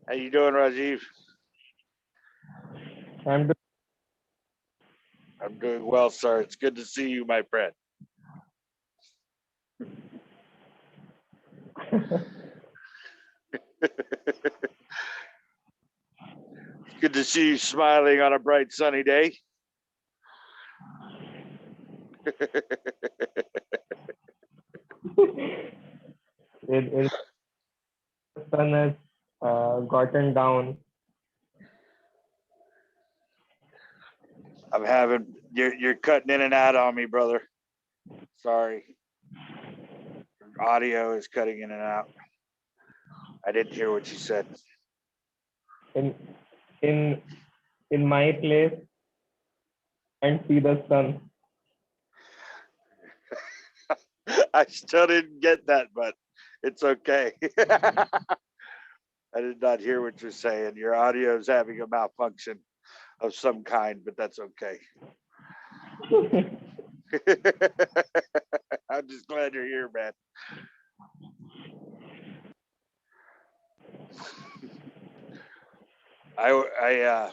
How you doing, Rajiv? I'm I'm doing well, sir. It's good to see you, my friend. It's good to see you smiling on a bright sunny day. it the sun has gotten down. I'm having you're cutting in and out on me, brother. Sorry. Audio is cutting in and out. I didn't hear what you said. In in in my place and see the sun. I still didn't get that, but it's okay. I did not hear what you're saying. Your audio is having a malfunction of some kind, but that's okay. I'm just glad you're here, man. I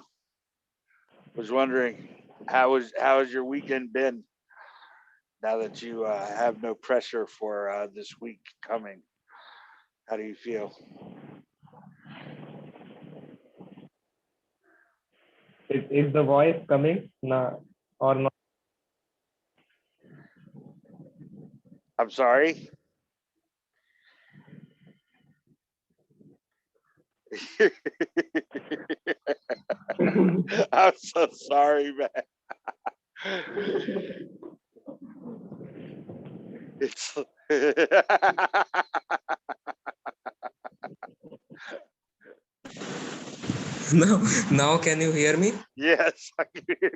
was wondering how has your weekend been now that you have no pressure for this week coming? How do you feel? Is the voice coming? Nah, or not? I'm sorry. I'm so sorry, man. It's Now, now can you hear me? yes.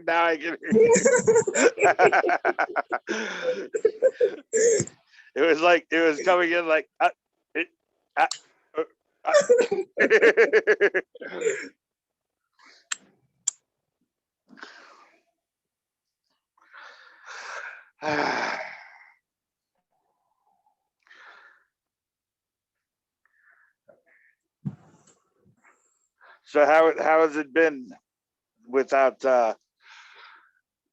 Now I can hear you. It was coming in like it, uh, uh, so how has it been without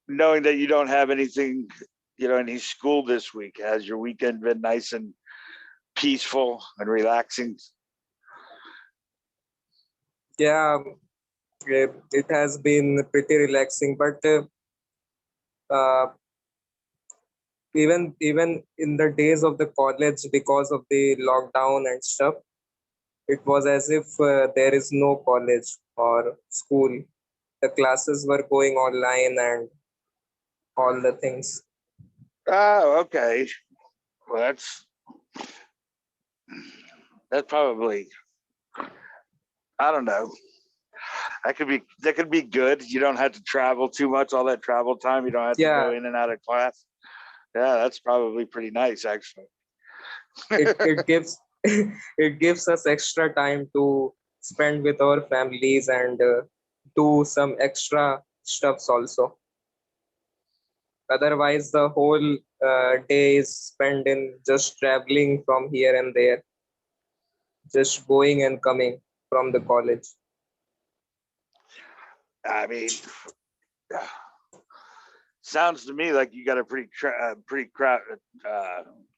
knowing that you don't have anything, any school this week? Has your weekend been nice and peaceful and relaxing? Yeah, it has been pretty relaxing, but uh, even in the days of the college, because of the lockdown and stuff, it was as if there is no college or school. The classes were going online and all the things. Oh, okay. Well, that's probably, I don't know. That could be good. You don't have to travel too much. All that travel time, you don't have to go Yeah, in and out of class. Yeah, that's probably pretty nice, actually. it gives it gives us extra time to spend with our families and do some extra stuffs also. Otherwise, the whole day is spent in just traveling from here and there, just going and coming from the college. I mean, sounds to me like you got a pretty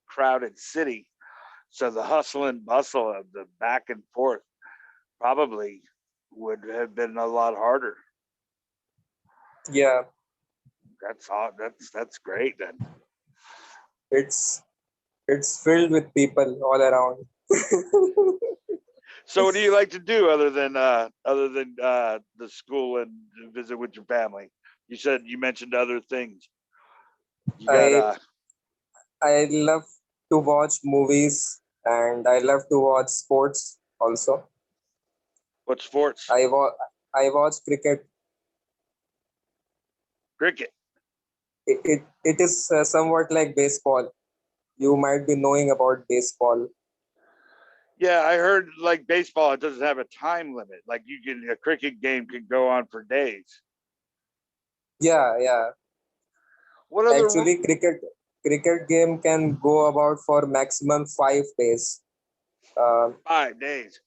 crowded city. So the hustle and bustle of the back and forth probably would have been a lot harder. Yeah, That's all. That's great then. it's it's filled with people all around. So what do you like to do other than the school and visit with your family? You mentioned other things. You got I I love to watch movies and I love to watch sports also. what sports? I wa- I watch cricket. Cricket. It is somewhat like baseball. You might be knowing about baseball. Yeah, I heard like baseball. It doesn't have a time limit. Like a cricket game could go on for days. Yeah, yeah. What other Actually, cricket game can go about for maximum 5 days. Uh, 5 days?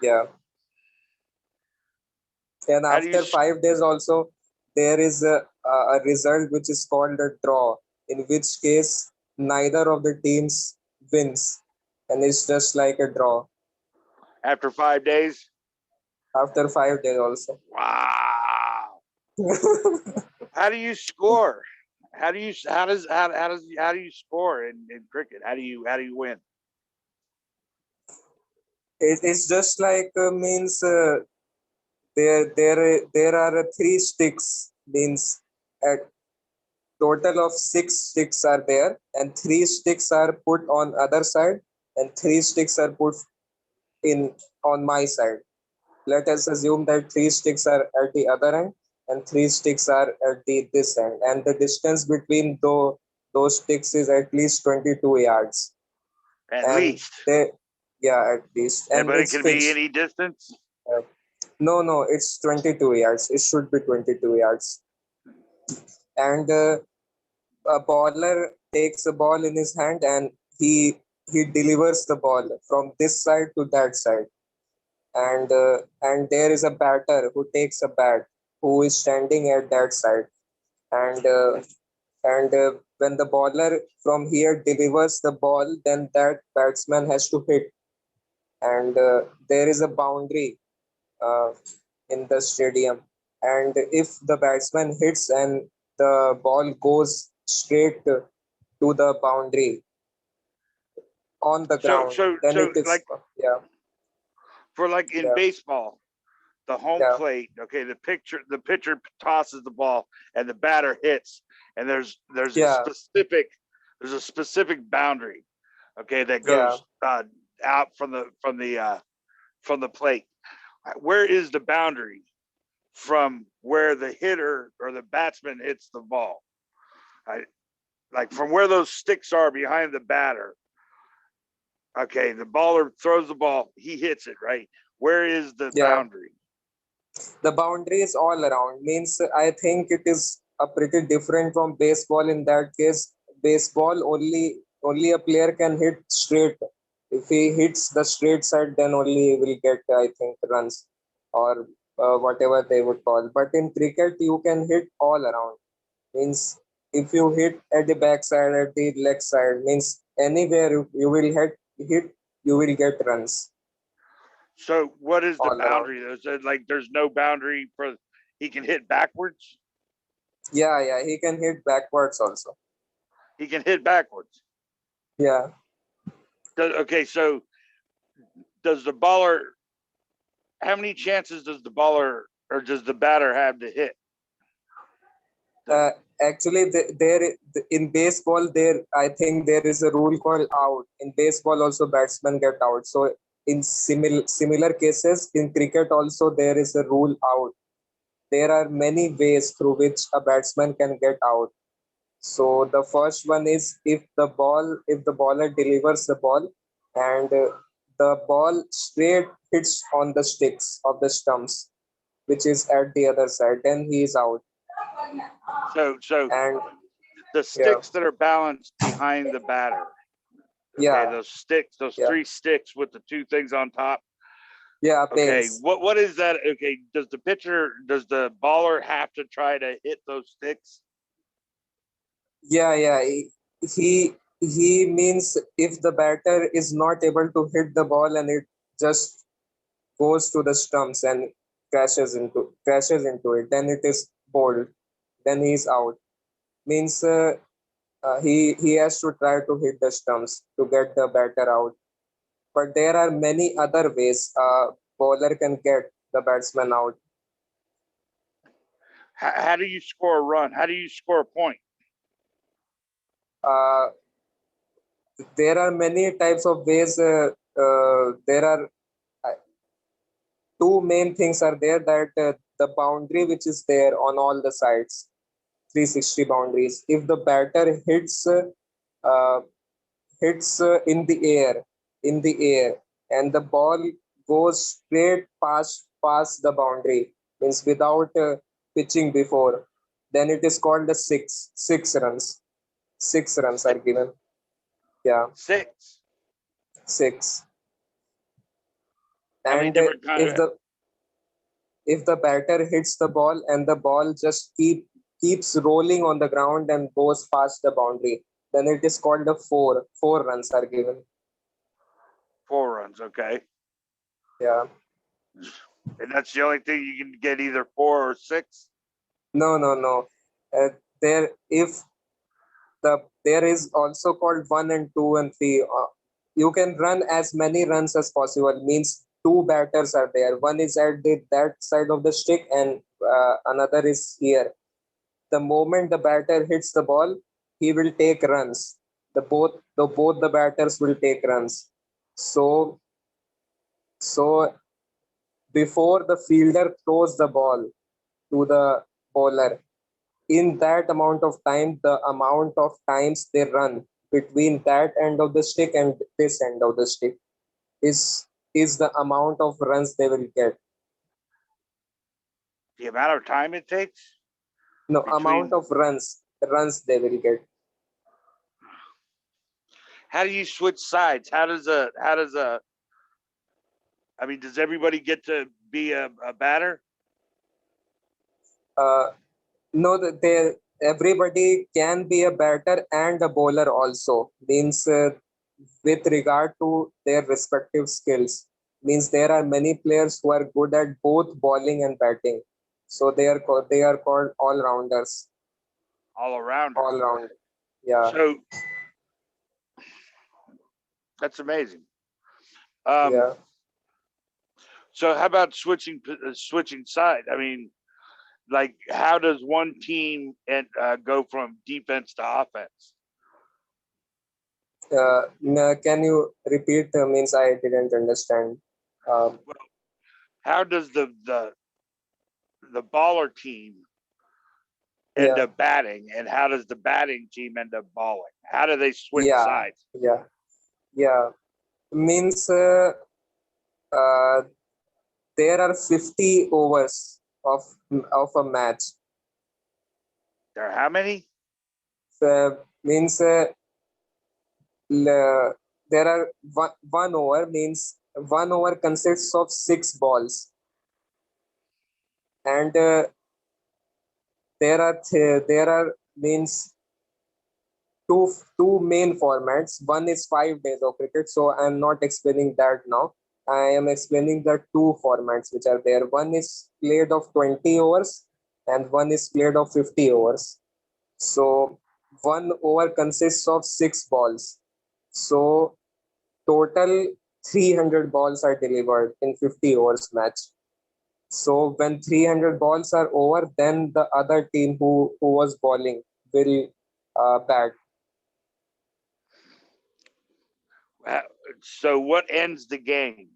yeah. And How do you after 5 days also, there is a result which is called a draw, in which case neither of the teams wins, and it's just like a draw after 5 days? after 5 days also. Wow. How do you score? How do you score in cricket? How do you win? It's just like means there are three sticks, means at total of 6 sticks are there, and 3 sticks are put on other side, and 3 sticks are put in on my side. Let us assume that 3 sticks are at the other end and 3 sticks are at the this end, and the distance between those sticks is at least 22 yards. At And least. they, yeah, at least, and But it it's can be fixed. any distance. No, it's 22 yards. It should be 22 yards. And a bowler takes a ball in his hand, and he delivers the ball from this side to that side. And there is a batter who takes a bat, who is standing at that side. And when the bowler from here delivers the ball, then that batsman has to hit. And there is a boundary uh, in the stadium. And if the batsman hits and the ball goes straight to the boundary on the So ground, so then it so is, like yeah, for like in yeah, baseball, the home yeah, plate, okay, the pitcher tosses the ball and the batter hits, and there's a yeah, specific boundary, okay, that yeah. goes out from the plate. Where is the boundary from where the hitter or the batsman hits the ball? I, like from where those sticks are behind the batter. Okay, the baller throws the ball, he hits it, right? Where is the Yeah, boundary? the boundary is all around. Means I think it is a pretty different from baseball. In that case, baseball only a player can hit straight. If he hits the straight side, then only he will get, I think, runs or whatever they would call. But in cricket, you can hit all around. Means if you hit at the backside, at the leg side, means anywhere you will hit, you will get runs So what is the all around. boundary? There's no boundary for he can hit backwards. Yeah, he can hit backwards also. He can hit backwards. Yeah. Okay, so does the baller? How many chances does the baller or does the batter have to hit? Uh, Actually, there in baseball, there I think there is a rule called out. In baseball, also batsmen get out. So in similar cases, in cricket also there is a rule out. There are many ways through which a batsman can get out. So the first one is if the bowler delivers the ball and the ball straight hits on the sticks of the stumps, which is at the other side, then he is out. So And the yeah, sticks that are balanced behind the batter. Okay, yeah, those sticks, those yeah, 3 sticks with the 2 things on top. yeah, Okay, pains. what is that? Okay, does the baller have to try to hit those sticks? Yeah. He means if the batter is not able to hit the ball and it just goes to the stumps and crashes into it, then it is bowled. Then he is out. Means he has to try to hit the stumps to get the batter out. But there are many other ways bowler can get the batsman out. How do you score a run? How do you score a point? Uh, there are many types of ways. There are uh, two main things are there, that the boundary which is there on all the sides, 360 boundaries. If the batter uh, hits in the air, and the ball goes straight past the boundary, means without pitching before, then it is called the six runs. 6 runs are given. Yeah, 6. six. How many And different kind if of? if the batter hits the ball and the ball just keeps rolling on the ground and goes past the boundary, then it is called a four. 4 runs are given. 4 runs, okay. Yeah. And that's the only thing you can get, either 4 or 6. No. There, if there is also called 1 and 2 and 3. You can run as many runs as possible. Means two batters are there. One is at that side of the stick, and another is here. The moment the batter hits the ball, he will take runs. Both the batters will take runs. So before the fielder throws the ball to the bowler, in that amount of time, the amount of times they run between that end of the stick and this end of the stick is the amount of runs they will get. The amount of time it takes No, between. amount of runs they will get. How do you switch sides? How does a? I mean, does everybody get to be a batter? No, everybody can be a batter and a bowler also. Means with regard to their respective skills. Means there are many players who are good at both bowling and batting. So they are called all rounders. All around. All round. Yeah. So that's amazing. Yeah. So how about switching side? I mean, like, how does one team go from defense to offense? Can you repeat? Means I didn't understand. How does the baller team end Yeah. up batting, and how does the batting team end up balling? How do they switch Yeah. sides? Yeah. Means there are 50 overs of a match. There are how many? Means there are one over. Means 1 over consists of 6 balls, and there are means two main formats. One is 5 days of cricket, so I am not explaining that now. I am explaining the two formats which are there. One is played of 20 overs, and one is played of 50 overs. So 1 over consists of 6 balls. So total 300 balls are delivered in 50 overs match. So when 300 balls are over, then the other team who was bowling will bat. So what ends the game?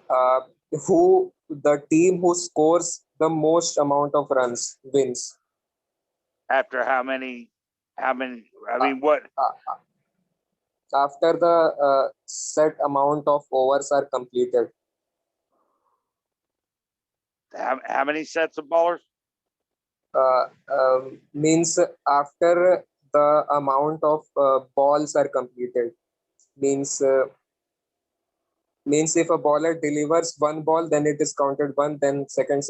Uh, who the team who scores the most amount of runs wins. After how many? I mean, what? After the set amount of overs are completed. How many sets of ballers? Means after the amount of balls are completed. Means if a bowler delivers one ball, then it is counted one, then second.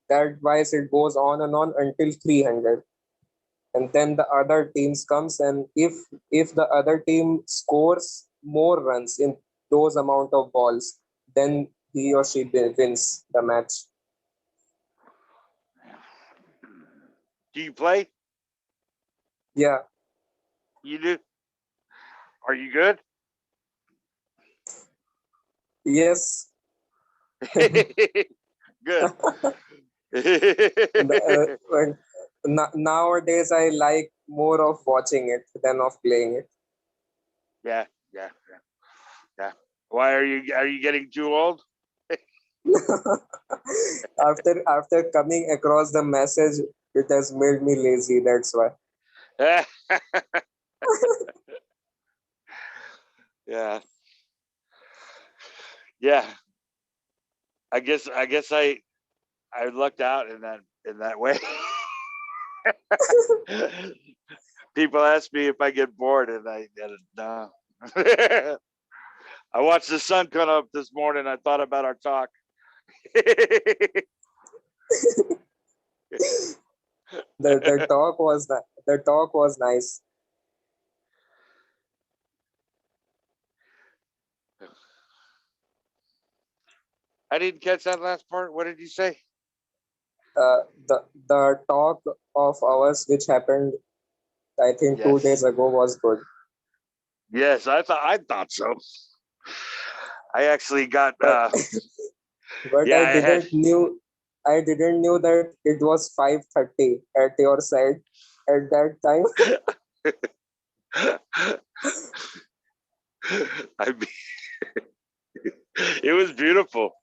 That wise it goes on and on until 300. And then the other teams comes, and if the other team scores more runs in those amount of balls, then he or she wins the match. Do you play? Yeah. You do? Are you good? Yes. Good. Nowadays I like more of watching it than of playing it. Yeah. Why are you getting too old? After coming across the message, it has made me lazy. That's why. Yeah. I guess I lucked out in that way. People ask me if I get bored, and I no. I watched the sun come up this morning. I thought about our talk. The talk was the talk was nice. I didn't catch that last part. What did you say? The talk of ours which happened, I think, 2 days Yes. ago, was good. Yes, I thought so. I actually got But but yeah, I had I didn't knew that it was 5:30 at your side at that time. I mean, it was beautiful.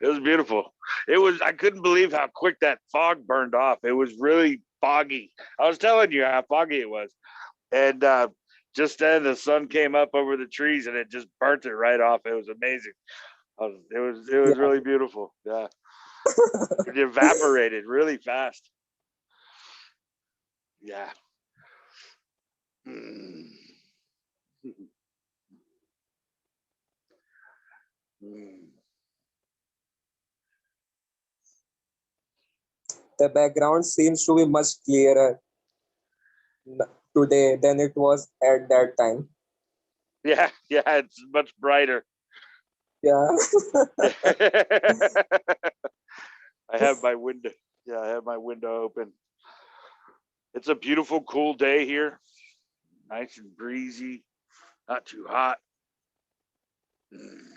It was beautiful. It was I couldn't believe how quick that fog burned off. It was really foggy. I was telling you how foggy it was. And just then the sun came up over the trees and it just burnt it right off. It was amazing. It was Yeah. really beautiful. Yeah. It evaporated really fast. Yeah. Mm. Mm. The background seems to be much clearer today than it was at that time. Yeah, yeah, it's much brighter. Yeah. I have my window. Yeah, I have my window open. It's a beautiful, cool day here. Nice and breezy, not too hot. Mm.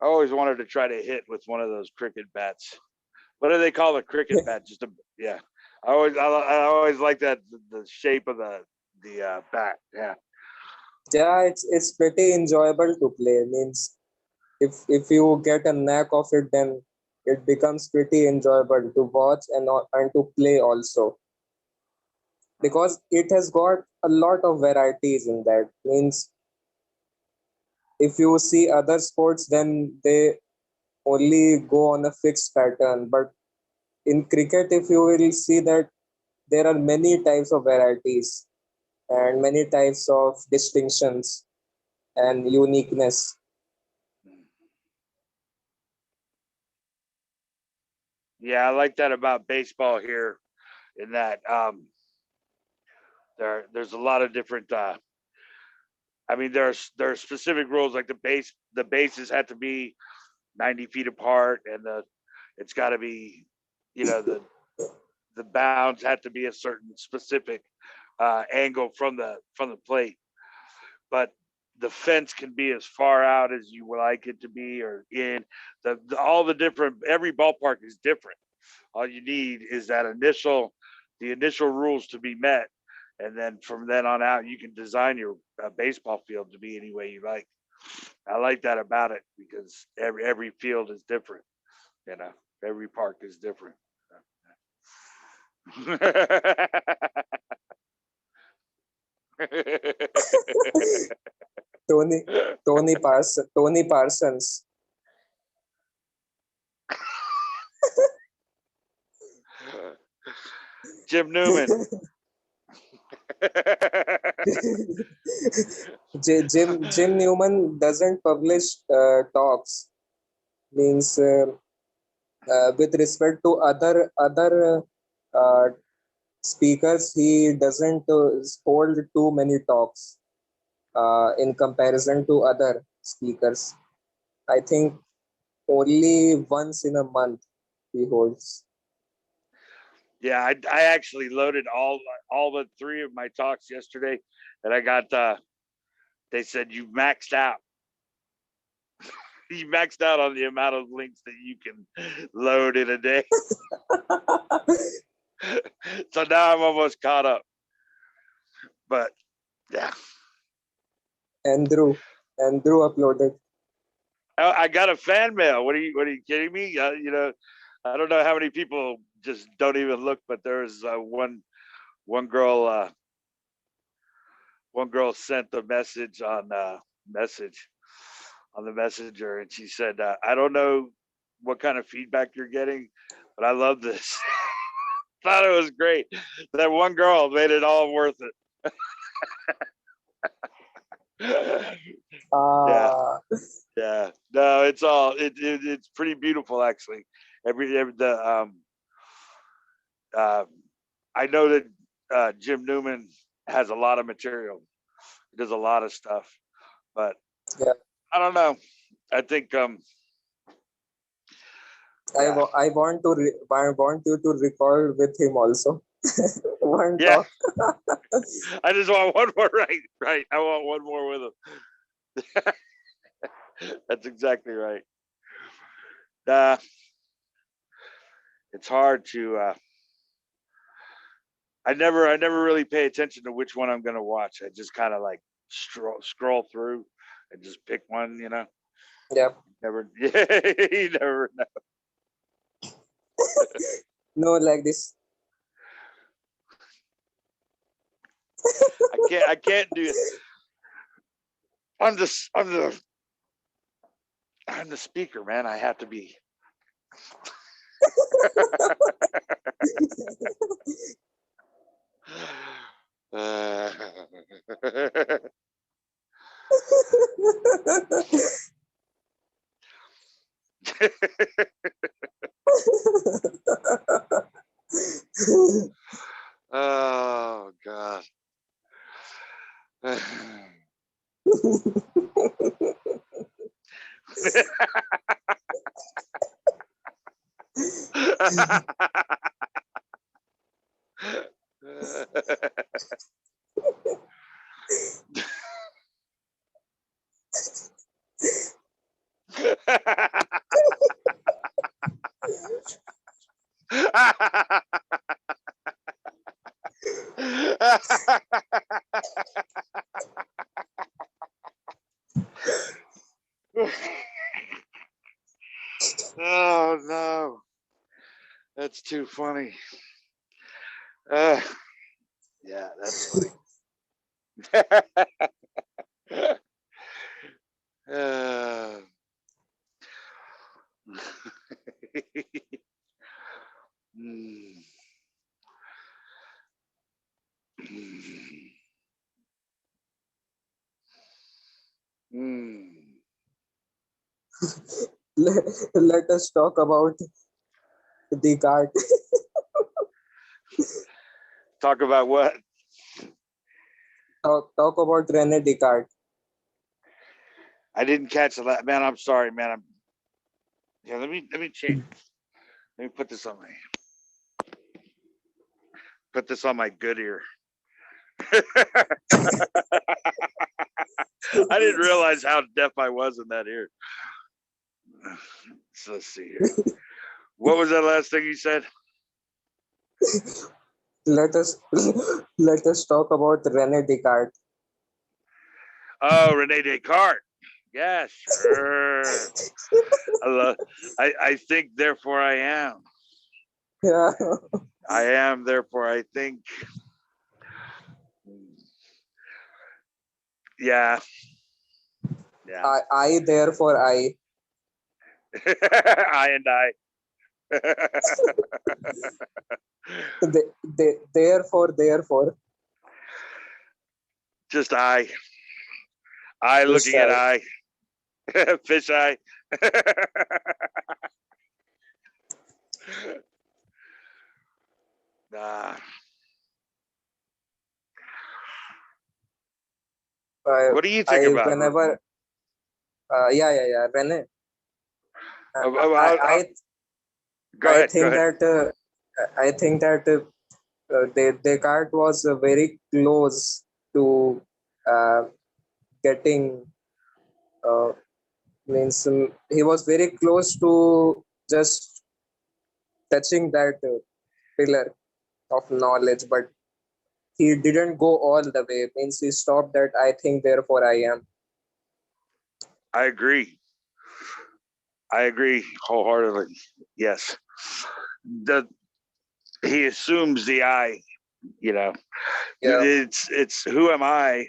I always wanted to try to hit with one of those cricket bats. What do they call the cricket bat? Just a yeah. I always like that the shape of the bat. Yeah. Yeah, it's pretty enjoyable to play. Means if you get a knack of it, then it becomes pretty enjoyable to watch and to play also, because it has got a lot of varieties in that. Means if you see other sports, then they only go on a fixed pattern. But in cricket, if you will see that there are many types of varieties and many types of distinctions and uniqueness. Yeah, I like that about baseball here. In that there's a lot of different. I mean, there's specific rules like the bases have to be 90 feet apart, and it's got to be, the bounds have to be a certain specific angle from the plate, but the fence can be as far out as you would like it to be or in all the different every ballpark is different. All you need is the initial rules to be met, and then from then on out you can design your baseball field to be any way you like. I like that about it because every field is different, you know every park is different. Tony Tony Parsons. Jim Newman. Jim Newman doesn't publish talks. Means with respect to other speakers, he doesn't hold too many talks in comparison to other speakers. I think only once in a month he holds. Yeah, I actually loaded all but three of my talks yesterday, and I got they said you maxed out. You maxed out on the amount of links that you can load in a day. So now I'm almost caught up. But yeah, Andrew uploaded. I got a fan mail. What are you kidding me? I don't know how many people just don't even look, but there's one girl one girl sent the message message on the messenger, and she said, I don't know what kind of feedback you're getting, but I love this. Thought it was great. That one girl made it all worth it. Ah, Yeah. No, it's all it's pretty beautiful actually. Every the uh, I know that Jim Newman has a lot of material. He does a lot of stuff, but yeah. I don't know. I think yeah. I want to I want you to record with him also. One Yeah. talk. I just want one more, right? Right. I want one more with him. That's exactly right. Uh, it's hard to I never really pay attention to which one I'm gonna watch. I just kind of like scroll through and just pick one, you know. Yeah. Never you never know. No, like this. I can't do it. I'm just I'm the speaker, man. I have to be uh, oh god. Oh no, that's too funny. Uh, yeah, that's funny. uh, mm, mm, mm. Let us talk about Descartes. Talk about what? Talk about Rene Descartes. I didn't catch that, man. I'm sorry, man. Yeah. Let me change. Let me put this on my good ear. I didn't realize how deaf I was in that ear. So let's see here. What was that last thing you said? Let us let us talk about Rene Descartes. Oh, Rene Descartes. Yeah, sure. I think, therefore I am. Yeah. I am, therefore I think. Yeah. Yeah. I therefore I. I and I. Therefore. Just I. I Just looking at I. I. Fish eye. Nah. What do you think I about whenever yeah Rene. about I go ahead, go ahead. I think that Descartes was very close to uh, getting uh, means he was very close to just touching that pillar of knowledge, but he didn't go all the way. Means he stopped that. I think therefore I am. I agree. I agree wholeheartedly. Yes. The he assumes the I, you know. Yeah, It's who am I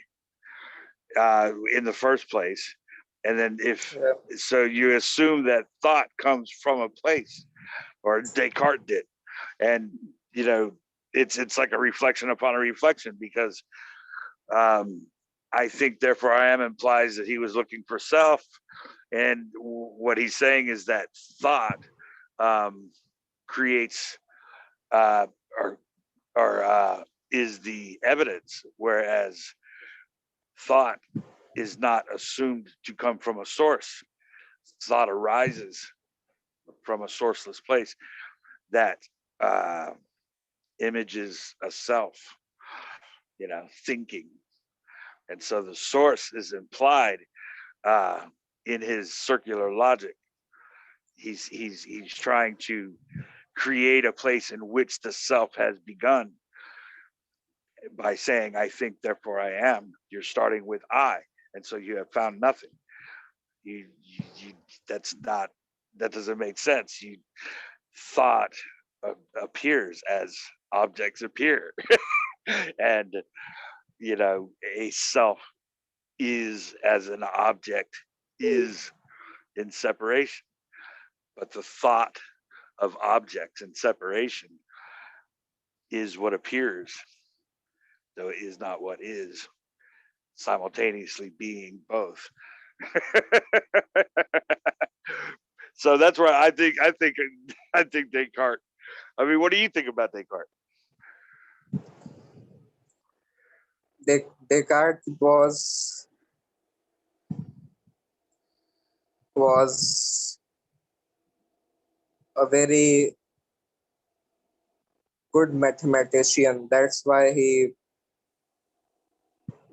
in the first place? And then if yeah, so you assume that thought comes from a place, or Descartes did. And you know, it's like a reflection upon a reflection, because um I think therefore I am implies that he was looking for self, and what he's saying is that thought creates or is the evidence, whereas thought is not assumed to come from a source. Thought arises from a sourceless place that images a self, thinking. And so the source is implied in his circular logic. He's trying to create a place in which the self has begun by saying, I think, therefore I am. You're starting with I, and so you have found nothing. You that doesn't make sense. Thought appears as objects appear, and a self is as an object is in separation, but the thought of objects in separation is what appears, though it is not what is, simultaneously being both. So that's where I think Descartes. I mean, what do you think about Descartes? Descartes was a very good mathematician. That's why he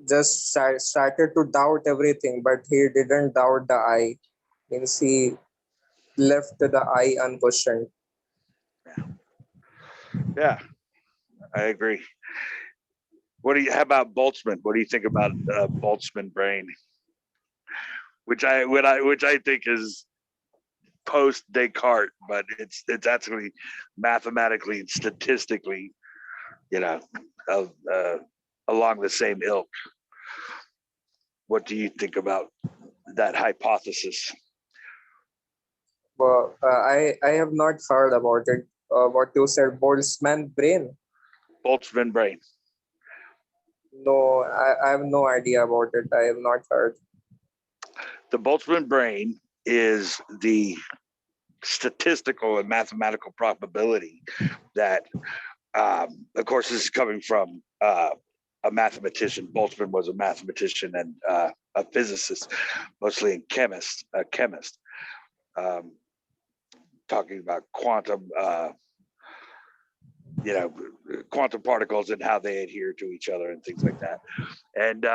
just started to doubt everything, but he didn't doubt the I. Means he left the I unquestioned. Yeah, I agree. How about Boltzmann? What do you think about Boltzmann brain? Which I think is post Descartes, but it's actually mathematically and statistically, along the same ilk. What do you think about that hypothesis? Well, I have not heard about it. What you said, Boltzmann brain? Boltzmann brain. No, I have no idea about it. I have not heard. The Boltzmann brain is the statistical and mathematical probability that, of course, this is coming from a mathematician. Boltzmann was a mathematician and a physicist, mostly a chemist. Talking about quantum, quantum particles and how they adhere to each other and things like that. And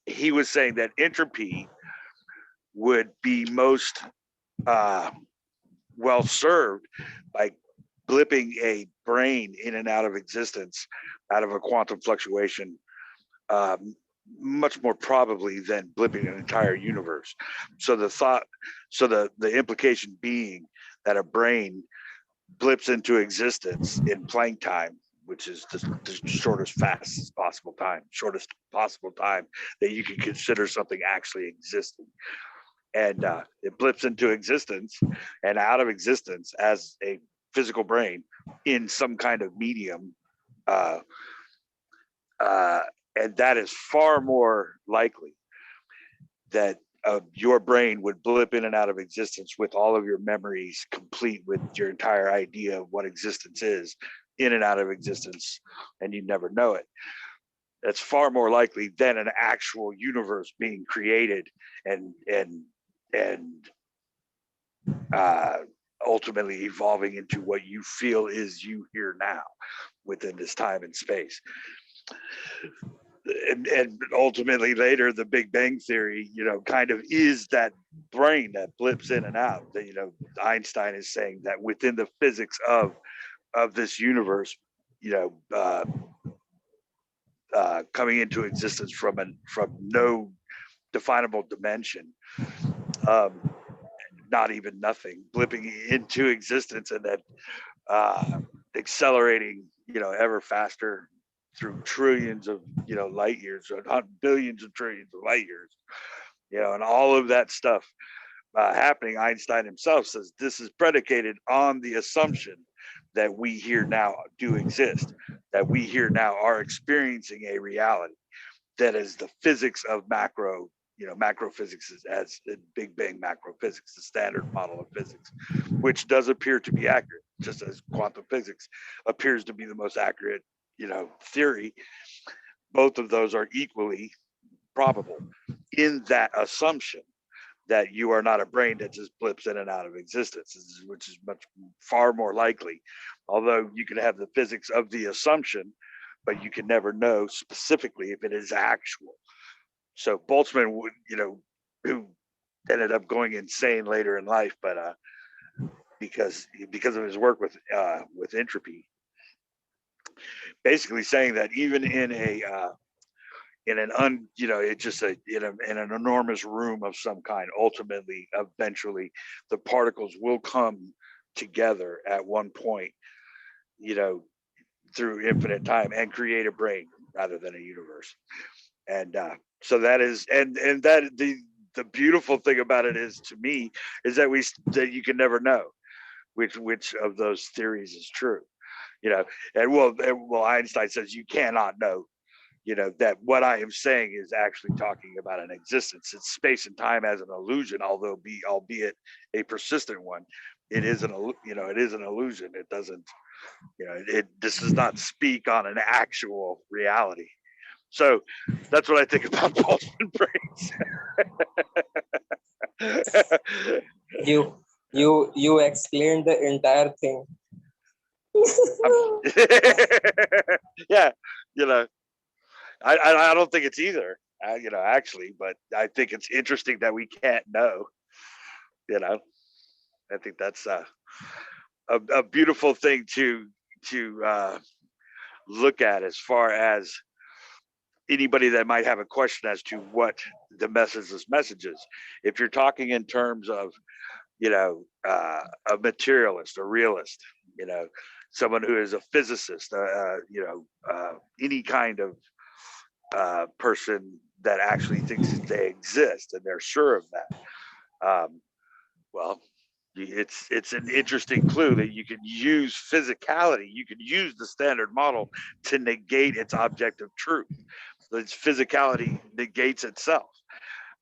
he was saying that entropy would be most well served by blipping a brain in and out of existence out of a quantum fluctuation, much more probably than blipping an entire universe. So the implication being that a brain blips into existence in Planck time, which is the shortest possible time that you can consider something actually existing. And it blips into existence and out of existence as a physical brain in some kind of medium. And that is far more likely that your brain would blip in and out of existence with all of your memories complete with your entire idea of what existence is in and out of existence, and you never know it. That's far more likely than an actual universe being created and ultimately evolving into what you feel is you here now within this time and space. And ultimately later the Big Bang Theory, kind of is that brain that blips in and out. That Einstein is saying that within the physics of this universe, coming into existence from no definable dimension, not even nothing, blipping into existence and then accelerating, ever faster through trillions of light years, or billions of trillions of light years, and all of that stuff happening. Einstein himself says this is predicated on the assumption that we here now do exist, that we here now are experiencing a reality. that is the physics of macro, macro physics is as the Big Bang macro physics, the standard model of physics, which does appear to be accurate, just as quantum physics appears to be the most accurate, theory. Both of those are equally probable in that assumption that you are not a brain that just blips in and out of existence, which is far more likely. Although you can have the physics of the assumption, but you can never know specifically if it is actual. So Boltzmann would, who ended up going insane later in life, but because of his work with entropy, basically saying that even in an enormous room of some kind, ultimately, eventually, the particles will come together at one point, through infinite time and create a brain rather than a universe. And so that is, and that the beautiful thing about it is, to me, is that you can never know which of those theories is true, and well, Einstein says you cannot know, that what I am saying is actually talking about an existence. It's space and time as an illusion, albeit a persistent one. It is an illusion. It doesn't, this does not speak on an actual reality. So that's what I think about Boltzmann brains. You explained the entire thing. Yeah, I don't think it's either, actually, but I think it's interesting that we can't know. I think that's a beautiful thing to look at, as far as anybody that might have a question as to what the message is. If you're talking in terms of, a materialist, a realist, someone who is a physicist, any kind of person that actually thinks that they exist and they're sure of that. Well, it's an interesting clue that you can use physicality. You can use the standard model to negate its objective truth. Its physicality negates itself.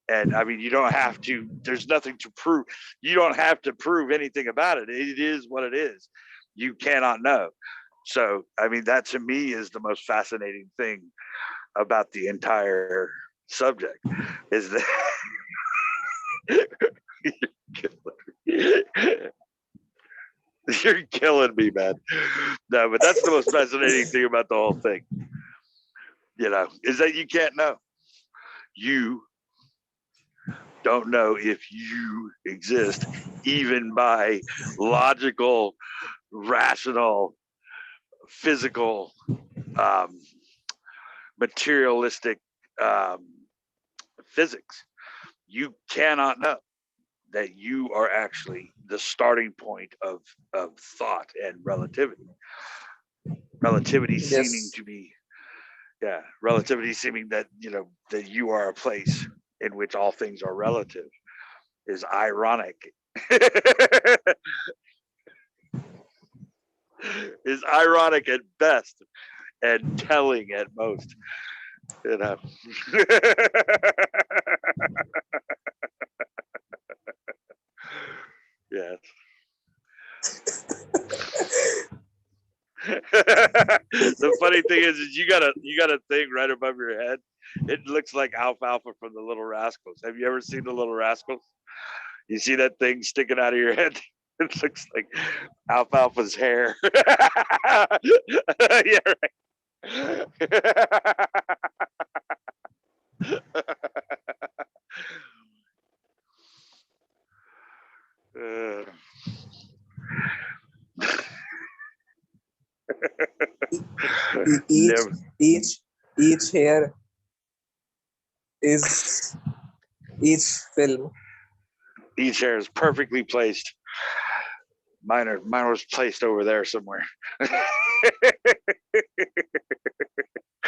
And I mean, you don't have to, there's nothing to prove. You don't have to prove anything about it. It is what it is. You cannot know. So, I mean, that to me is the most fascinating thing about the entire subject, is that you're killing me, man. No, but that's the most fascinating thing about the whole thing, is that you can't know. You don't know if you exist, even by logical, rational, physical, materialistic physics. You cannot know that you are actually the starting point of thought and relativity. Relativity seeming Yes. to be, relativity seeming that, that you are a place in which all things are relative, is ironic. Is ironic at best and telling at most. Yes. The funny thing is you got a thing right above your head. It looks like Alfalfa from the Little Rascals. Have you ever seen the Little Rascals? You see that thing sticking out of your head? It looks like Alfalfa's hair. Yeah, right. Uh, Each never, each hair is each film. each hair is perfectly placed. Mine was placed over there somewhere.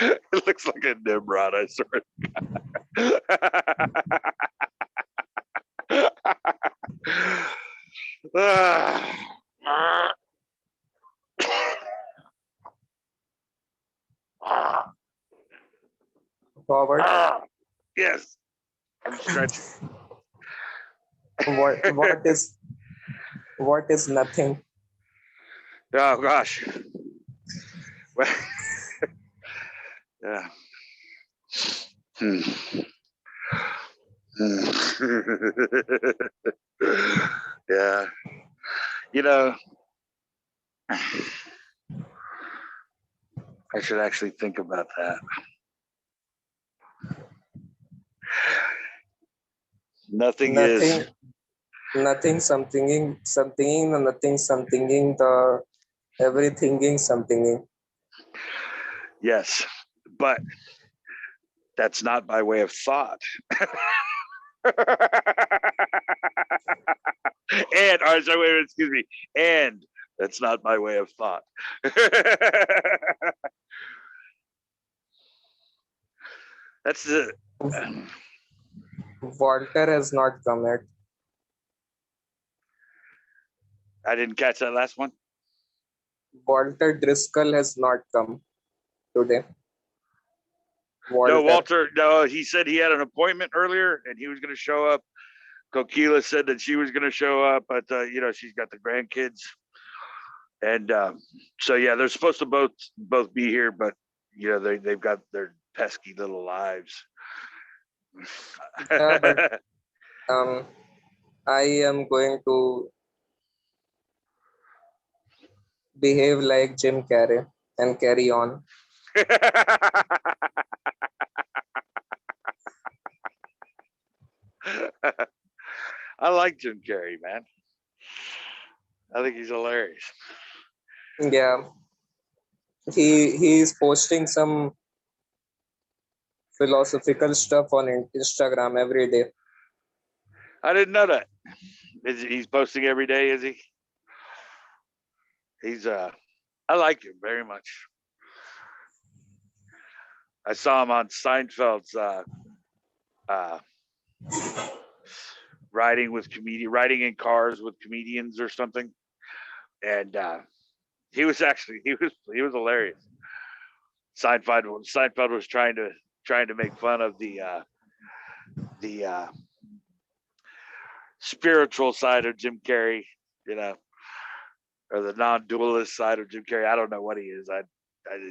It looks like a Nimrod, I swear. Forward. Yes, I'm stretching. What is nothing? Oh gosh. Well, yeah. Hmm. Yeah. You know, I should actually think about that. Nothing is. Nothing somethinging somethinging nothing somethinging the everythinging somethinging. Yes, but that's not by way of thought. And, or sorry, wait, excuse me. And that's not by way of thought. That's the. Walter has not come yet. I didn't catch that last one. Walter Driscoll has not come today. No, Walter. Walter. No, he said he had an appointment earlier and he was going to show up. Kokila said that she was going to show up, but she's got the grandkids, and so yeah, they're supposed to both be here, but they've got their pesky little lives. Yeah, but I am going to behave like Jim Carrey and carry on. I like Jim Carrey, man. I think he's hilarious. Yeah, he is posting some philosophical stuff on Instagram every day. I didn't know that. He's posting every day, is he? He's I like him very much. I saw him on Seinfeld's riding in cars with comedians or something, and he was hilarious. Seinfeld was trying to make fun of the spiritual side of Jim Carrey, or the non-dualist side of Jim Carrey. I don't know what he is. I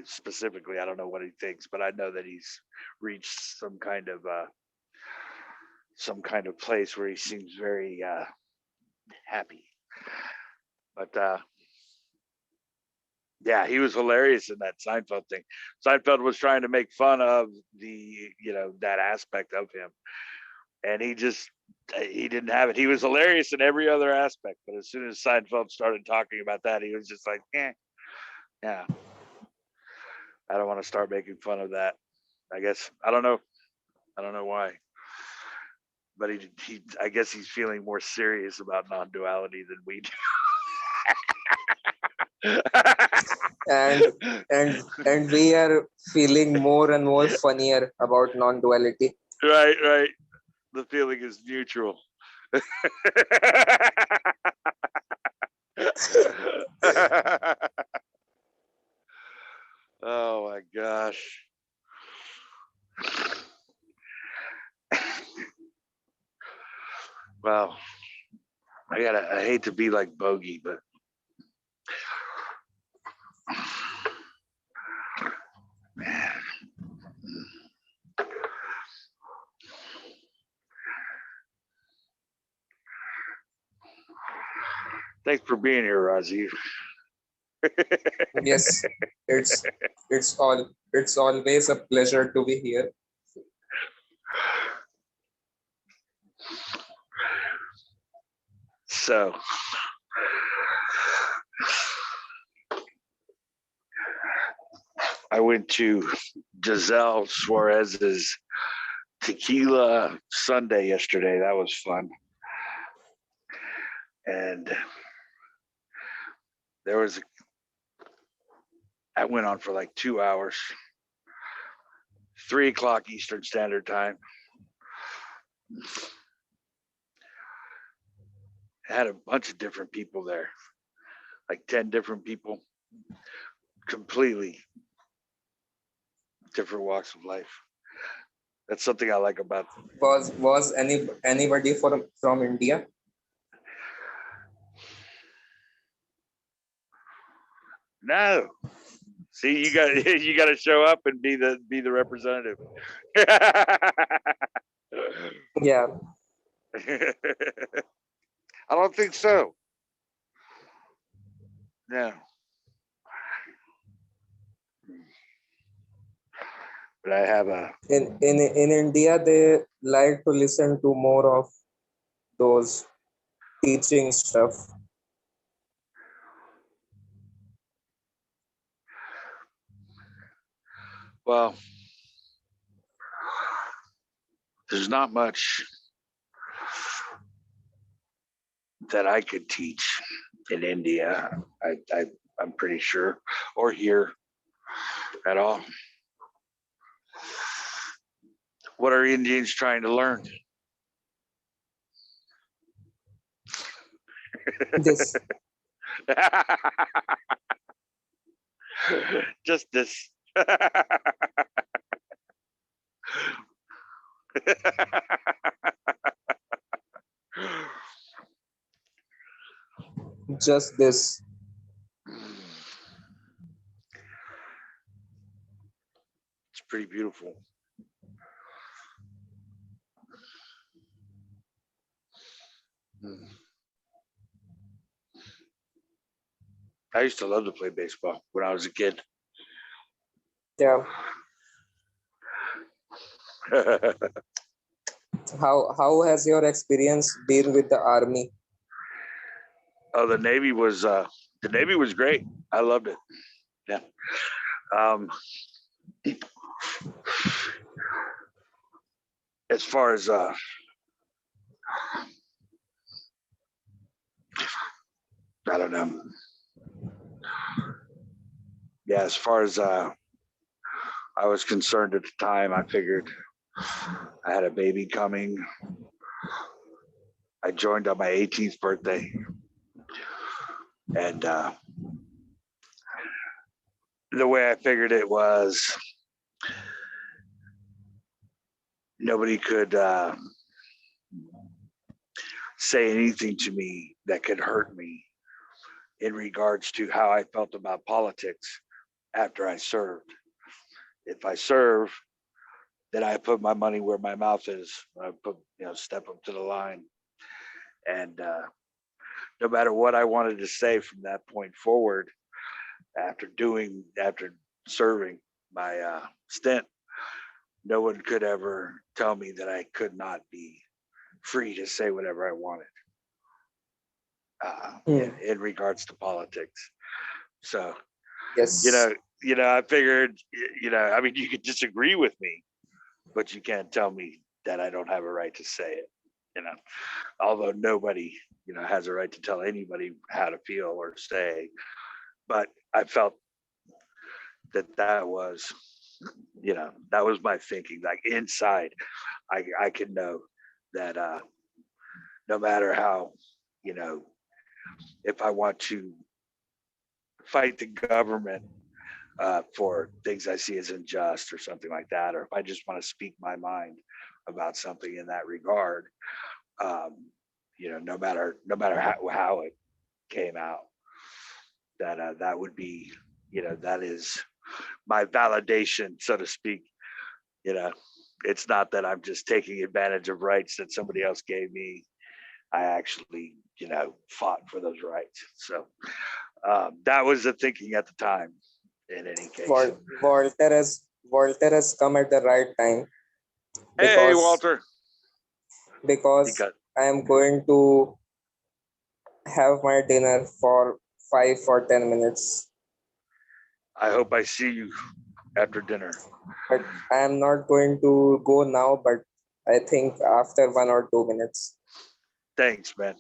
specifically, I don't know what he thinks, but I know that he's reached some kind of place where he seems very happy. But yeah, he was hilarious in that Seinfeld thing. Seinfeld was trying to make fun of that aspect of him, and he didn't have it. He was hilarious in every other aspect, but as soon as Seinfeld started talking about that, he was just like, yeah, I don't want to start making fun of that. I guess I don't know why, but I guess he's feeling more serious about non-duality than we do. and we are feeling more and more funnier about non-duality. Right. The feeling is mutual. Oh my gosh. Well, I hate to be like Bogey, but man. Thanks for being here, Rajiv. Yes, it's always a pleasure to be here. So I went to Giselle Suarez's tequila Sunday yesterday. That was fun. And that went on for like 2 hours, 3:00 Eastern Standard Time. I had a bunch of different people there, like 10 different people, completely different walks of life. That's something I like about. Was anybody from India? No. See, you got you got to show up and be the representative. Yeah. I don't think so. No. But I have a. In India, they like to listen to more of those teaching stuff. Well, there's not much that I could teach in India. I'm pretty sure, or here at all. What are Indians trying to learn? This Just this. just this. It's pretty beautiful. I used to love to play baseball when I was a kid. Yeah. How has your experience been with the army? Oh, the Navy was great. I loved it. Yeah. As far as I don't know. Yeah, as far as I was concerned at the time, I figured I had a baby coming. I joined on my 18th birthday. And the way I figured it was nobody could say anything to me that could hurt me in regards to how I felt about politics after I served. If I serve, then I put my money where my mouth is. I put, step up to the line. And no matter what I wanted to say from that point forward, after serving my stint, no one could ever tell me that I could not be free to say whatever I wanted in regards to politics. So, Yes. I figured, I mean, you could disagree with me, but you can't tell me that I don't have a right to say it, although nobody, has a right to tell anybody how to feel or say. But I felt that was, that was my thinking. Like inside, I could know that no matter how, if I want to fight the government for things I see as unjust or something like that, or if I just want to speak my mind about something in that regard, no matter how it came out, that would be, that is my validation, so to speak. It's not that I'm just taking advantage of rights that somebody else gave me. I actually, fought for those rights. So that was the thinking at the time. In any case, Walter has come at the right time hey, because Walter, I am going to have my dinner for 5 or 10 minutes. I hope I see you after dinner. But I am not going to go now, but I think after 1 or 2 minutes. Thanks, man.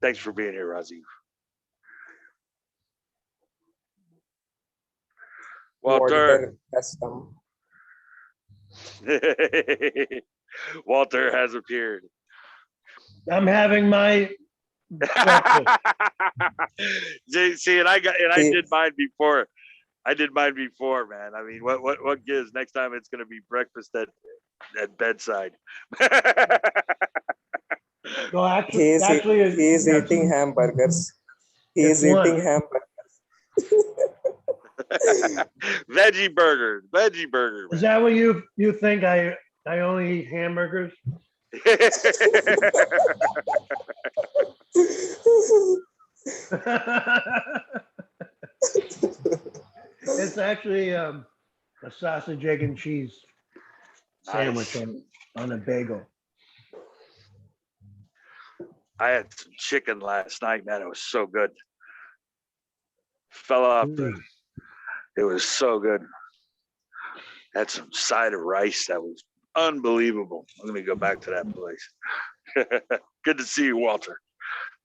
Thanks for being here, Razi. Walter has come. Walter has appeared. I'm having my breakfast. See, and I did mine before I did mine before, man. I mean, what gives? Next time it's gonna be breakfast at bedside. No, He is actually, he is yes, eating hamburgers. He it's is eating lunch. hamburgers. Veggie burger, Is man. that what you think? I only eat hamburgers. It's actually a sausage, egg, and cheese sandwich Nice. on a bagel. I had some chicken last night, man. It was so good. Fell off the. It was so good. Had some side of rice that was unbelievable. Let me go back to that place. Good to see you, Walter.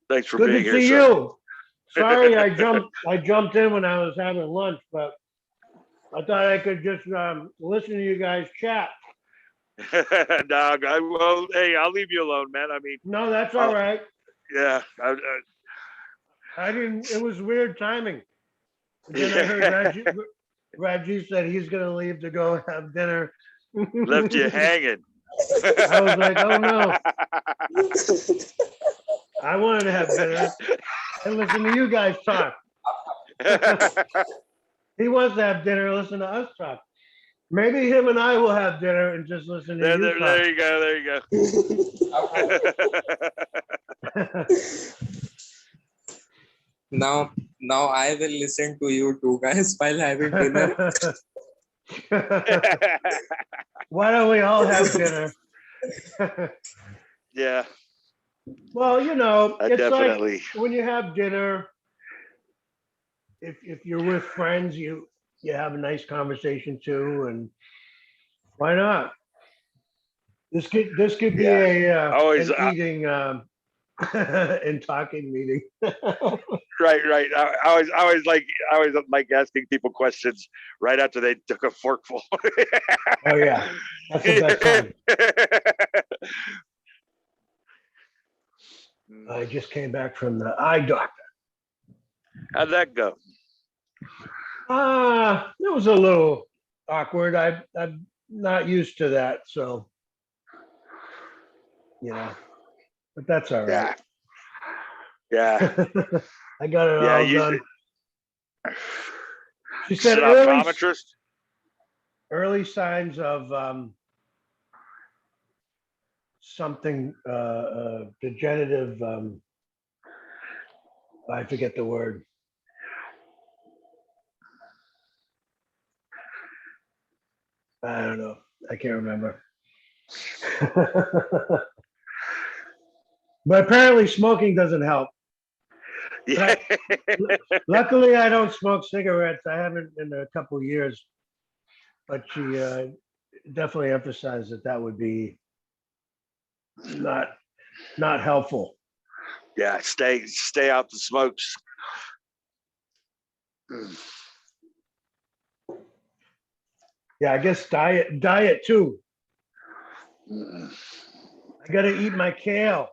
Thanks for Good being to here, see sir. you. Sorry, I jumped in when I was having lunch, but I thought I could just listen to you guys chat. Dog, well, hey, I'll leave you alone, man. I mean, No, that's all right. yeah. I didn't. It was weird timing. Then I heard Raji said he's gonna leave to go have dinner. Left you hanging. I was like, oh no. I wanted to have dinner and listen to you guys talk. He wants to have dinner and listen to us talk. Maybe him and I will have dinner and just listen to you talk. There you go. There you go. Now I will listen to you two guys while having dinner. Why don't we all have dinner? Yeah. Well, it's Definitely. like when you have dinner, if you're with friends, you have a nice conversation too, and why not? This could be Always, an eating and talking meeting. right. I always like asking people questions right after they took a forkful. Oh yeah, that's the best time. I just came back from the eye doctor. How'd that go? It was a little awkward. I'm not used to that, so but that's all right. Yeah. I got it all done. She said early signs of something degenerative. I forget the word. I don't know. I can't remember. But apparently smoking doesn't help. Yeah. Luckily, I don't smoke cigarettes. I haven't in a couple of years. But she definitely emphasized that would be not helpful. Yeah, stay out the smokes. Yeah, I guess diet too. I got to eat my kale.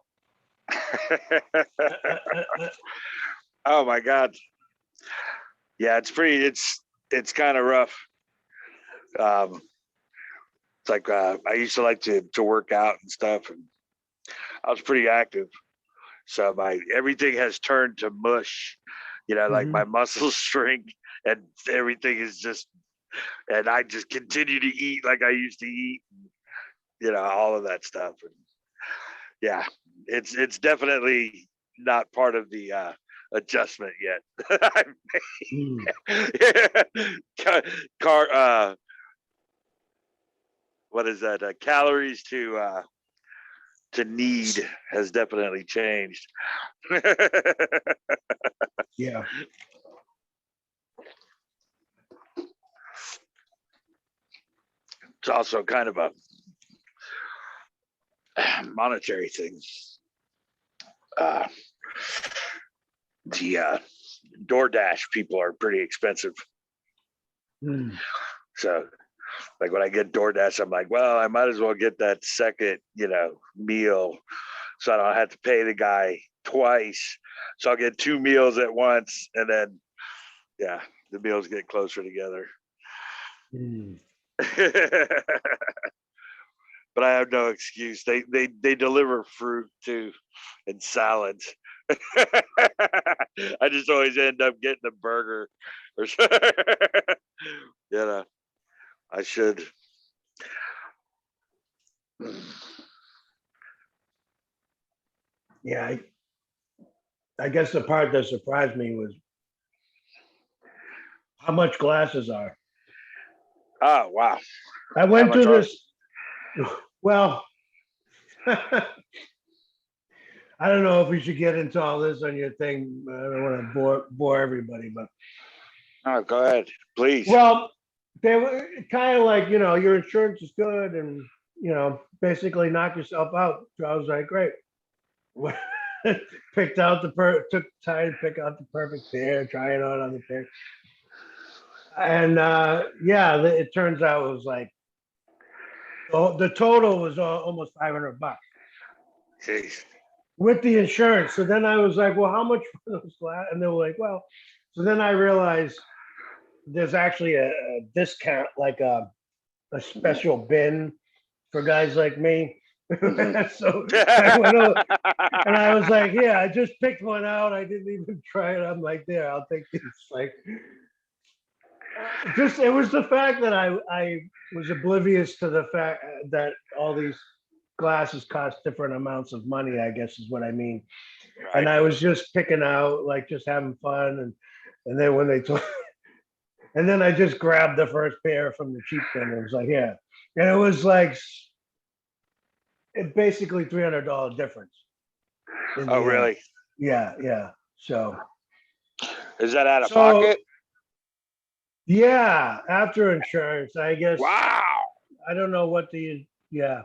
Oh my God. Yeah, it's kind of rough. It's like I used to like to work out and stuff, and I was pretty active. So everything has turned to mush. Like my muscles shrink and everything is just, and I just continue to eat like I used to eat. All of that stuff. And yeah, it's definitely not part of the adjustment yet. What is that? Calories to need has definitely changed. Yeah. It's also kind of a monetary thing. The DoorDash people are pretty expensive. So like when I get DoorDash, I'm like, well, I might as well get that second, meal, so I don't have to pay the guy twice. So I'll get 2 meals at once, and then, yeah, the meals get closer together. Mm. But I have no excuse. They deliver fruit too and salads. I just always end up getting a burger or I should. Yeah, I guess the part that surprised me was how much glasses are. Oh wow. I went much to are this. Well, I don't know if we should get into all this on your thing. I don't want to bore everybody, but Oh, go ahead, please. well, they were kind of like, your insurance is good and, basically knock yourself out. So I was like, great. Picked out took time to pick out the perfect pair, try it on the pair. And yeah, it turns out it was like, the total was almost $500 Jeez. with the insurance. So then I was like, well, how much for those glasses? And they were like, well, so then I realized there's actually a discount, like a special bin for guys like me. So I went over and I was like, yeah, I just picked one out. I didn't even try it. I'm like, there, I'll take these. Like, just it was the fact that I was oblivious to the fact that all these glasses cost different amounts of money, I guess is what I mean. And I was just picking out, like, just having fun, and then when they told, and then I just grabbed the first pair from the cheap bin. It was like, yeah, and it was like basically $300 difference. Oh, really? Yeah. So is that out of pocket? Yeah, after insurance, I guess. Wow. I don't know what yeah,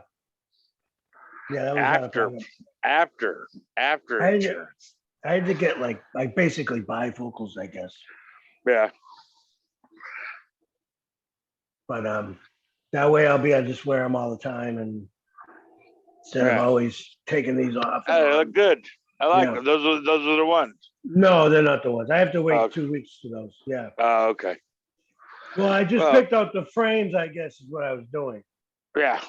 that was out of pocket. After insurance. I had to get like basically bifocals, I guess. Yeah. But that way I'll be able to just wear them all the time, and instead of always taking these off. Hey, they look good. I like them. Those are the ones. No, they're not the ones. I have to wait 2 weeks for those. Yeah. Oh, okay. Well, I just picked out the frames, I guess, is what I was doing. Yeah.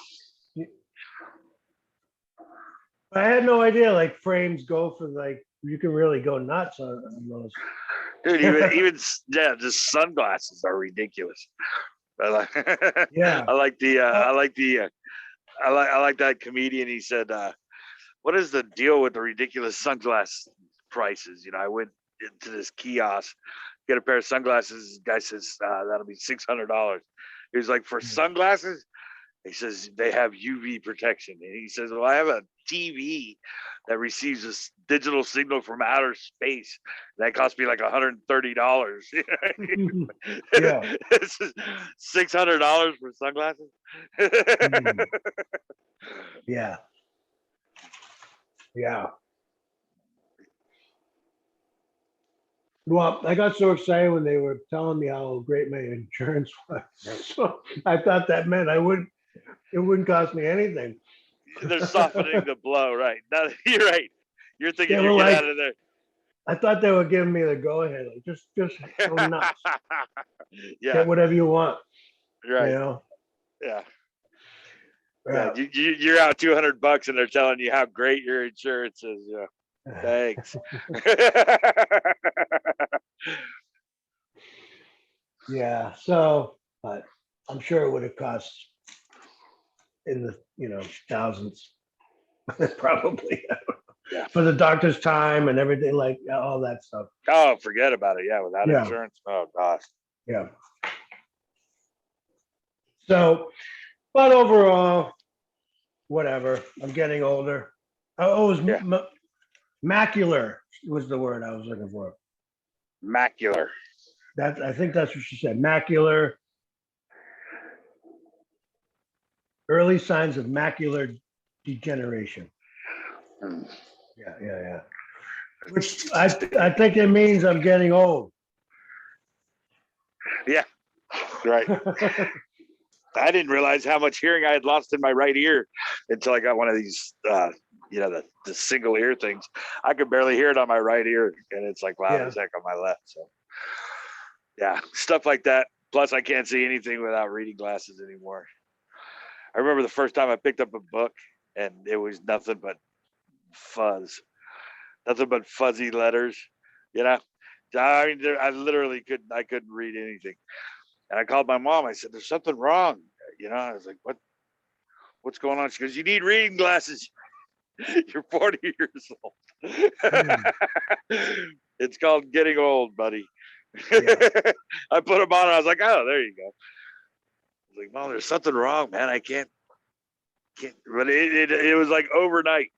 I had no idea, like, frames go for, like, you can really go nuts on those. Dude, even just sunglasses are ridiculous. I like Yeah. I like that comedian. He said, what is the deal with the ridiculous sunglass prices? I went into this kiosk, get a pair of sunglasses. The guy says, that'll be $600. He was like, for sunglasses? He says, they have UV protection. And he says, well, I have a TV that receives this digital signal from outer space. That cost me like $130. Yeah. It's $600 for sunglasses. Yeah. Yeah. Well, I got so excited when they were telling me how great my insurance was. So I thought that meant it wouldn't cost me anything. They're softening the blow, right? No, you're right. You're thinking They you were get like, out of there. I thought they were giving me the go ahead. Like, just go nuts. Yeah. Get whatever you want. Right. Yeah. Yeah. You're out $200 and they're telling you how great your insurance is. Yeah. Thanks. Yeah. So, but I'm sure it would have cost in the thousands, probably. Yeah. For the doctor's time and everything, like all that stuff. Oh, forget about it. Yeah, without insurance. Oh gosh. Yeah. So, but overall, whatever. I'm getting older. Oh, it was macular was the word I was looking for. Macular. I think that's what she said. Macular. Early signs of macular degeneration. Yeah. Which I think it means I'm getting old. Yeah. Right. I didn't realize how much hearing I had lost in my right ear until I got one of these, the single ear things. I could barely hear it on my right ear, and it's like loud as heck on my left. So, Yeah, stuff like that. Plus, I can't see anything without reading glasses anymore. I remember the first time I picked up a book and it was nothing but fuzz, nothing but fuzzy letters. You know, I mean, I literally I couldn't read anything. And I called my mom. I said, "There's something wrong." You know, I was like, What's going on?" She goes, "You need reading glasses. You're 40 years old." Hmm. It's called getting old, buddy. Yeah. I put them on and I was like, "Oh, there you go." I was like, "Mom, there's something wrong, man. I can't." But it was like overnight,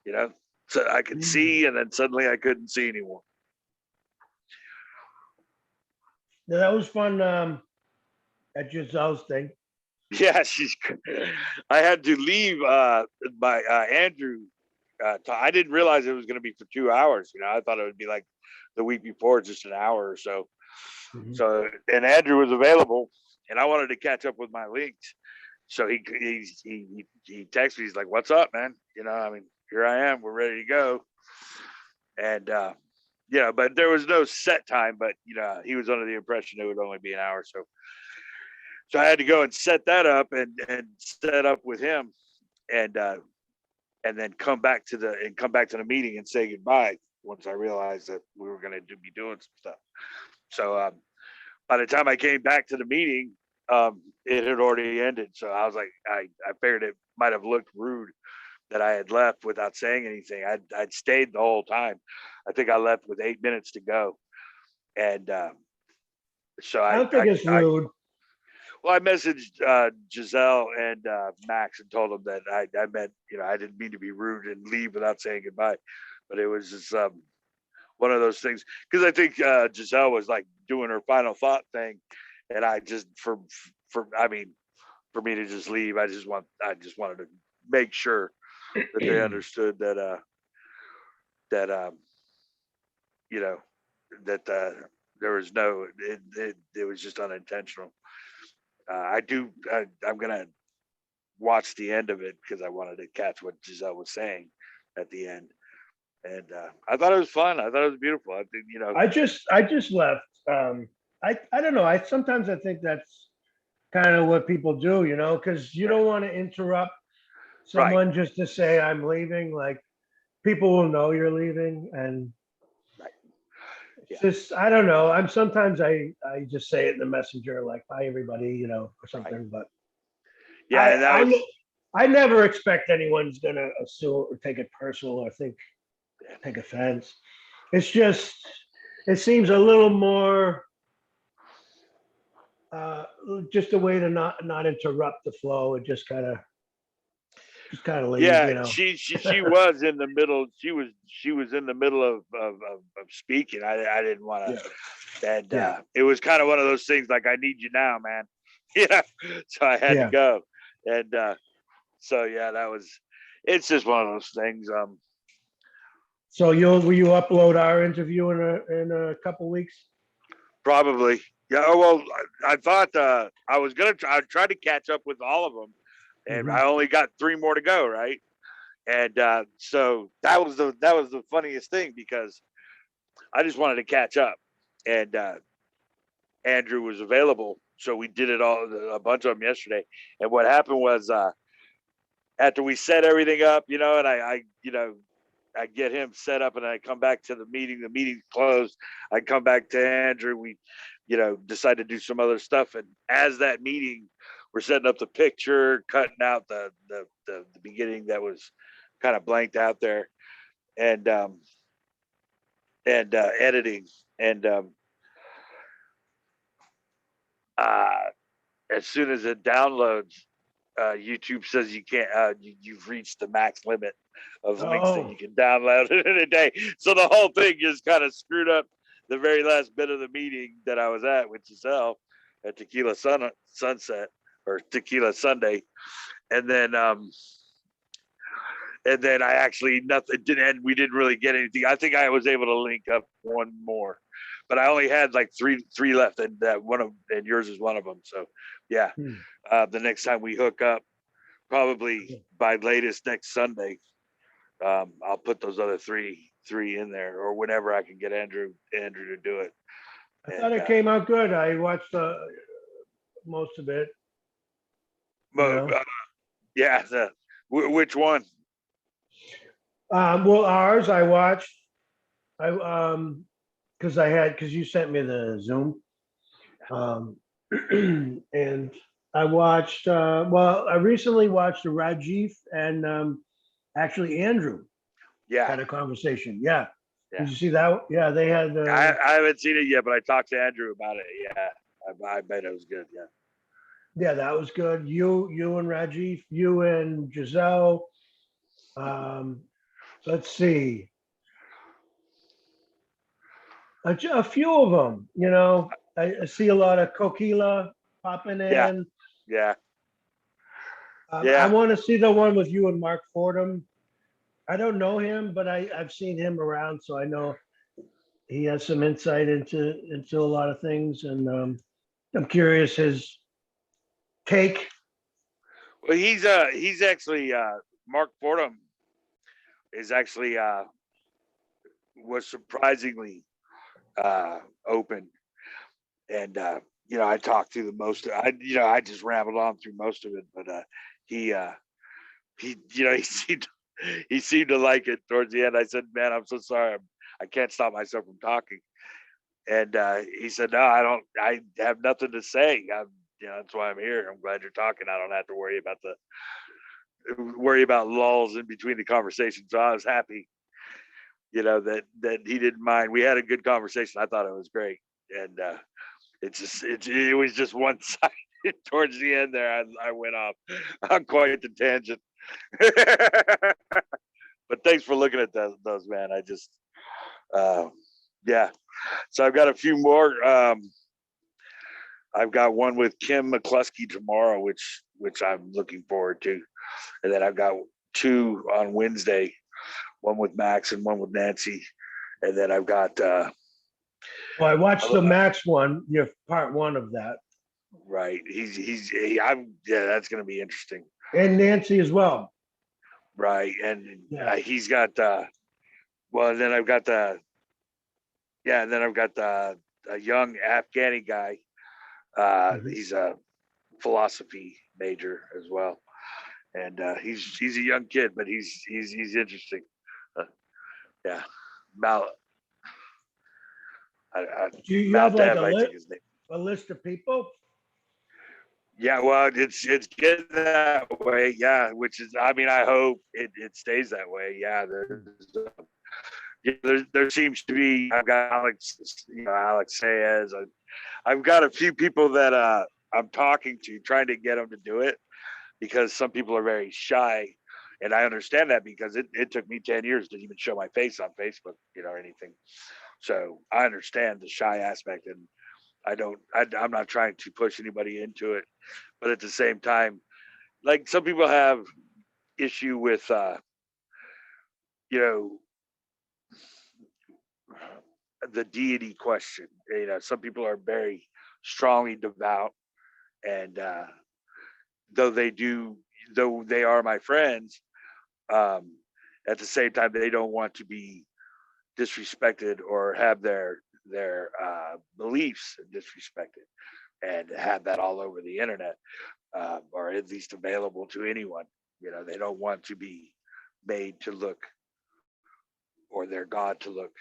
you know. So I could Hmm. see, and then suddenly I couldn't see anymore. Yeah, that was fun. At Giselle's thing. Yeah, I had to leave by Andrew. I didn't realize it was going to be for 2 hours. You know, I thought it would be like the week before, just an hour or so. Mhm. So, and Andrew was available, and I wanted to catch up with my links. So he texted me. He's like, "What's up, man? You know, I mean, here I am. We're ready to go." And yeah, but there was no set time. But you know, he was under the impression it would only be an hour. So I had to go and set that up and set up with him, and then come back to the meeting and say goodbye once I realized that we were going to be doing some stuff. So by the time I came back to the meeting, it had already ended. So I was like, I figured it might have looked rude that I had left without saying anything. I'd stayed the whole time. I think I left with 8 minutes to go, and so I don't think it's I rude. well, I messaged Giselle and Max and told them that I meant, you know, I didn't mean to be rude and leave without saying goodbye, but it was just one of those things because I think Giselle was like doing her final thought thing, and I just I mean, for me to just leave, I just wanted to make sure that they understood that that you know that there was it was just unintentional. I'm gonna watch the end of it because I wanted to catch what Giselle was saying at the end. And I thought it was fun. I thought it was beautiful. I think, you know, I just left. I don't know. I think that's kind of what people do, because you don't want to interrupt right, someone just to say I'm leaving. Like people will know you're leaving, and right. it's Yeah, just I don't know. I just say it in the messenger like bye everybody, or right. something. But Yeah, I and that I was, I never expect anyone's gonna assume or take it personal or take offense. It's just it seems a little more uh, just a way to not interrupt the flow and just kind of leave, yeah, she was in the middle. She was in the middle of speaking. I didn't want Yeah, to, and yeah, it was kind of one of those things like I need you now, man. Yeah, so I had to yeah. go, and so yeah, that was. It's just one of those things. So will you upload our interview in a couple weeks? Probably. Yeah. Oh, well, I thought I was gonna try. I tried to catch up with all of them, and Hmm. I only got 3 more to go. Right, and so that was the funniest thing because I just wanted to catch up, and Andrew was available, so we did it all a bunch of them yesterday. And what happened was after we set everything up, you know, and I get him set up and I come back to the meeting. The meeting's closed. I come back to Andrew. We, you know, decide to do some other stuff. And as that meeting, we're setting up the picture, cutting out the beginning that was kind of blanked out there, and editing. And uh, as soon as it downloads, YouTube says you can't. You've reached the max limit of links that Oh, you can download in a day. So the whole thing just kind of screwed up the very last bit of the meeting that I was at with Giselle at Sunset or Tequila Sunday, and then I actually nothing didn't. And we didn't really get anything. I think I was able to link up one more, but I only had like three left, and and yours is one of them. So yeah, hmm. the next time we hook up, probably by latest next Sunday, I'll put those other three in there, or whenever I can get Andrew to do it. I And thought it came out good. I watched most of it. mo- No. yeah, which one? Well, ours I watched. I because you sent me the Zoom. Um, and I watched. Well, I recently watched Rajiv and actually Andrew Yeah, had a conversation. Yeah. yeah. Did you see that? Yeah, they had. I haven't seen it yet, but I talked to Andrew about it. Yeah, I bet it was good. Yeah. Yeah, that was good. You and Rajiv, you and Giselle. Um, let's see. A few of them, I see a lot of Kokila popping Yeah, in. yeah, I yeah. want to see the one with you and Mark Fordham. I don't know him, but I've seen him around, so I know he has some insight into a lot of things, and I'm curious his take. Well, he's actually Mark Fordham is actually was surprisingly open, and I talked through the most. I just rambled on through most of it, but he he seemed to like it towards the end. I said, "Man, I'm so sorry. I can't stop myself from talking." And he said, "No, I don't. I have nothing to say. That's why I'm here. I'm glad you're talking. I don't have to worry about lulls in between the conversation." So I was happy, that he didn't mind. We had a good conversation. I thought it was great, and it was just one sided. Towards the end there, I went off on quite the tangent. But thanks for looking at those, man. I just, yeah. So I've got a few more. I've got one with Kim McCluskey tomorrow, which I'm looking forward to, and then I've got two on Wednesday, one with Max and one with Nancy, and then I've got Well, I watched the Max one, your part one of that, right. That's going to be interesting, and Nancy as well. right? And Yeah. he's got well, and then I've got and then I've got a young Afghani guy. He's a philosophy major as well, and he's a young kid, but he's interesting. Yeah, Mal. You have like Maldev, I think his name. a list of people. Yeah, well, it's getting that way. Yeah, which is, I mean, I hope it stays that way. Yeah, there seems to be. I've got Alex Sayez. I've got a few people that I'm talking to, trying to get them to do it, because some people are very shy, and I understand that, because it took me 10 years to even show my face on Facebook, or anything. So I understand the shy aspect, and I'm not trying to push anybody into it, but at the same time, like, some people have issue with you know the deity question. Some people are very strongly devout, and though though they are my friends, um, at the same time they don't want to be disrespected or have their beliefs disrespected, and have that all over the internet, or at least available to anyone. They don't want to be made to look, or their god to look,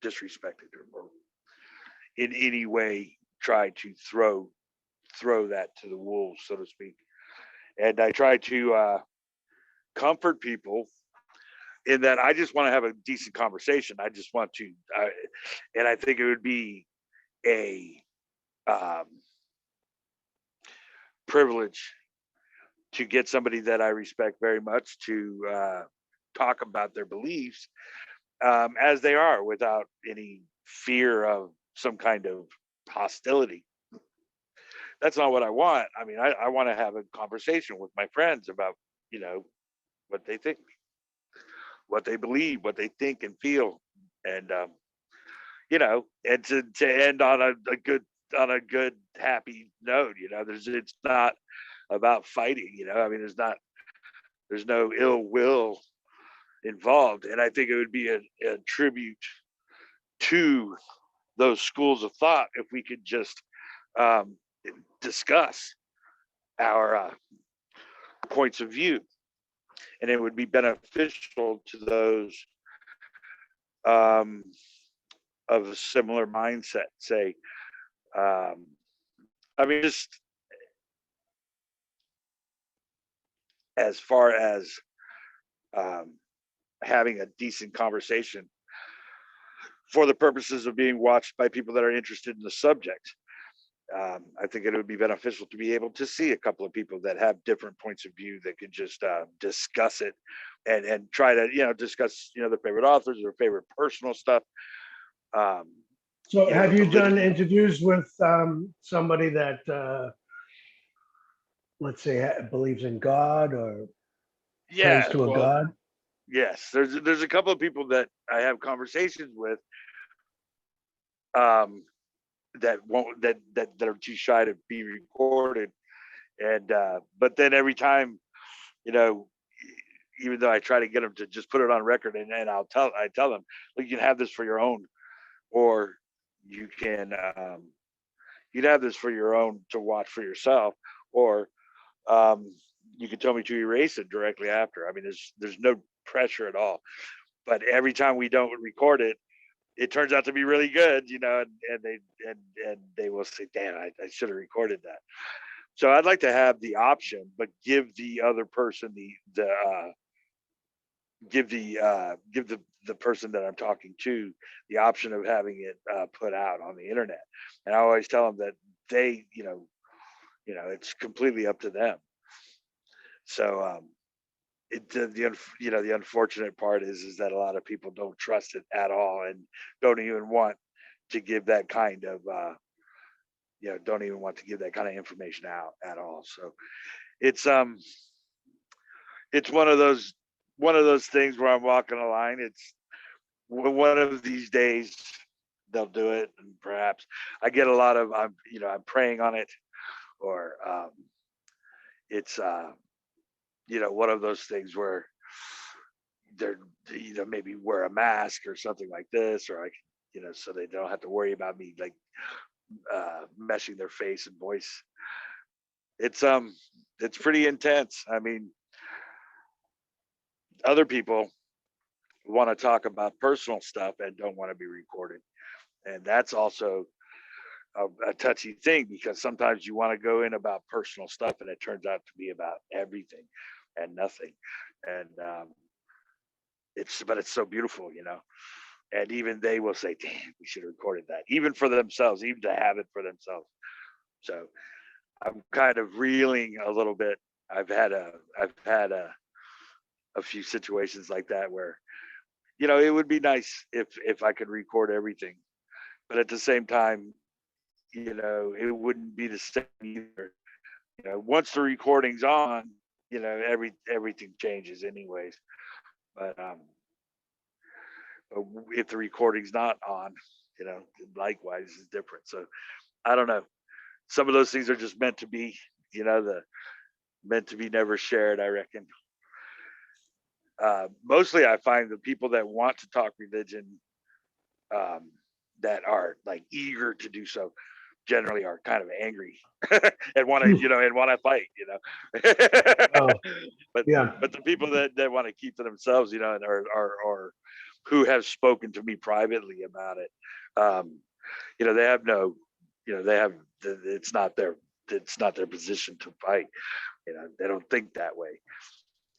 disrespected, or in any way try to throw that to the wolves, so to speak. And I try to comfort people in that I just want to have a decent conversation. I just want to, and I think it would be a um, privilege to get somebody that I respect very much to talk about their beliefs, as they are, without any fear of some kind of hostility. That's not what I want. I mean, I want to have a conversation with my friends about, what they think, what they believe, what they think and feel, and and to end on a good happy note. It's not about fighting. I mean, there's no ill will involved, and I think it would be a tribute to those schools of thought if we could just discuss our points of view, and it would be beneficial to those of a similar mindset. Say, I mean, just as far as having a decent conversation for the purposes of being watched by people that are interested in the subject. I think it would be beneficial to be able to see a couple of people that have different points of view that could just discuss it and try to, discuss, their favorite authors, their favorite personal stuff. So have you done validity. interviews with somebody that, let's say, believes in God or prays Yeah, to a well, God? yes, there's a couple of people that I have conversations with that won't that are too shy to be recorded, and but then every time, you know, even though I try to get them to just put it on record, and I tell them, well, you can have this for your own, or you can you'd have this for your own to watch for yourself, or um, you can tell me to erase it directly after. I mean, there's no pressure at all. But every time we don't record it, it turns out to be really good, and they will say, "Damn, I should have recorded that." So I'd like to have the option, but give the other person the person that I'm talking to the option of having it put out on the internet. And I always tell them that they, it's completely up to them. So the unfortunate part is that a lot of people don't trust it at all and don't even want to give that kind of don't even want to give that kind of information out at all. So it's it's one of those things where I'm walking a line. It's one of these days they'll do it, and perhaps I get a lot of I'm praying on it, or it's one of those things where they're maybe wear a mask or something like this, or I so they don't have to worry about me like meshing their face and voice. It's pretty intense. I mean, other people want to talk about personal stuff and don't want to be recorded, and that's also a touchy thing, because sometimes you want to go in about personal stuff and it turns out to be about everything and nothing. And it's so beautiful, and even they will say, damn, we should have recorded that, even for themselves, even to have it for themselves. So I'm kind of reeling a little bit. I've had a few situations like that where it would be nice if I could record everything, but at the same time, it wouldn't be the same either. Once the recording's on, everything changes anyways. But if the recording's not on, likewise is different. So I don't know. Some of those things are just meant to be, the meant to be never shared, I reckon. Mostly I find the people that want to talk religion, that are like eager to do so, generally are kind of angry and want to fight, Oh, but yeah. the people that want to keep to themselves, and or who have spoken to me privately about it, they have no, they have, it's not their position to fight. They don't think that way,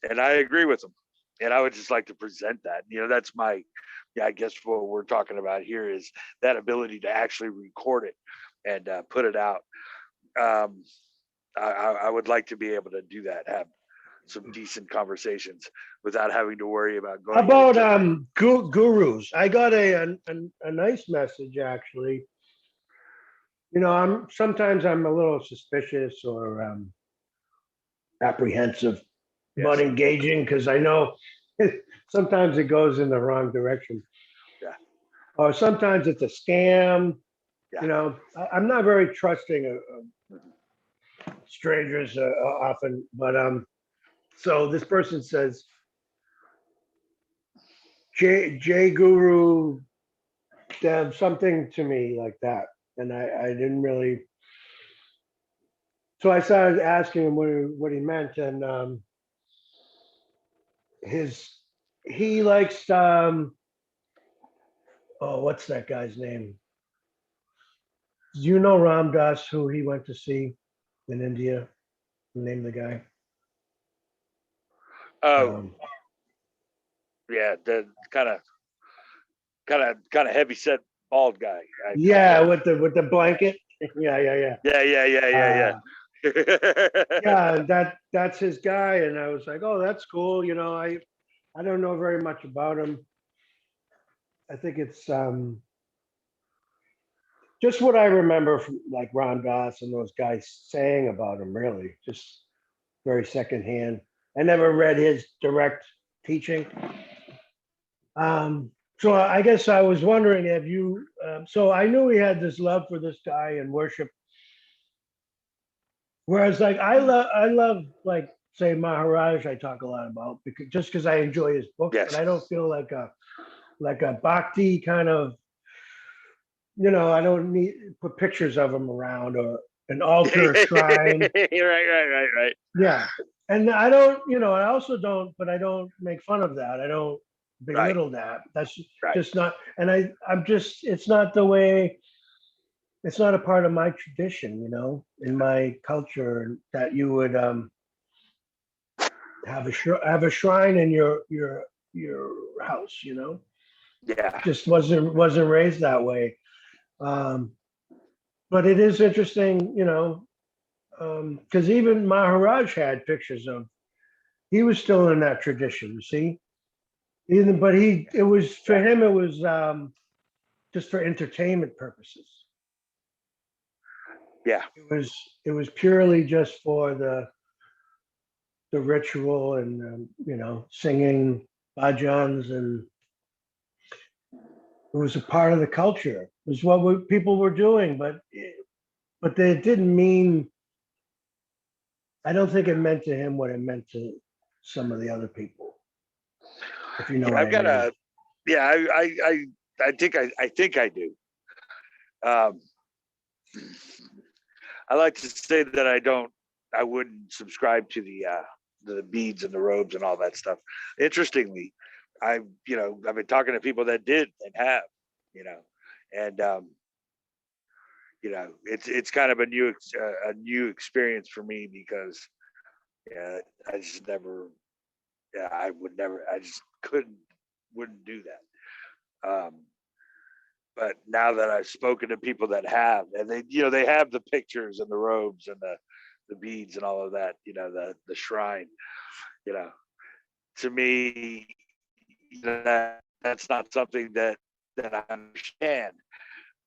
and I agree with them. And I would just like to present that. That's my, I guess what we're talking about here is that ability to actually record it and put it out. I would like to be able to do that, have some decent conversations without having to worry about How going about into. gurus? I got a nice message actually. Sometimes I'm a little suspicious or apprehensive about Yes. engaging because I know sometimes it goes in the wrong direction, Yeah. or sometimes it's a scam. Yeah. I'm not very trusting of Mhm. strangers often, but so this person says J Guru something to me like that. And I didn't really, so I started asking him what he meant. And his, he likes, oh, what's that guy's name? Do you know Ram Dass, who he went to see in India? The name of the guy? Oh, yeah, the kind of heavy set bald guy. Yeah, with the blanket. Yeah, yeah, yeah. Yeah. Yeah, that's his guy, and I was like, oh, that's cool. You know, I don't know very much about him. I think it's just what I remember from like Ron Dass and those guys saying about him. Really, just very secondhand. I never read his direct teaching. So I guess I was wondering, have you? So I knew he had this love for this guy and worship. Whereas, like I love like say Maharaj. I talk a lot about because just because I enjoy his books, Yes. but I don't feel like a bhakti kind of. You know, I don't need put pictures of him around or an altar shrine. Right. Yeah, and I don't. You know, I also don't. But I don't make fun of that. I don't Right. belittle that. That's Right. just not. And I'm just. It's not the way. It's not a part of my tradition. You know, in my culture that you would have a shrine in your house. You know, Yeah. just wasn't raised that way. Um, but it is interesting, you know, because even Maharaj had pictures of. He was still in that tradition. You see, even but it was for him. It was just for entertainment purposes. Yeah. It was purely just for the ritual and you know singing bhajans and it was a part of the culture. It was what people were doing, but they didn't mean. I don't think it meant to him what it meant to some of the other people. If you know Yeah. what I've I got mean. a. Yeah. I think I do. Um, I like to say that I wouldn't subscribe to the beads and the robes and all that stuff. Interestingly, I've been talking to people that did and have, you know, and it's kind of a new experience for me because yeah, I just never, yeah, I would never, I just wouldn't do that. But now that I've spoken to people that have, and they have the pictures and the robes and the beads and all of that, the shrine, you know, to me, that's not something that I understand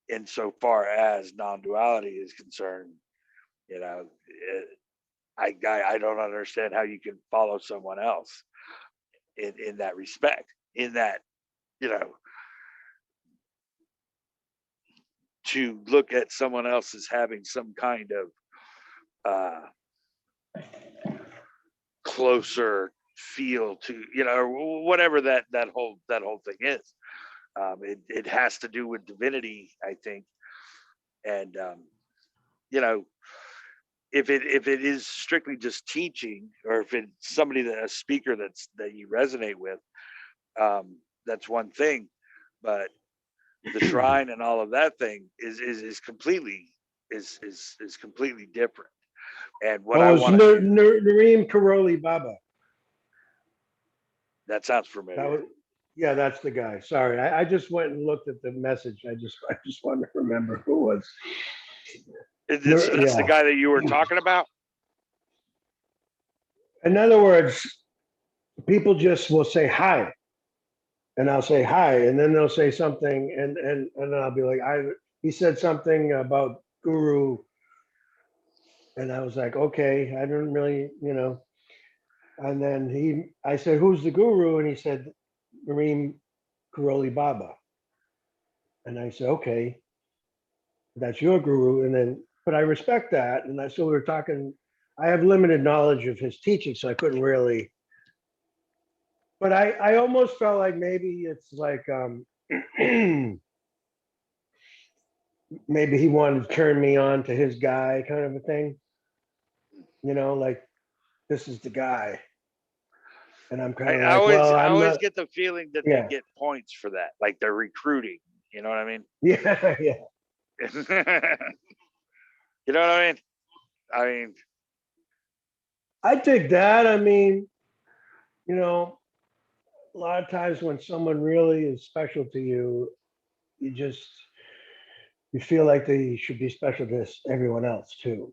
insofar as non-duality is concerned. You know, I don't understand how you can follow someone else in that respect. In that, you know, to look at someone else as having some kind of closer feel to or whatever that whole thing is. It has to do with divinity, I think, and you know if it is strictly just teaching, or if it's somebody a speaker that you resonate with, that's one thing, but the shrine and all of that thing is completely is completely different. And what I Oh, it's want to do, Nareem Karoli Baba. that sounds That familiar. was, yeah, that's the guy. Sorry, I just went and looked at the message. I just wanted to remember who it was. That's the Yeah. guy that you were talking about. In other words, people just will say hi, and I'll say hi, and then they'll say something, and I'll be like, he said something about guru, and I was like, okay, I didn't really, you know. And then I said, who's the guru? And he said, Mareem Karoli Baba. And I said, okay, that's your guru. And then, but I respect that. And so we were talking, I have limited knowledge of his teaching, so I couldn't really, but I almost felt like maybe it's like, maybe he wanted to turn me on to his guy kind of a thing. You know, like this is the guy. And I'm kind of like, well, I I'm always not. get the feeling that they Yeah. get points for that, like they're recruiting. You know what I mean? Yeah. Yeah. You know what I mean? I mean, I dig that. I mean, you know, a lot of times when someone really is special to you, you feel like they should be special to everyone else too.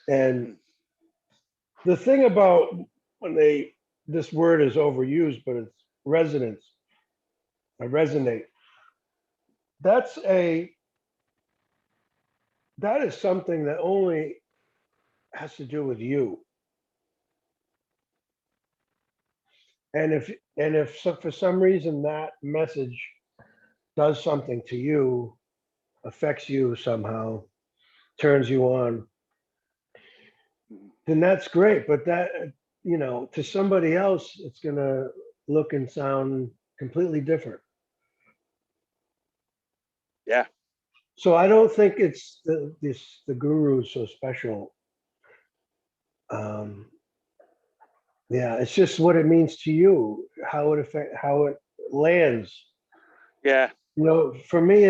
And the thing about when this word is overused, but it's resonance, I resonate. That's a that is something that only has to do with you. And if so, for some reason that message does something to you, affects you somehow, turns you on, then that's great. But that, to somebody else, it's gonna look and sound completely different. yeah, So I don't think it's the guru is so special. Um, yeah, it's just what it means to you, how it lands. yeah, For me,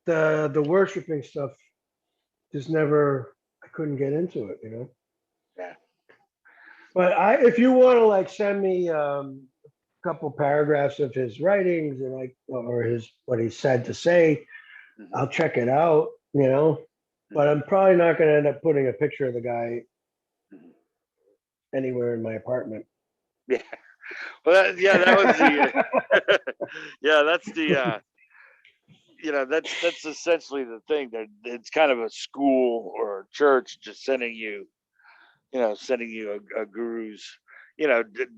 the worshiping stuff just never. I couldn't get into it. yeah. But if you want to like send me a couple paragraphs of his writings and or his what he said to say, Mhm, I'll check it out. But I'm probably not going to end up putting a picture of the guy mhm. anywhere in my apartment. Yeah. Well, yeah, that was the. Yeah, that's the. That's essentially the thing. That it's kind of a school or a church just sending you a guru's.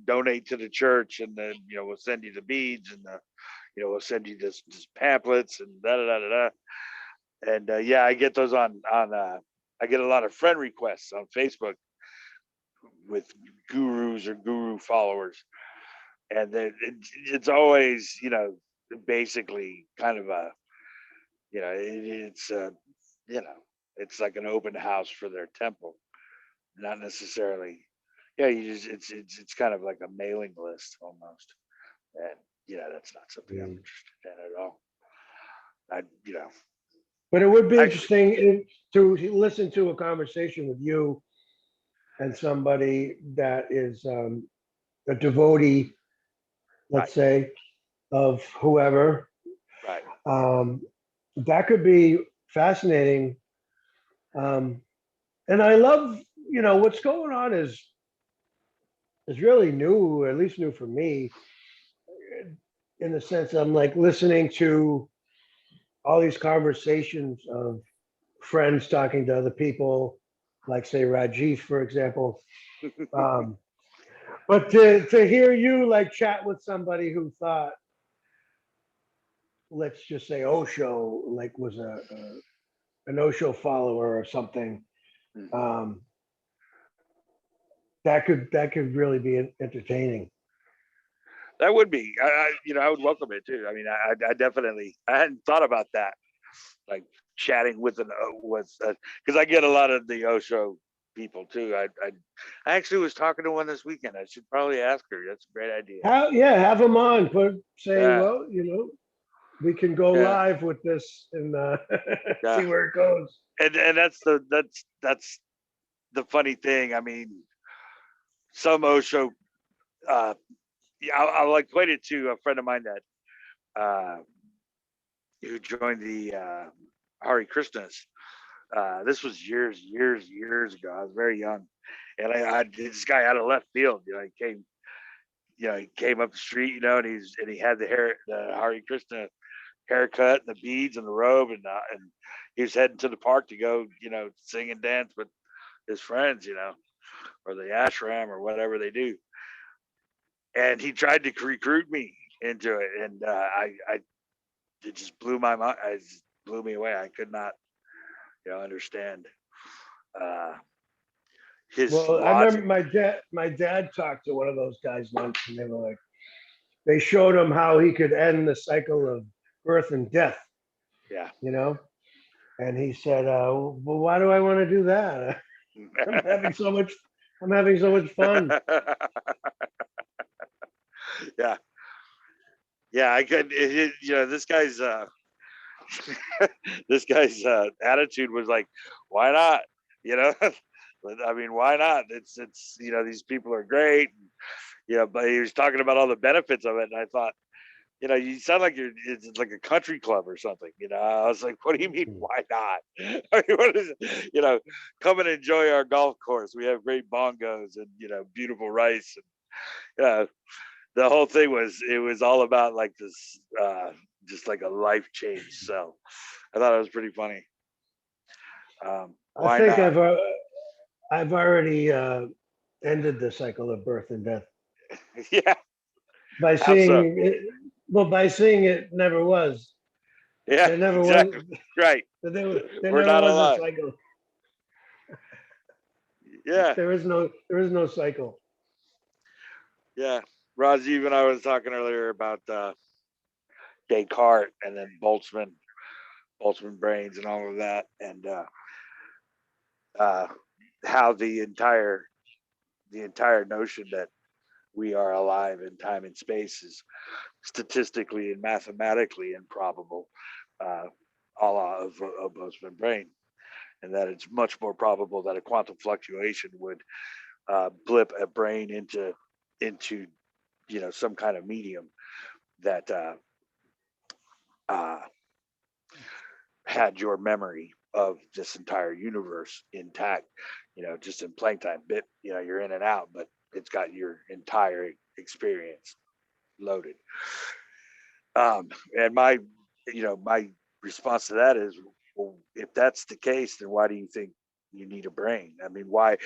Donate to the church, and then we'll send you the beads, and we'll send you this pamphlets and da da da da da. And yeah, I get those on. I get a lot of friend requests on Facebook with gurus or guru followers, and then it's always basically kind of a it's you know it's like an open house for their temple, not necessarily. Yeah, you just it's kind of like a mailing list almost, and that's not something I'm Mm. interested in at all. I you know But it would be I interesting to listen to a conversation with you and somebody that is a devotee, right, let's say, of whoever. right. Um, that could be fascinating. Um, and I love, what's going on is really new, at least new for me, in the sense I'm like listening to all these conversations of friends talking to other people, like say Rajiv, for example. Um, but to hear you like chat with somebody who thought, let's just say Osho, like was an Osho follower or something, Mhm. um, that could really be entertaining. That would be. I would welcome it too. I mean, I definitely. I hadn't thought about that. Like chatting with because I get a lot of the Osho people too. I actually was talking to one this weekend. I should probably ask her. That's a great idea. Have them on. Say, Yeah, well, we can go yeah, live with this and yeah. see where it goes. And that's the funny thing. I mean, some Osho. Uh, yeah, I'll equate it to a friend of mine that uh, who joined the Hare Krishnas. This was years ago. I was very young, and this guy out of left field. He came up the street, and he had the Hare Krishna haircut, and the beads, and the robe, and he was heading to the park to go, sing and dance with his friends, or the ashram or whatever they do. And he tried to recruit me into it, and it just blew my mind. It just blew me away. I could not, understand uh, his Well, I remember logic. my dad talked to one of those guys once, and they showed him how he could end the cycle of birth and death. Yeah. you know? And he said, well, why do I want to do that? I'm having so much, I'm having so much fun. Yeah. Yeah. I could, this guy's, this guy's attitude was like, why not? You know, I mean, why not? It's, these people are great. But he was talking about all the benefits of it. And I thought, you sound like it's like a country club or something. I was like, what do you mean, why not? I mean, what is it? Come and enjoy our golf course. We have great bongos and, beautiful rice. And, the whole thing it was all about like this, just like a life change. So I thought it was pretty funny. I Why think not? I've already ended the cycle of birth and death Yeah. by How so? seeing it. Well, by seeing it never was. Yeah, There never was. exactly. Right. There We're never not was a alive. cycle. Yeah. There is no cycle. Yeah. Rajiv and I was talking earlier about Descartes and then Boltzmann brains and all of that, and uh, how the entire notion that we are alive in time and space is statistically and mathematically improbable, uh, a la of Boltzmann brain, and that it's much more probable that a quantum fluctuation would blip a brain into some kind of medium that uh, had your memory of this entire universe intact, just in plain time bit, you're in and out, but it's got your entire experience loaded. And my response to that is, well, if that's the case, then why do you think you need a brain? I mean, why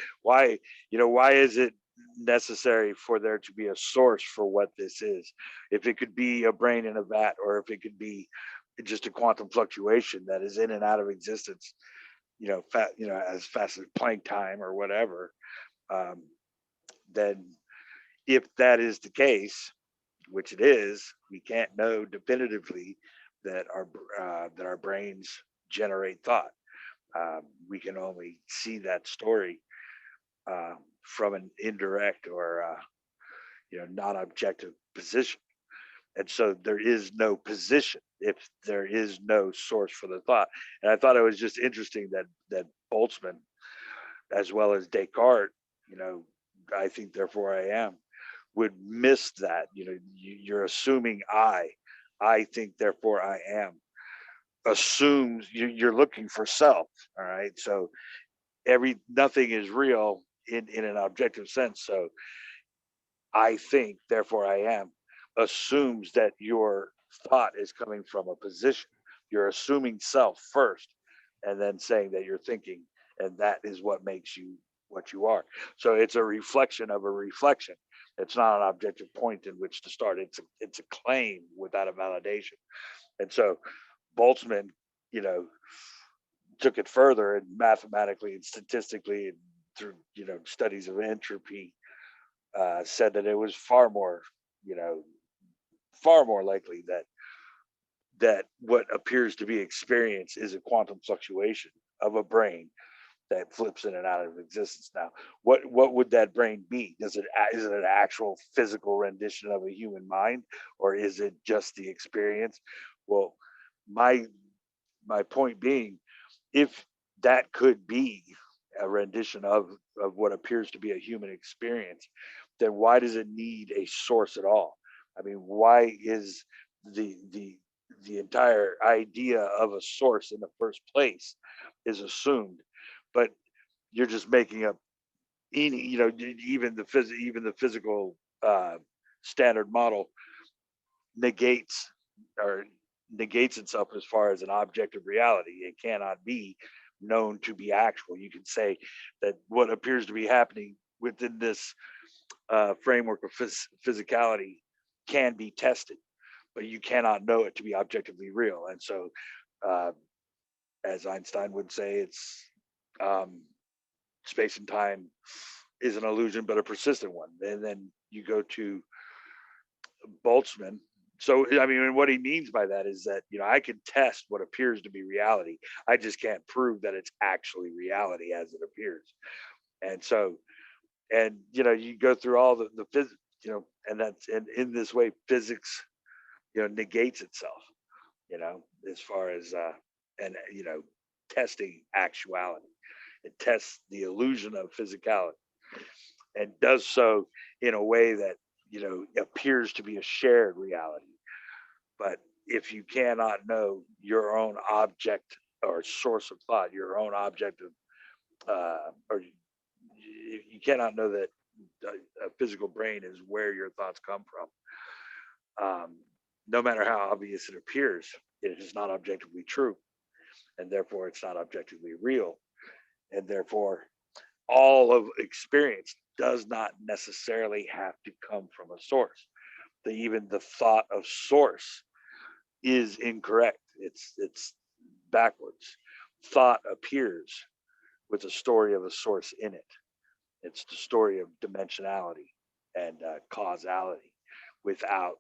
is it necessary for there to be a source for what this is? If it could be a brain in a vat, or if it could be just a quantum fluctuation that is in and out of existence, as fast as Planck time or whatever, um, then if that is the case, which it is, we can't know definitively that our brains generate thought. We can only see that story uh, from an indirect or non-objective position, and so there is no position if there is no source for the thought. And I thought it was just interesting that Boltzmann, as well as Descartes, I think therefore I am, would miss that. You're assuming I think therefore I am, assumes you're looking for self. All right, so nothing is real in an objective sense. So I think therefore I am assumes that your thought is coming from a position. You're assuming self first, and then saying that you're thinking, and that is what makes you what you are. So it's a reflection of a reflection. It's not an objective point in which to start. It's a claim without a validation. And so Boltzmann, you know, took it further, and mathematically and statistically and through studies of entropy, said that it was you know far more likely that what appears to be experience is a quantum fluctuation of a brain that flips in and out of existence. Now, what would that brain be? Is it an actual physical rendition of a human mind, or is it just the experience? Well, my my point being, if that could be a rendition of what appears to be a human experience, then why does it need a source at all? I mean, why is the entire idea of a source in the first place is assumed, but you're just making up any, even the physical standard model negates or negates itself as far as an objective reality. It cannot be known to be actual. You can say that what appears to be happening within this framework of physicality can be tested, but you cannot know it to be objectively real. And so, uh, as Einstein would say, it's um, space and time is an illusion, but a persistent one. And then you go to Boltzmann, So, I mean, and what he means by that is that, I can test what appears to be reality. I just can't prove that it's actually reality as it appears. And so, and, you go through all the physics, and in this way, physics, negates itself, as far as, and, testing actuality. It tests the illusion of physicality and does so in a way that, appears to be a shared reality. But if you cannot know your own object or source of thought, your own object of, or you cannot know that a physical brain is where your thoughts come from, no matter how obvious it appears, it is not objectively true. And therefore, it's not objectively real. And therefore, all of experience does not necessarily have to come from a source. Even the thought of source is incorrect. It's backwards. Thought appears with a story of a source in it. It's the story of dimensionality and causality without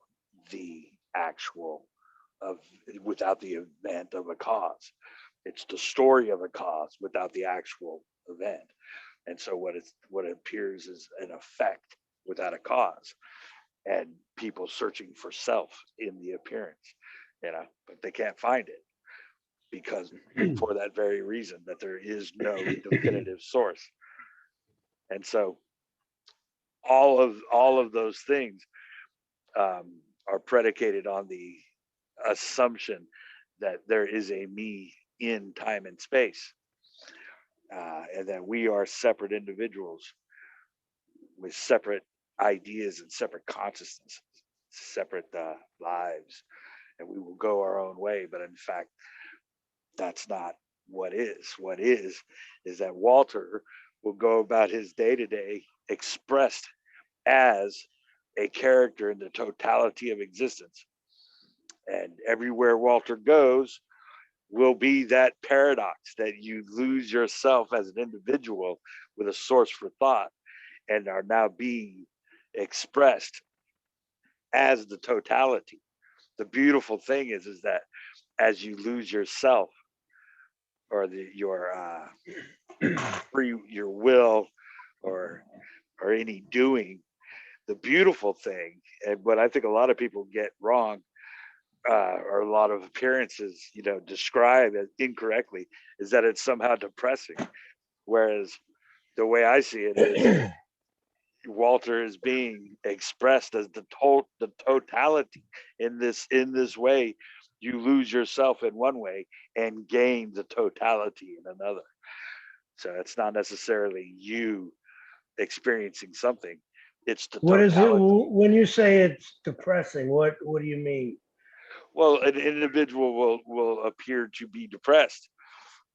the actual of without the event of a cause. It's the story of a cause without the actual event. And so what appears is an effect without a cause, and people searching for self in the appearance, but they can't find it because for that very reason that there is no definitive source. And so all of those things are predicated on the assumption that there is a me in time and space, and that we are separate individuals with separate ideas and separate consciousnesses, separate lives, and we will go our own way. But in fact, that's not what is. What is that Walter will go about his day to day expressed as a character in the totality of existence. And everywhere Walter goes will be that paradox that you lose yourself as an individual with a source for thought and are now being expressed as the totality. The beautiful thing is that as you lose yourself or your your will or any doing, the beautiful thing, and what I think a lot of people get wrong, or a lot of appearances, describe as incorrectly, is that it's somehow depressing. Whereas the way I see it is Walter is being expressed as the totality. In this way, you lose yourself in one way and gain the totality in another. So it's not necessarily you experiencing something. It's the What is it totality. when you say it's depressing? What do you mean? Well, an individual will appear to be depressed.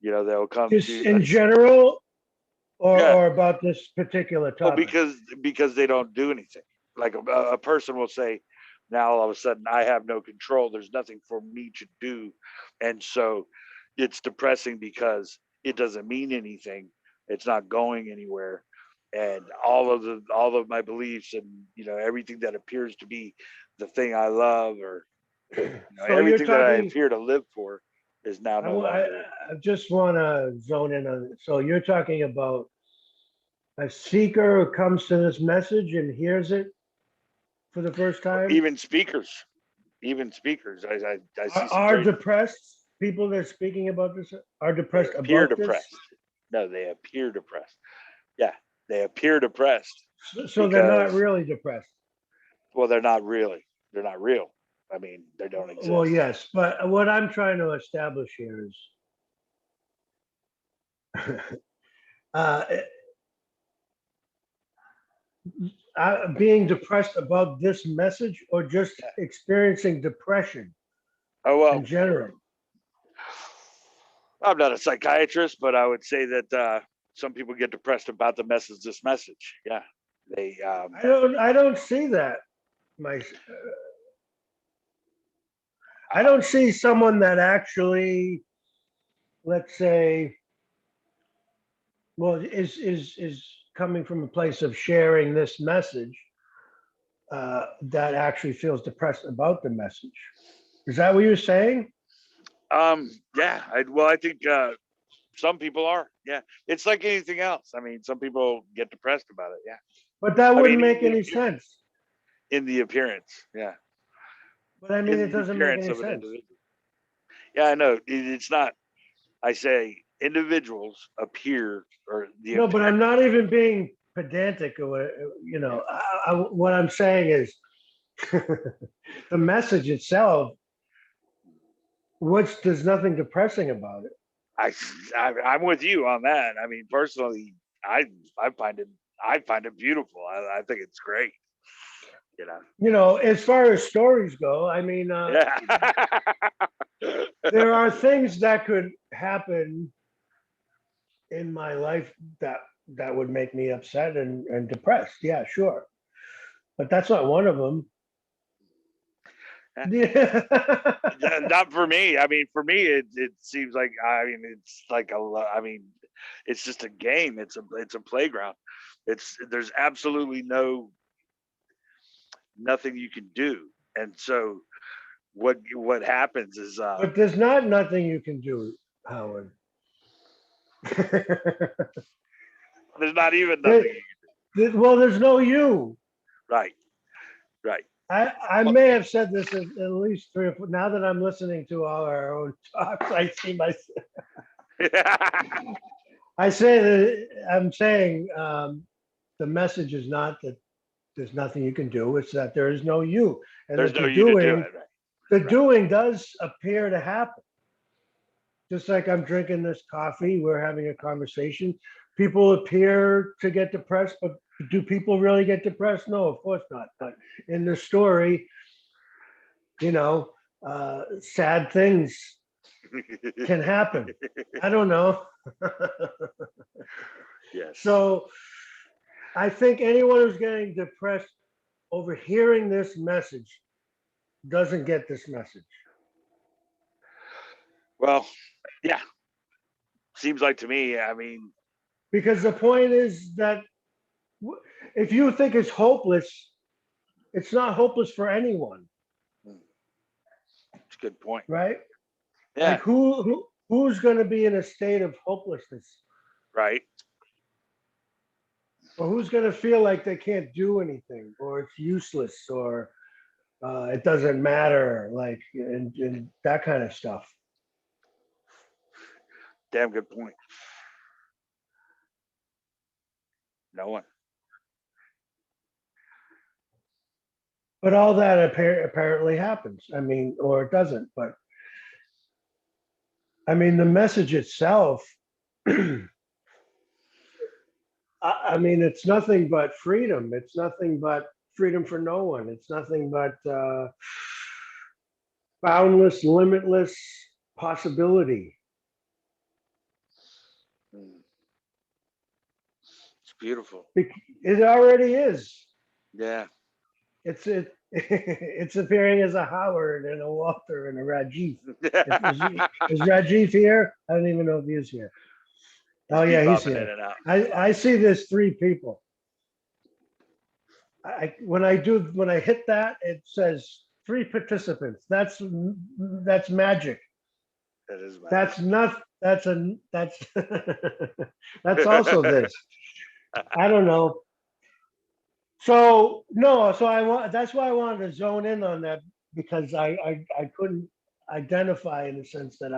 They'll come Just to in general, yeah. or about this particular Well, topic? because they don't do anything. Like a person will say, now all of a sudden I have no control. There's nothing for me to do, and so it's depressing because it doesn't mean anything. It's not going anywhere, and all of my beliefs and everything that appears to be the thing I love, or So you're everything that I talking. appear to live for is now no longer. I just want to zone in on it. So you're talking about a seeker who comes to this message and hears it for the first time. Even speakers, I see some Are great. depressed people that are speaking about this are They depressed appear about this. depressed. No, they appear depressed. Yeah, they appear depressed So they're not because, really depressed. well, they're not really. They're not real. I mean, they don't Well, exist. yes, but what I'm trying to establish here is uh, being depressed about this message or just experiencing depression Oh in well, general. I'm not a psychiatrist, but I would say that some people get depressed about the message. This message, yeah, they. I don't see that. My I don't see someone that actually, let's say, well, is coming from a place of sharing this message that actually feels depressed about the message. Is that what you're saying? Yeah, I think some people are. Yeah, it's like anything else. I mean, some people get depressed about it. Yeah, But that I wouldn't mean, make any sense. in the appearance. Yeah, But I mean, in it the doesn't make appearance any of an sense. individual. Yeah, I know. It's not. I say individuals appear, or the No, but I'm appearance. not even being pedantic or Yeah. what I'm saying is the message itself, which there's nothing depressing about it. I'm with you on that. I mean, personally, I I find it I find it beautiful. I think it's great. You know. As far as stories go, I mean, Yeah. there are things that could happen in my life that would make me upset and depressed. Yeah, sure. But that's not one of them. Yeah. Not for me. I mean, for me, it seems like, I mean, it's like I mean, it's just a game. It's a playground. There's absolutely nothing you can do, and so what happens is But there's nothing you can do, Howard. there's not even There- nothing. well, there's no you. Right, right. I may have said this at least 3 or 4. Now that I'm listening to all our own talks, I see my. I say that I'm saying the message is not that there's nothing you can do. It's that there is no you, and There's that no you to do it. Right. the Right. doing does appear to happen. Just like I'm drinking this coffee, we're having a conversation. People appear to get depressed, but do people really get depressed? No, of course not. But in the story, sad things can happen. I don't know. Yes. So I think anyone who's getting depressed over hearing this message doesn't get this message. Well, yeah. Seems like to me. I mean, Because the point is that if you think it's hopeless, it's not hopeless for anyone, it's a good point. right? Yeah. Like who's going to be in a state of hopelessness? Right. Or who's going to feel like they can't do anything, or it's useless, or it doesn't matter, like and that kind of stuff. Damn good point. No one. But all that apparently happens. I mean, or it doesn't. But I mean, the message itself. I mean, it's nothing but freedom. It's nothing but freedom for no one. It's nothing but boundless, limitless possibility. It's beautiful. It already is. Yeah. It's appearing as a Howard and a Walter and a Rajiv. Is Rajiv here? I don't even know if he's here. Oh yeah, he's here. I see there's 3 people. When I hit that, it says 3 participants. That's magic. That is magic. That's not. That's that's also this. I don't know. So no, that's why I wanted to zone in on that, because I couldn't identify in the sense that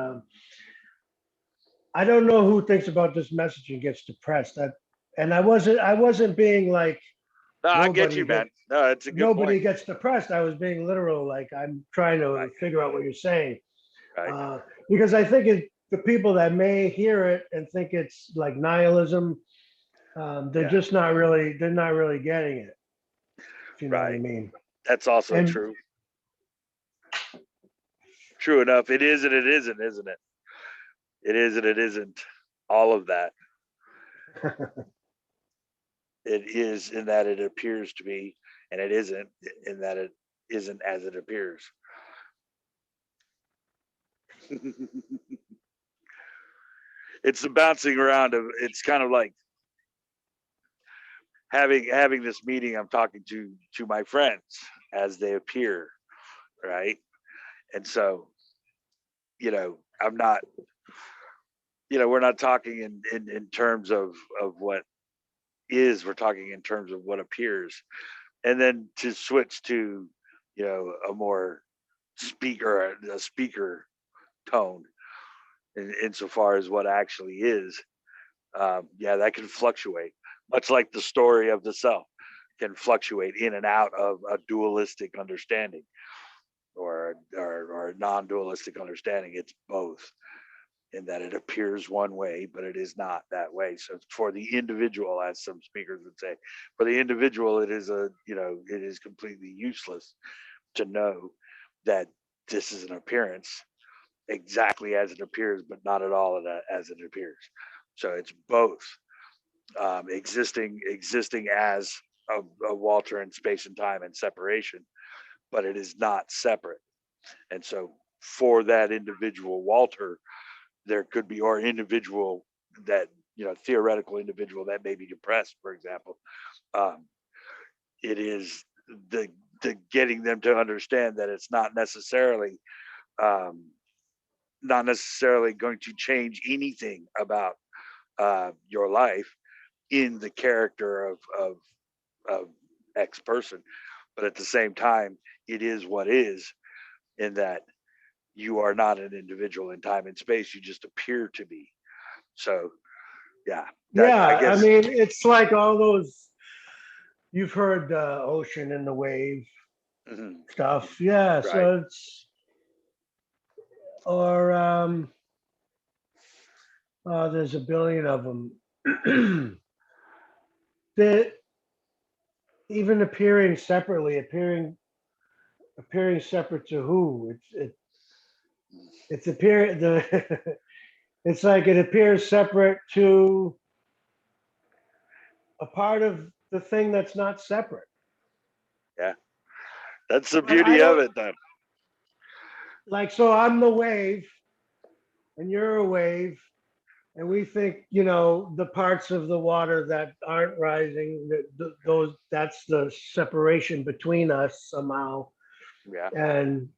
I don't know who thinks about this message and gets depressed. And I wasn't being like No, I get you, man. No, it's a good nobody point. gets depressed. I was being literal, like I'm trying to figure out what you're saying. Right. Because I think the people that may hear it and think it's like nihilism, they're just not really getting it. If you know what I mean. That's also true. True enough. It is and it isn't, isn't it? It is and it isn't. All of that. It is in that it appears to be, and it isn't in that it isn't as it appears. It's the bouncing around of, it's kind of like having this meeting, I'm talking to my friends as they appear, right? And so, I'm not, we're not talking in terms of what is, we're talking in terms of what appears. And then to switch to, a more a speaker tone insofar as what actually is, yeah, that can fluctuate, much like the story of the self can fluctuate in and out of a dualistic understanding or a non-dualistic understanding. It's both, in that it appears one way, but it is not that way. So for the individual, as some speakers would say, for the individual, it is completely useless to know that this is an appearance exactly as it appears, but not at all as it appears. So it's both, existing as a Walter in space and time and separation, but it is not separate. And so for that individual Walter, there could be, or individual that, theoretical individual that may be depressed, for example, um, it is the getting them to understand that it's um, not necessarily going to change anything about your life in the character of X person, but at the same time, it is what is, in that you are not an individual in time and space. You just appear to be. So, yeah, that, Yeah, I I guess. mean, it's like all those, you've heard the ocean and the wave Mhm, stuff. Yeah, right. so it's, or there's a billion of them. That even appearing separate to who? It's appear the it's like it appears separate to a part of the thing that's not separate. Yeah, that's the But I beauty of don't it, then. like, so I'm the wave and you're a wave, and we think, the parts of the water that aren't rising, those, that's the separation between us somehow. Yeah. And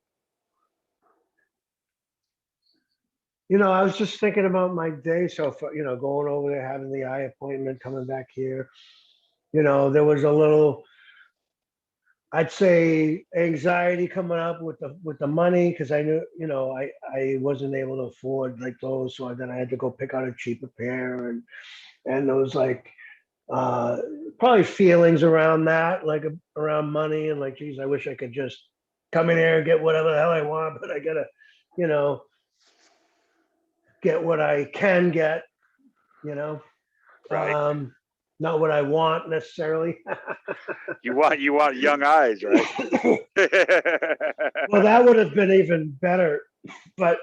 I was just thinking about my day so far, going over there, having the eye appointment, coming back here. There was a little, I'd say, anxiety coming up with the money, because I knew, I wasn't able to afford like those, so then I had to go pick out a cheaper pair, and there was like uh probably feelings around that, like around money, and like, geez, I wish I could just come in here and get whatever the hell I want, but I gotta, you know, get what I can get, you know, Right. not what I want necessarily. You want young eyes, right? Well, that would have been even better, but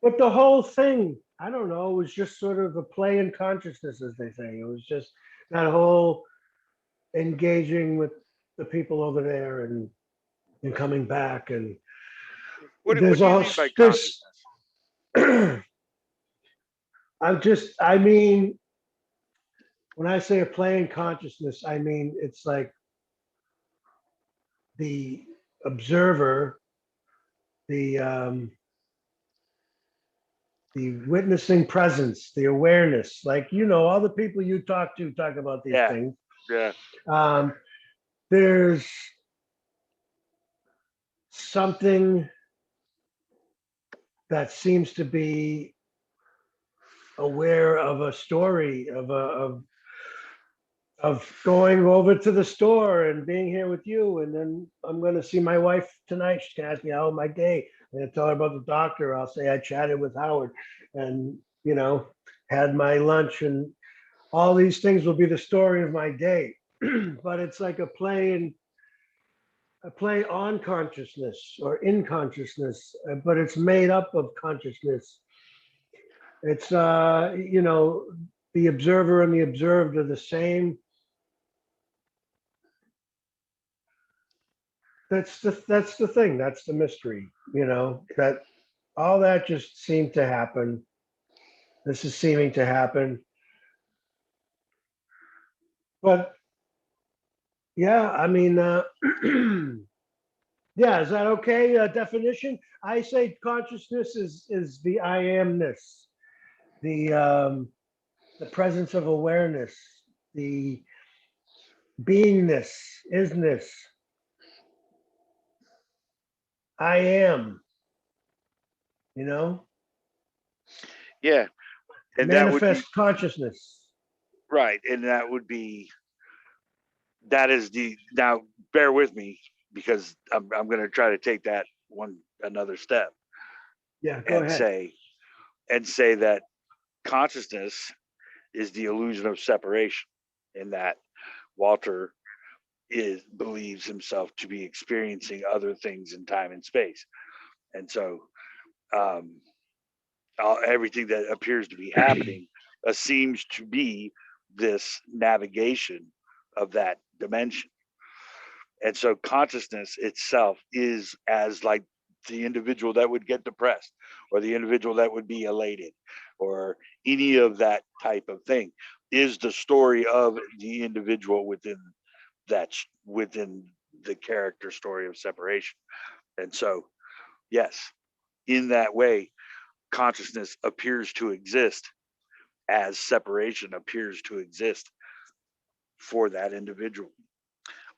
the whole thing, I don't know, was just sort of a play in consciousness, as they say. It was just that whole engaging with the people over there, and coming back, and What there's do you all mean by there's consciousness? I mean, when I say a play in consciousness, I mean it's like the observer, the the witnessing presence, the awareness, like, all the people you talk to talk about these Yeah. things. Yeah. um there's something that seems to be aware of a story of going over to the store and being here with you, and then I'm going to see my wife tonight. She's going to ask me how my day. I'm going to tell her about the doctor. I'll say I chatted with Howard, and had my lunch, and all these things will be the story of my day. But it's like a play on consciousness or in consciousness, but it's made up of consciousness. It's the observer and the observed are the same. That's the thing. That's the mystery. That all that just seemed to happen. This is seeming to happen. But yeah, I mean, yeah, is that okay? Definition? I say consciousness is the I amness, the presence of awareness, the beingness, isness. I am, you know, Yeah, and that would be manifest consciousness. right, and that is the now. Bear with me because I'm going to try to take that one another step Yeah, go and ahead. say that consciousness is the illusion of separation, in that Walter believes himself to be experiencing other things in time and space, and so um, everything that appears to be happening seems to be this navigation of that dimension. And so consciousness itself is as like the individual that would get depressed, or the individual that would be elated, or any of that type of thing, is the story of the individual within the character story of separation. And so, yes, in that way, consciousness appears to exist as separation appears to exist for that individual,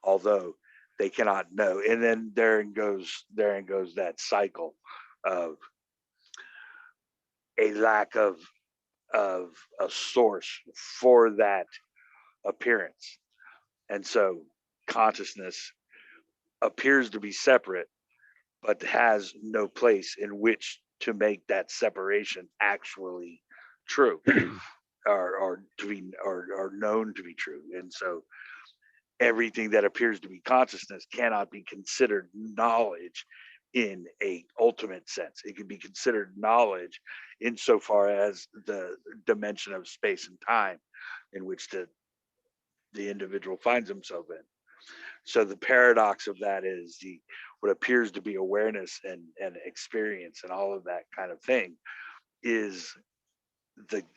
although they cannot know. And then therein goes that cycle of a lack of a source for that appearance. And so consciousness appears to be separate, but has no place in which to make that separation actually true, or to be or known to be true. And so everything that appears to be consciousness cannot be considered knowledge in a ultimate sense. It can be considered knowledge insofar as the dimension of space and time in which the individual finds himself in. So the paradox of that is the what appears to be awareness and experience and all of that kind of thing is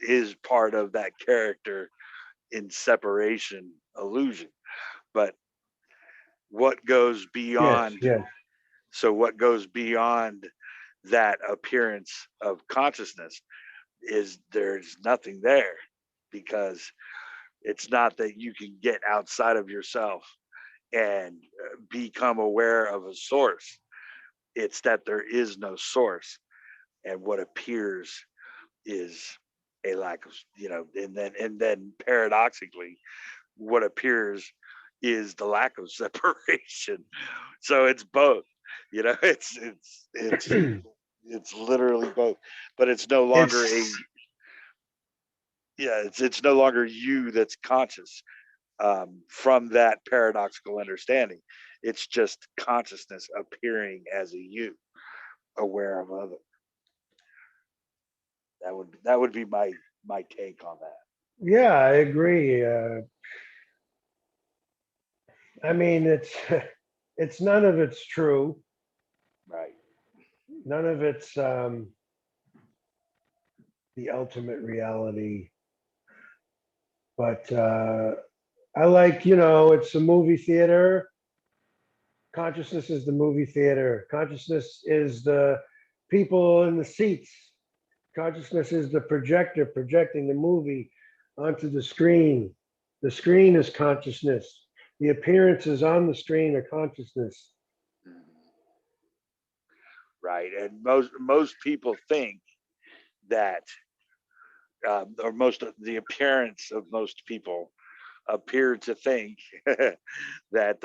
is part of that character in separation illusion. But what goes Yes, beyond yes. what goes beyond that appearance of consciousness is there's nothing there, because it's not that you can get outside of yourself and become aware of a source. It's that there is no source, and what appears is a lack of, and then paradoxically what appears is the lack of separation. So it's both, it's literally both, but it's no longer a It's yeah, it's no longer you that's conscious, from that paradoxical understanding. It's just consciousness appearing as a you, aware of other. That would be my take on that. yeah, I agree. I mean, it's none of it's true. Right. None of it's the ultimate reality. But I like, it's a movie theater. Consciousness is the movie theater. Consciousness is the people in the seats. Consciousness is the projector projecting the movie onto the screen. The screen is consciousness. The appearances on the screen are consciousness. Mhm. Right. And most people think that, or most of the appearance of most people appear to think that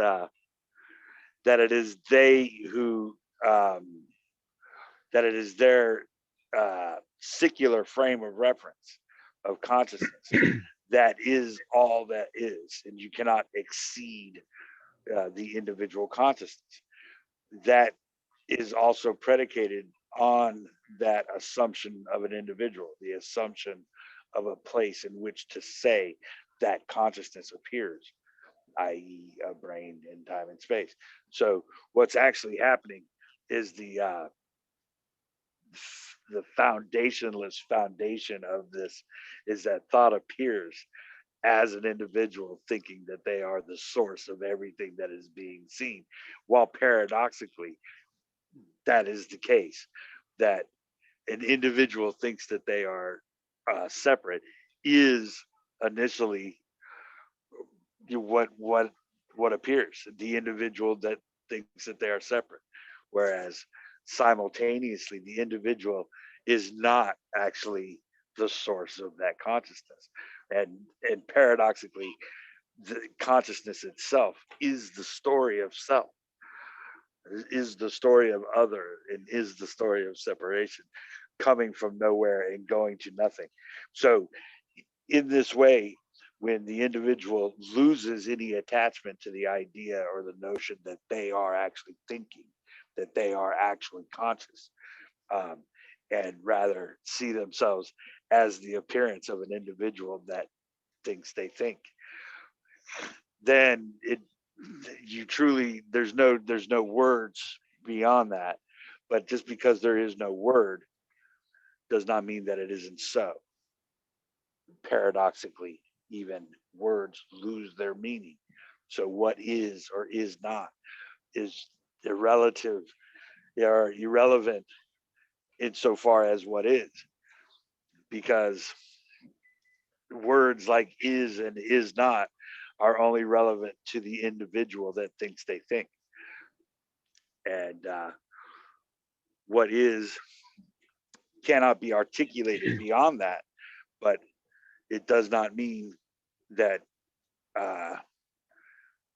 that it is they who, um, that it is their secular frame of reference of consciousness that is all that is, and you cannot exceed the individual consciousness. That is also predicated on that assumption of an individual, the assumption of a place in which to say that consciousness appears, i.e., a brain in time and space. So, what's actually happening is the foundationless foundation of this is that thought appears as an individual thinking that they are the source of everything that is being seen, while paradoxically that is the case, that an individual thinks that they are separate is initially what appears, the individual that thinks that they are separate, whereas simultaneously the individual is not actually the source of that consciousness, and paradoxically the consciousness itself is the story of self, is the story of other, and is the story of separation, coming from nowhere and going to nothing. So in this way, when the individual loses any attachment to the idea or the notion that they are actually thinking, that they are actually conscious, um, and rather see themselves as the appearance of an individual that thinks they think, then it you truly there's no words beyond that. But just because there is no word does not mean that it isn't so. Paradoxically, even words lose their meaning. So what is or is not is irrelative or irrelevant insofar as what is, because words like is and is not are only relevant to the individual that thinks they think. And what is cannot be articulated beyond that, but it does not mean that uh,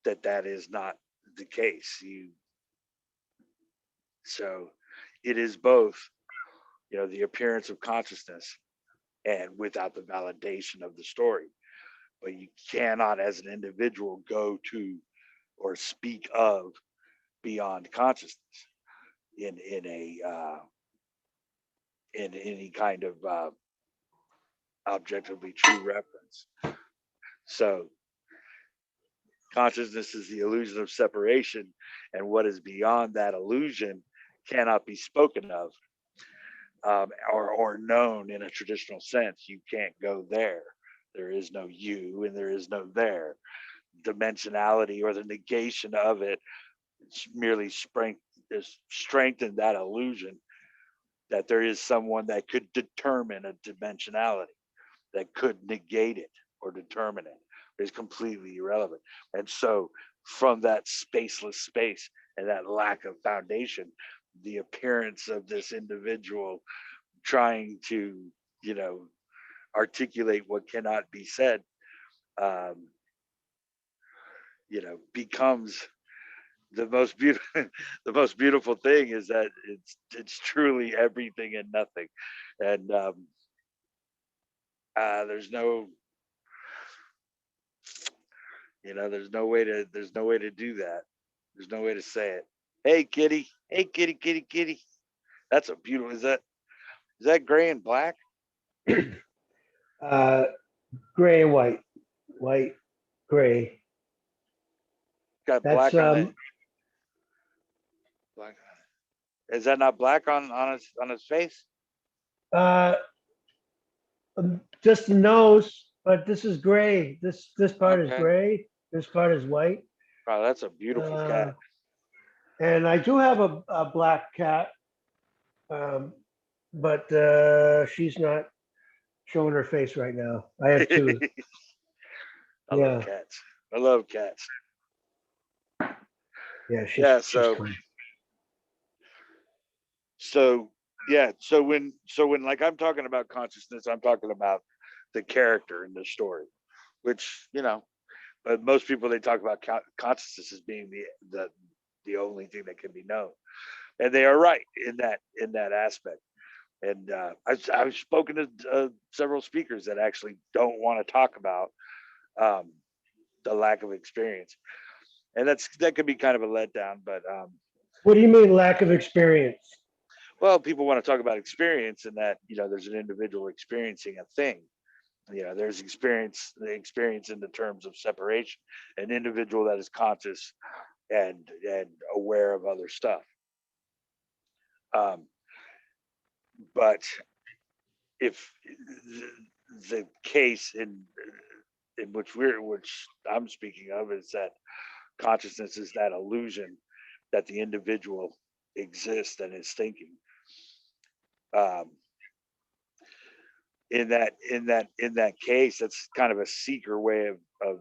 that is not the case. So it is both, the appearance of consciousness and without the validation of the story. But you cannot, as an individual, go to or speak of beyond consciousness in any kind of objectively true reference. So consciousness is the illusion of separation, and what is beyond that illusion cannot be spoken of, or known in a traditional sense. You can't go there. There is no you, and there is no there. Dimensionality or the negation of it merely strengthen that illusion that there is someone that could determine a dimensionality, that could negate it or determine it, is completely irrelevant. And so from that spaceless space and that lack of foundation, the appearance of this individual trying to, articulate what cannot be said, um, becomes the most beautiful. The most beautiful thing is that it's truly everything and nothing, and there's no, there's no way to do that. There's no way to say it. Hey kitty, hey kitty, kitty, kitty. That's a beautiful. Is that gray and black? Uh, gray and white, gray. Got That's black on the black. Is that not black on his face? uh, just the nose, but this is gray. This part is Okay. gray. This part is white. Wow, that's a beautiful Uh, cat. and I do have a black cat, um, but she's not showing her face right now. I have two. I love Yeah, cats. I love cats. yeah, Yeah. she's So fine. so yeah. So when like I'm talking about consciousness, I'm talking about the character in the story, which but most people, they talk about consciousness as being the only thing that can be known, and they are right in that aspect. And I've spoken to several speakers that actually don't want to talk about um, the lack of experience, and that could be kind of a letdown. But What do you mean lack of experience? well, people want to talk about experience, and that there's an individual experiencing a thing. There's the experience in the terms of separation, an individual that is conscious and aware of other stuff. Um, but if the case which I'm speaking of, is that consciousness is that illusion that the individual exists and is thinking. Um, in that case, that's kind of a seeker way of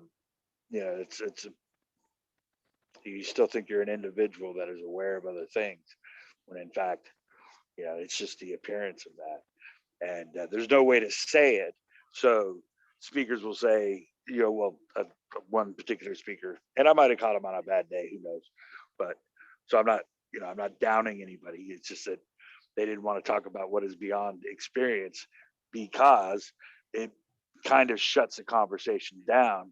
it's you still think you're an individual that is aware of other things, when in fact, it's just the appearance of that. And there's no way to say it. So speakers will say, one particular speaker, and I might have caught him on a bad day, who knows? But so I'm not downing anybody. It's just that they didn't want to talk about what is beyond experience, because it kind of shuts the conversation down,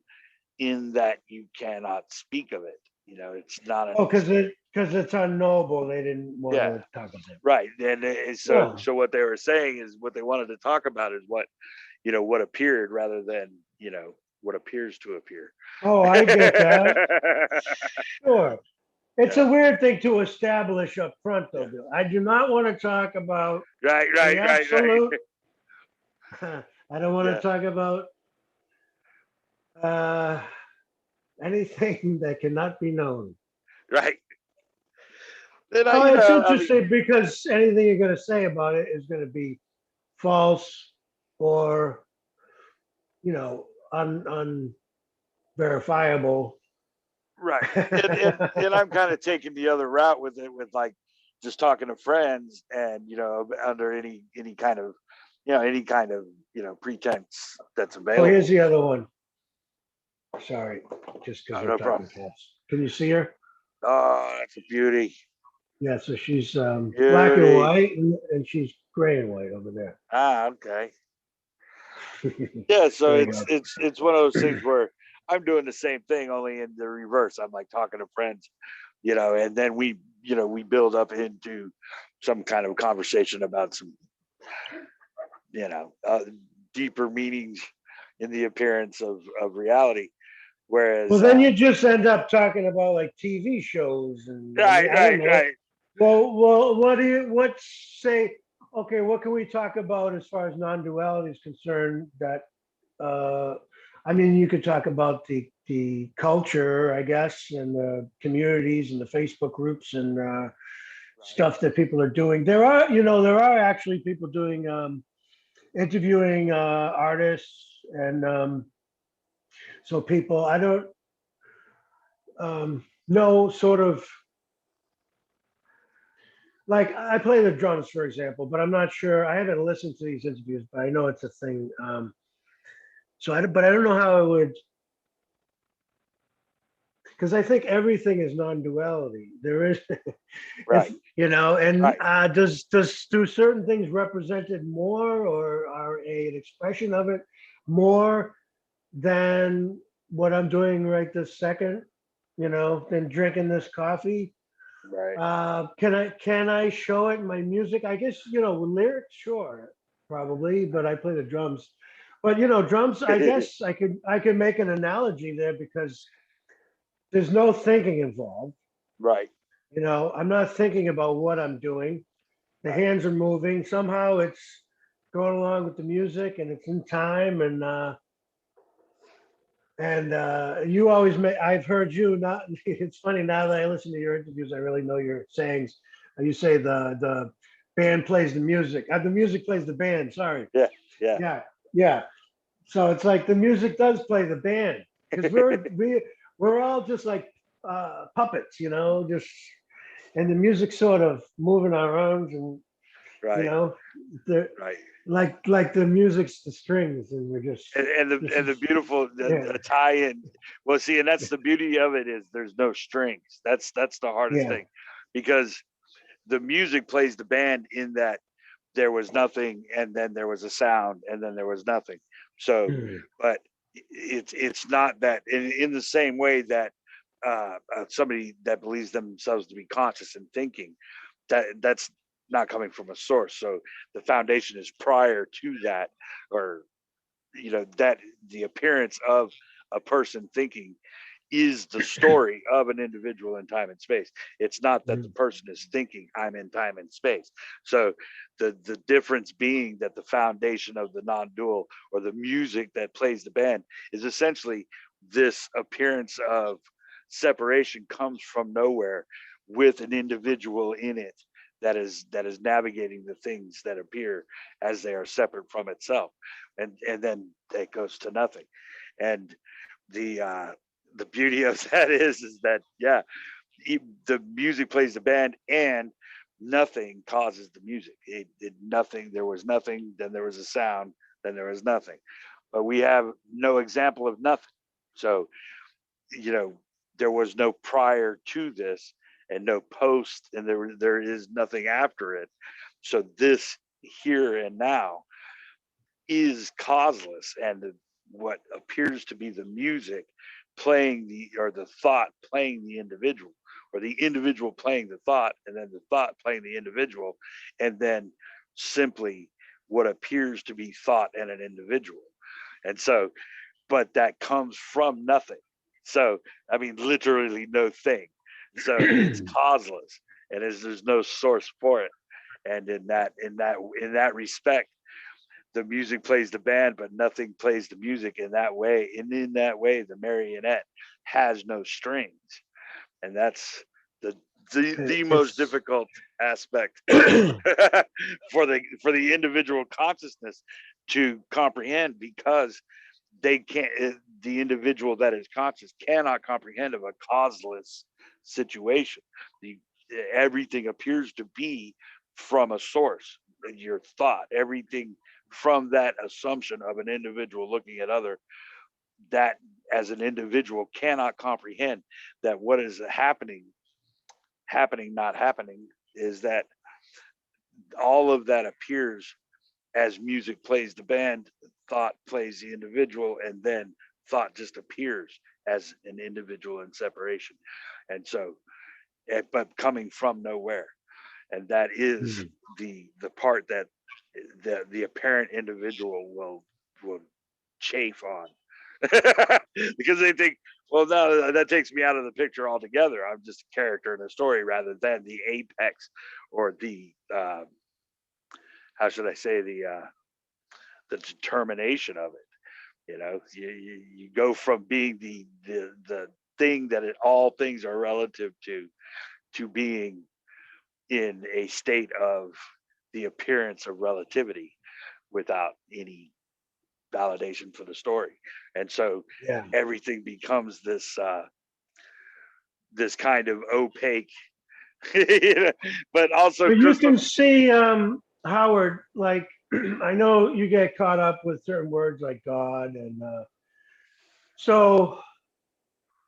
in that you cannot speak of it. It's not an Oh, because it's unknowable. They didn't want yeah, to talk about it. right. And Oh. so what they were saying is, what they wanted to talk about is what appeared, rather than what appears to appear. Oh, I get that. Sure. It's a weird thing to establish up front, though, Bill. I do not want to talk about Right, the right, right, right. absolute. I don't want Yeah. to talk about uh, anything that cannot be known. Right. And Oh, it's interesting because anything you're going to say about it is going to be false or, unverifiable. right. And I'm kind of taking the other route with it, with like just talking to friends, and under any kind of pretense that's Oh, available. here's the other one. Sorry, just because Oh, we're no talking problem. cats. Can you see her? Oh, that's a beauty. Yeah, so she's black and Beauty. white, and she's gray and white over there. Okay. Yeah, so There you it's one of those things where I'm doing the same thing, only in the reverse. I'm like talking to friends, and then we build up into some kind of conversation about some deeper meanings in the appearance of reality. Whereas Well, then you just end up talking about like TV shows and right, I don't right, know. right. Well, what say? Okay, what can we talk about as far as non-duality is concerned? That I mean, you could talk about the culture, I guess, and the communities and the Facebook groups and stuff that people are doing. There are actually people doing interviewing artists and so people. I don't know sort of like I play the drums, for example, but I'm not sure. I haven't listened to these interviews, but I know it's a thing. But I don't know how I would, because I think everything is non-duality. There is, Right. and Right. do certain things represent it more, or are an expression of it more than what I'm doing right this second? Than drinking this coffee. Right. Can I show it in my music? I guess with lyrics, sure, probably, but I play the drums. But drums, I guess I could make an analogy there because there's no thinking involved. Right. I'm not thinking about what I'm doing. The Right. hands are moving. Somehow it's going along with the music and it's in time and you always make. I've heard you not. It's funny now that I listen to your interviews. I really know your sayings. You say the band plays the music. The music plays the band. Sorry. Yeah. Yeah. Yeah. So it's like the music does play the band because we're all just like puppets, just and the music's sort of moving our arms and Right. the Right. like the music's the strings and we're just And the beautiful yeah. tie-in. Well, see, and that's the beauty of it, is there's no strings. That's the hardest Yeah. thing, because the music plays the band, in that there was nothing, and then there was a sound, and then there was nothing. So, but it's not that in the same way that somebody that believes themselves to be conscious and thinking, that's not coming from a source. So the foundation is prior to that, or that the appearance of a person thinking is the story of an individual in time and space. It's not that the person is thinking I'm in time and space. So the difference being that the foundation of the non-dual, or the music that plays the band, is essentially this appearance of separation comes from nowhere with an individual in it that is navigating the things that appear as they are separate from itself, and then it goes to nothing. And the beauty of that is that, yeah, the music plays the band, and nothing causes the music. It nothing. There was nothing, then there was a sound, then there was nothing. But we have no example of nothing. So, there was no prior to this, and no post, and there is nothing after it. So this here and now is causeless, and what appears to be the music playing the thought playing the individual, or the individual playing the thought, and then the thought playing the individual, and then simply what appears to be thought and an individual. And so, but that comes from nothing. So, I mean, literally no thing. So it's causeless, and there's no source for it. And in that respect, the music plays the band, but nothing plays the music in that way. And in that way, the marionette has no strings, and that's the most difficult aspect for the individual consciousness to comprehend, because they can't. The individual that is conscious cannot comprehend of a causeless situation. Everything appears to be from a source. Your thought, everything from that assumption of an individual looking at other, that as an individual cannot comprehend that what is happening, not happening, is that all of that appears as music plays the band, thought plays the individual, and then thought just appears as an individual in separation. And so, but coming from nowhere. And that is the part that the apparent individual will chafe on, because they think, well, no, that takes me out of the picture altogether. I'm just a character in a story, rather than the apex, or the how should I say, the determination of it. You go from being the thing that all things are relative to being in a state of the appearance of relativity without any validation for the story. And so everything becomes this kind of opaque, but also But you can see, Howard, like, I know you get caught up with certain words like God, and so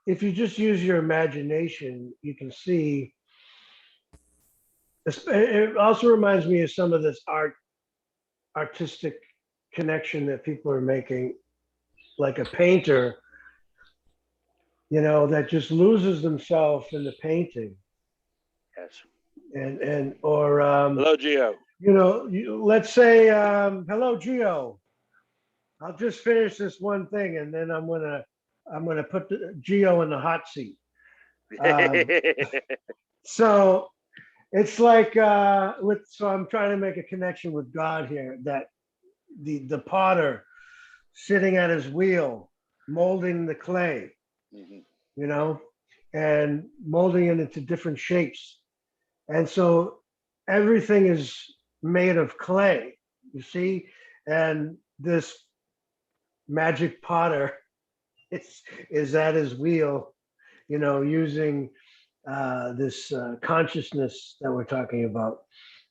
if you just use your imagination, you can see. It also reminds me of some of this artistic connection that people are making, like a painter, that just loses themselves in the painting. Yes. Or hello, Gio. Let's say, hello, Gio. I'll just finish this one thing, and then I'm gonna put Gio in the hot seat. So it's like so I'm trying to make a connection with God here, that the potter sitting at his wheel, molding the clay, and molding it into different shapes. And so everything is made of clay, you see, and this magic potter is at his wheel, using this consciousness that we're talking about,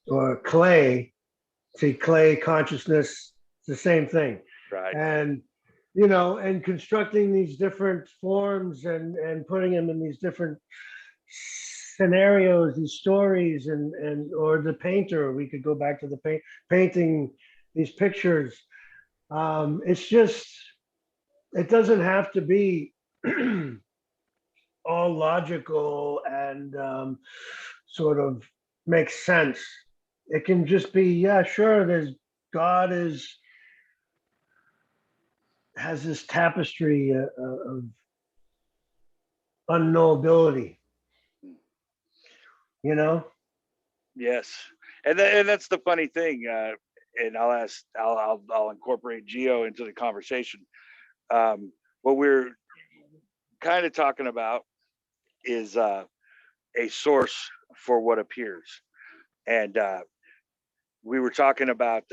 or clay. See, clay, consciousness, it's the same thing. Right. And and constructing these different forms, and putting them in these different scenarios, these stories, or the painter. We could go back to the painting these pictures. It's just, it doesn't have to be all logical and sort of makes sense. It can just be, yeah, sure, God has this tapestry of unknowability, you know? Yes, and that's the funny thing. And I'll incorporate Geo into the conversation. What we're kind of talking about is a source for what appears, and we were talking about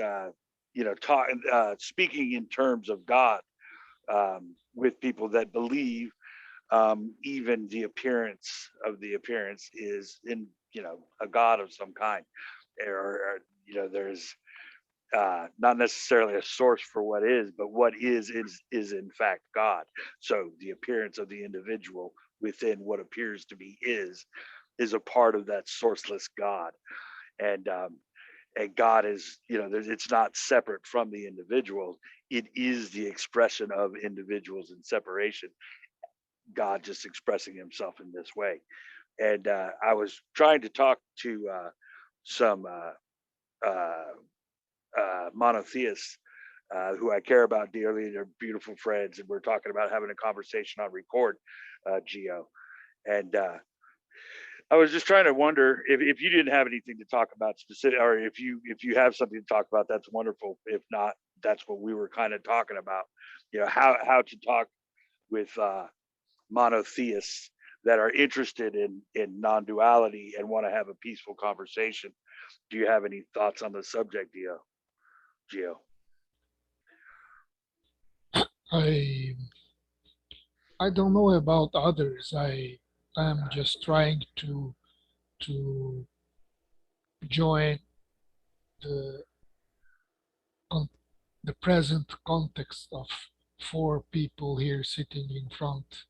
talking speaking in terms of God with people that believe even the appearance of the appearance is in a god of some kind, or there's not necessarily a source for what is, but what is in fact God. So the appearance of the individual within what appears to be is a part of that sourceless God. And um, and God is, it's not separate from the individual. It is the expression of individuals in separation. God just expressing himself in this way. And I was trying to talk to some uh, monotheists who I care about dearly. They're beautiful friends, and we're talking about having a conversation on record, Geo. And I was just trying to wonder if you didn't have anything to talk about specific, or if you have something to talk about, that's wonderful. If not, that's what we were kind of talking about. How to talk with monotheists that are interested in non-duality and want to have a peaceful conversation. Do you have any thoughts on the subject, Geo? I I don't know about others. I'm just trying to join the con- the present context of four people here sitting in front,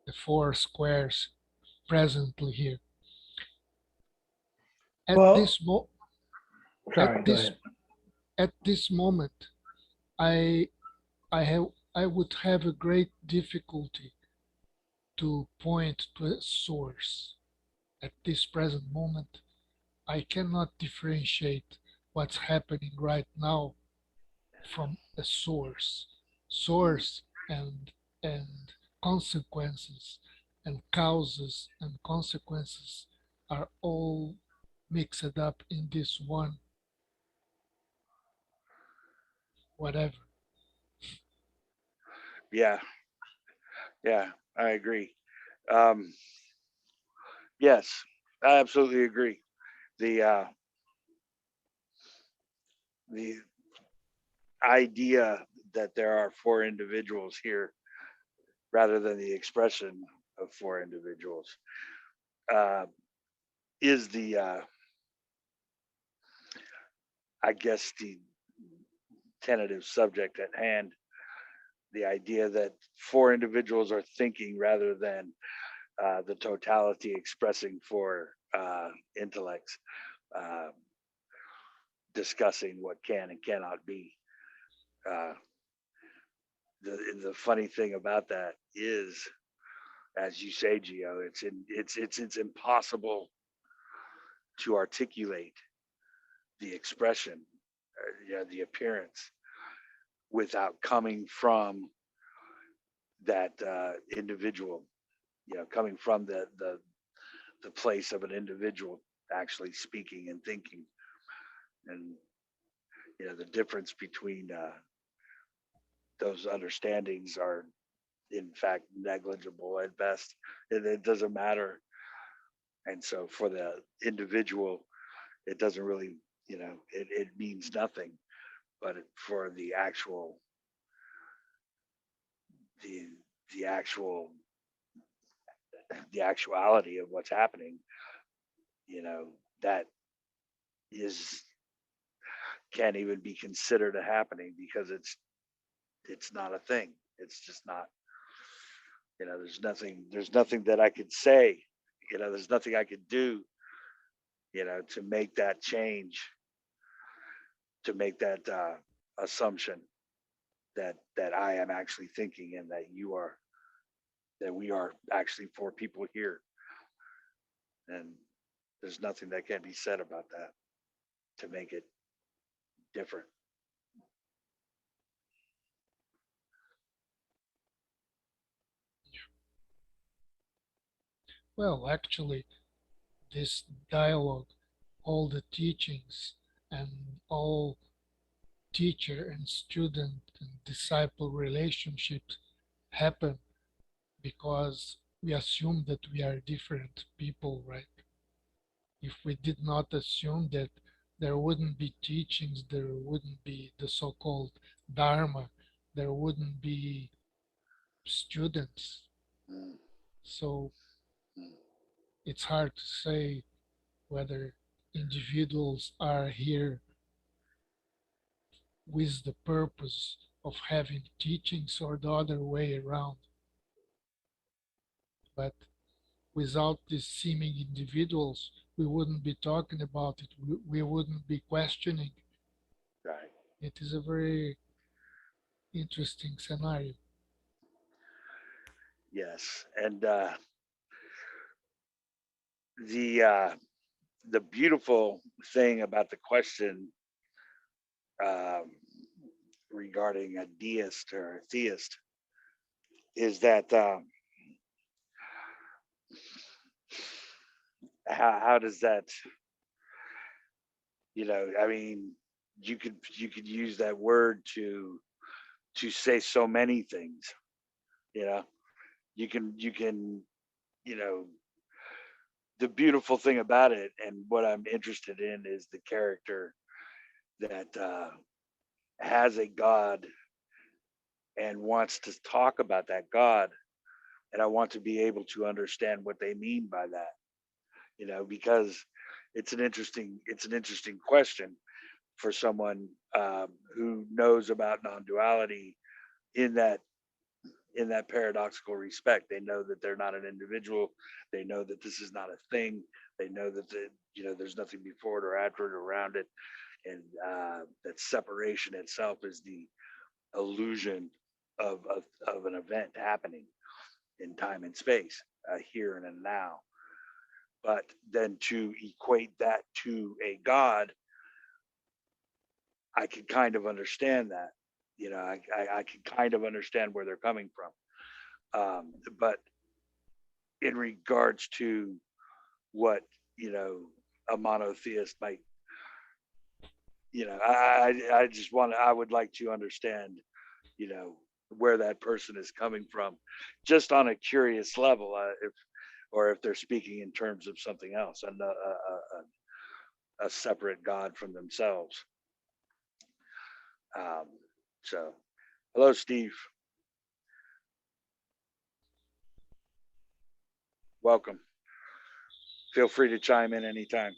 the four squares presently here. At Well, this mo at sorry, go this ahead. at this moment, I I would have a great difficulty to point to a source. At this present moment, I cannot differentiate what's happening right now from a source. Source and consequences and causes and consequences are all mixed up in this one whatever. Yeah, yeah, I agree. Um, yes, I absolutely agree. The the idea that there are four individuals here rather than the expression of four individuals uh, is the I guess the tentative subject at hand. The idea that four individuals are thinking rather than the totality expressing four intellects, uh, discussing what can and cannot be. Uh, the funny thing about that is, as you say, Geo, it's impossible to articulate the expression, the appearance, without coming from that individual. Coming from the place of an individual actually speaking and thinking, and the difference between those understandings are in fact negligible at best. It doesn't matter. And so for the individual, it doesn't really, it means nothing. But for the the actual the actuality of what's happening, that is can't even be considered a happening because it's not a thing. It's just not. There's nothing that I could say. There's nothing I could do. To make that change, to make that assumption that I am actually thinking and that we are actually four people here, and there's nothing that can be said about that to make it different. Well, actually, this dialogue, all the teachings, and all teacher and student and disciple relationships happen because we assume that we are different people, right? If we did not assume that, there wouldn't be teachings, there wouldn't be the so-called Dharma, there wouldn't be students. Mm, So mm. it's hard to say whether individuals are here with the purpose of having teachings or the other way around. But without these seeming individuals, we wouldn't be talking about it. We wouldn't be questioning. Right. It is a very interesting scenario. Yes. And the the beautiful thing about the question um, regarding a deist or a theist is that how does that, I mean, you could use that word to say so many things. You know, you can you know the beautiful thing about it, and what I'm interested in, is the character that has a God and wants to talk about that God, and I want to be able to understand what they mean by that. Because it's an interesting question for someone who knows about non-duality in that paradoxical respect. They know that they're not an individual. They know that this is not a thing. They know that there's nothing before it or after it or around it, and that separation itself is the illusion of an event happening in time and space, here and a now. But then to equate that to a God, I can kind of understand that. I can kind of understand where they're coming from. But in regards to what a monotheist might, I just I would like to understand, you know, where that person is coming from, just on a curious level, if they're speaking in terms of something else, and a separate God from themselves. Um, so, hello, Steve. Welcome. Feel free to chime in anytime.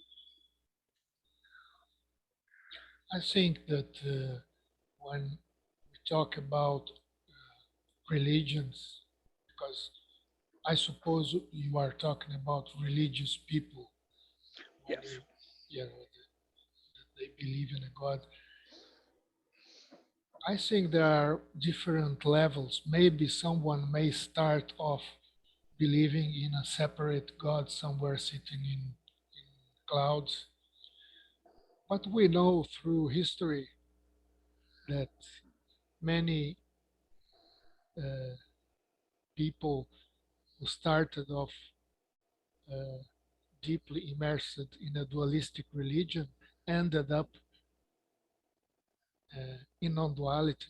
I think that when we talk about religions, because I suppose you are talking about religious people, Yes. whether that they believe in a God. I think there are different levels. Maybe someone may start off believing in a separate God somewhere sitting in clouds. But we know through history that many uh, people who started off uh, deeply immersed in a dualistic religion ended up in non-duality.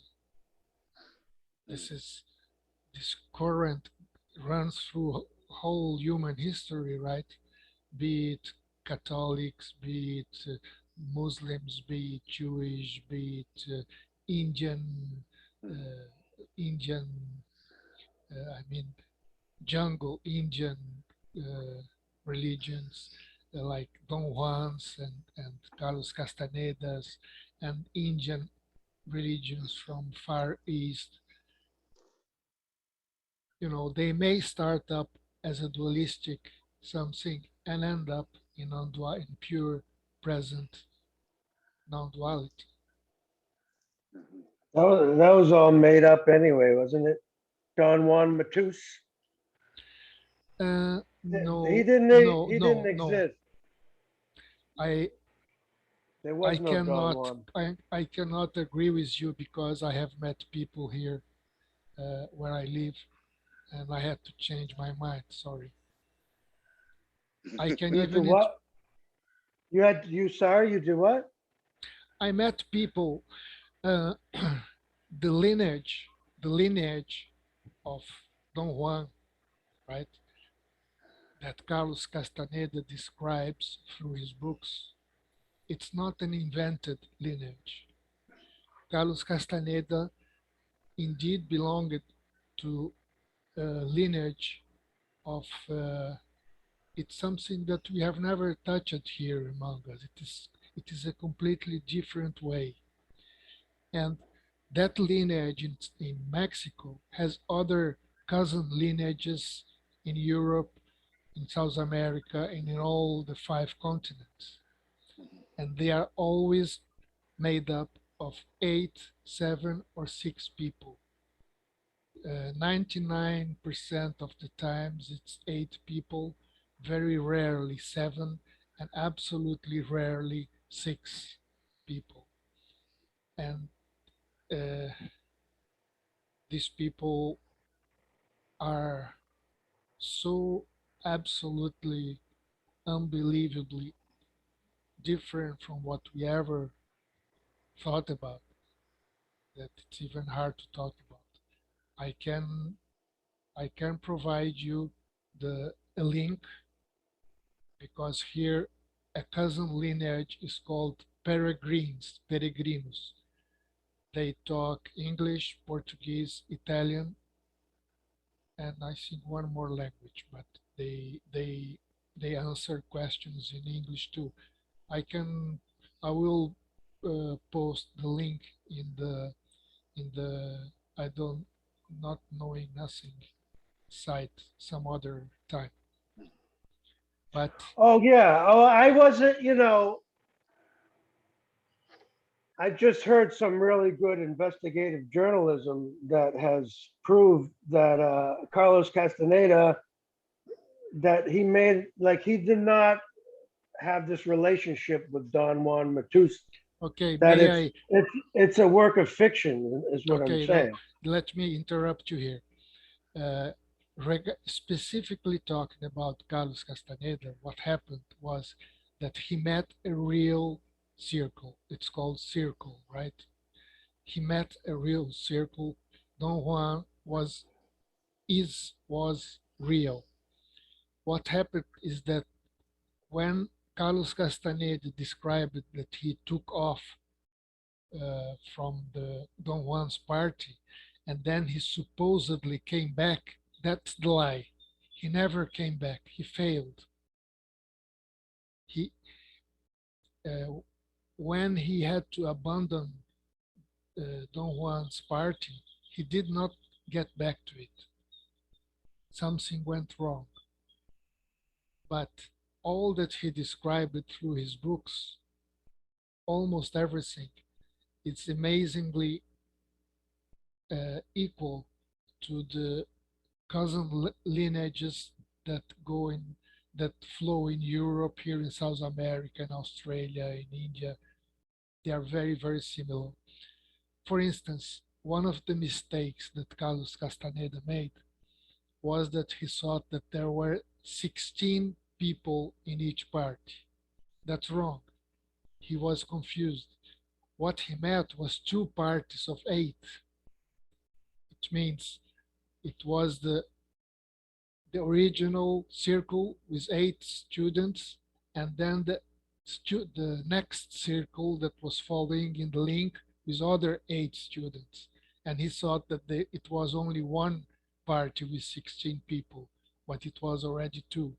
Mm, This current runs through whole human history, right? Be it Catholics, be it Muslims, be it Jewish, be it Indian, mm, Indian, I mean, jungle Indian uh, religions like Don Juans and Carlos Castanedas, and Indian religions from Far East. They may start up as a dualistic something and end up in pure present non-duality. mhm. That was all made up anyway, wasn't it? Don Juan Matus. He No, didn't. no, He didn't no, no. exist. I There I was no Don cannot Juan. I cannot agree with you because I have met people here where I live, and I had to change my mind. Sorry. I can You had to even what? You did what? I met people, uh, the lineage of Don Juan, right? That Carlos Castaneda describes through his books. It's not an invented lineage. Carlos Castaneda indeed belonged to a lineage of it's something that we have never touched here among us. It is a completely different way. And that lineage in Mexico has other cousin lineages in Europe, in South America, and in all the five continents. And they are always made up of 8, 7, or 6 people. 99% of the times it's 8 people, very rarely 7, and absolutely rarely 6 people. And uh, these people are so absolutely, unbelievably different from what we ever thought about that it's even hard to talk about. I can I can provide you a link because here a cousin lineage is called peregrinos. They talk English, Portuguese, Italian, and I think one more language, but they answer questions in English too. I can I will post the link in the I don't not knowing nothing site some other time. But Oh yeah. Oh, I wasn't. I just heard some really good investigative journalism that has proved that Carlos Castaneda, that he made, like, he did not have this relationship with Don Juan Matus. okay, That may I it's a work of fiction, is what I'm okay saying. let me interrupt you here. Uh, Specifically talking about Carlos Castaneda, what happened was that he met a real circle. It's called circle, right? He met a real circle. Don Juan was real. What happened is that when Carlos Castaneda described that he took off from the Don Juan's party and then he supposedly came back, that's the lie. He never came back. He failed. He When he had to abandon Don Juan's party, he did not get back to it. Something went wrong. But all that he described through his books, almost everything, it's amazingly equal to the cousin lineages that go in that flow in Europe, here in South America, in Australia, in India. They are very, very similar. For instance, one of the mistakes that Carlos Castaneda made was that he thought that there were 16 people in each party. That's wrong. He was confused. What he meant was 2 parties of 8, which means it was the original circle with 8 students, and then the next circle that was following in the link with other 8 students. And he thought that it was only one party with 16 people, but it was already 2.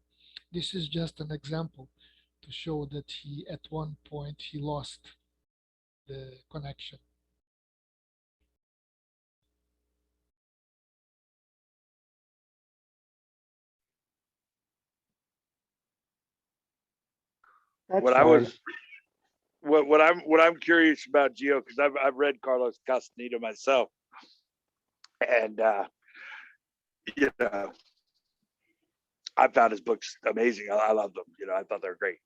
This is just an example to show that he, at one point, he lost the connection. That's What I fine. was what I'm curious about, Gio, because I've read Carlos Castaneda myself, and you know, I found his books amazing. I love them. I thought they were great.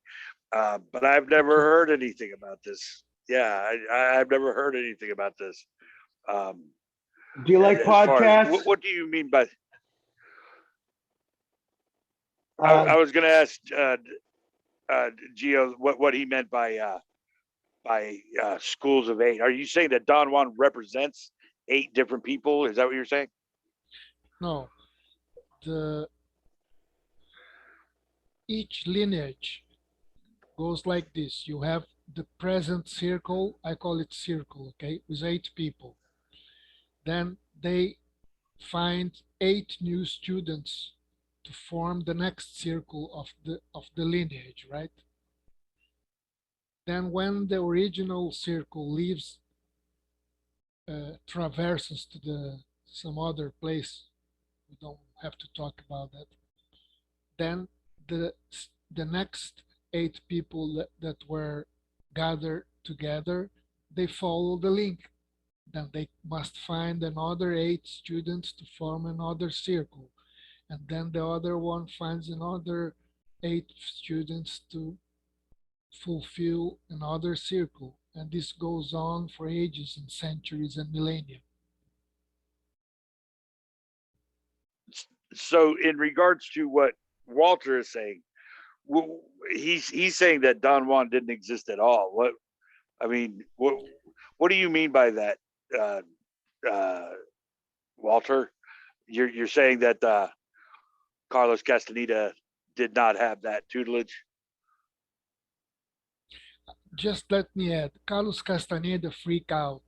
But I've never heard anything about this. Yeah, I've never heard anything about this. Um, Do you like as far as podcasts? what do you mean by? I was going to ask Gio what he meant by schools of eight. Are you saying that Don Juan represents 8 different people? Is that what you're saying? No, the each lineage goes like this. You have the present circle, I call it circle, okay, with 8 people. Then they find 8 new students to form the next circle of the lineage, right? Then when the original circle leaves, traverses to the some other place, we don't have to talk about that. Then the the next 8 people that were gathered together, they follow the link. Then they must find another 8 students to form another circle, and then the other one finds another 8 students to fulfill another circle, and this goes on for ages and centuries and millennia. So, in regards to what Walter is saying, he's saying that Don Juan didn't exist at all. I mean, what do you mean by that, uh, uh, Walter? You're saying that Carlos Castaneda did not have that tutelage? Just let me add, Carlos Castaneda freaked out.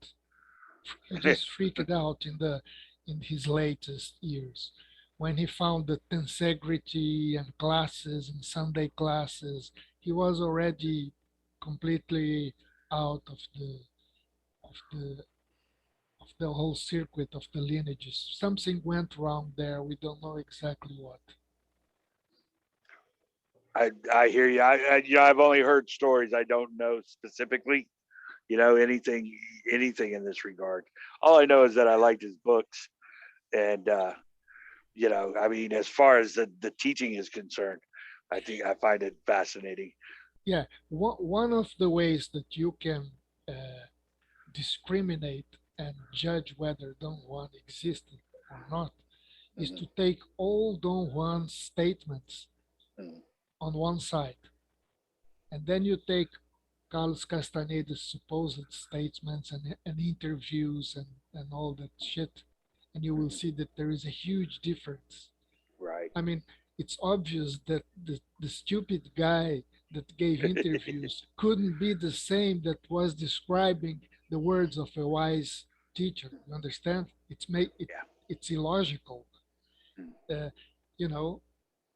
He just freaked out in his latest years when he found that integrity and classes and Sunday classes. He was already completely out of the of the whole circuit of the lineages. Something went wrong there. We don't know exactly what. I hear you. I've only heard stories. I don't know specifically, anything in this regard. All I know is that I liked his books, and I mean, as far as the teaching is concerned, I find it fascinating. Yeah, one of the ways that you can uh, discriminate and judge whether Don Juan existed or not is Mhm. to take all Don Juan's statements Mhm. on one side, and then you take Carlos Castaneda's supposed statements and interviews and all that shit, and you will Mhm. see that there is a huge difference. Right. I mean, it's obvious that the stupid guy that gave interviews couldn't be the same that was describing the words of a wise teacher. You understand? Yeah. It's illogical. Mm. Uh, you know,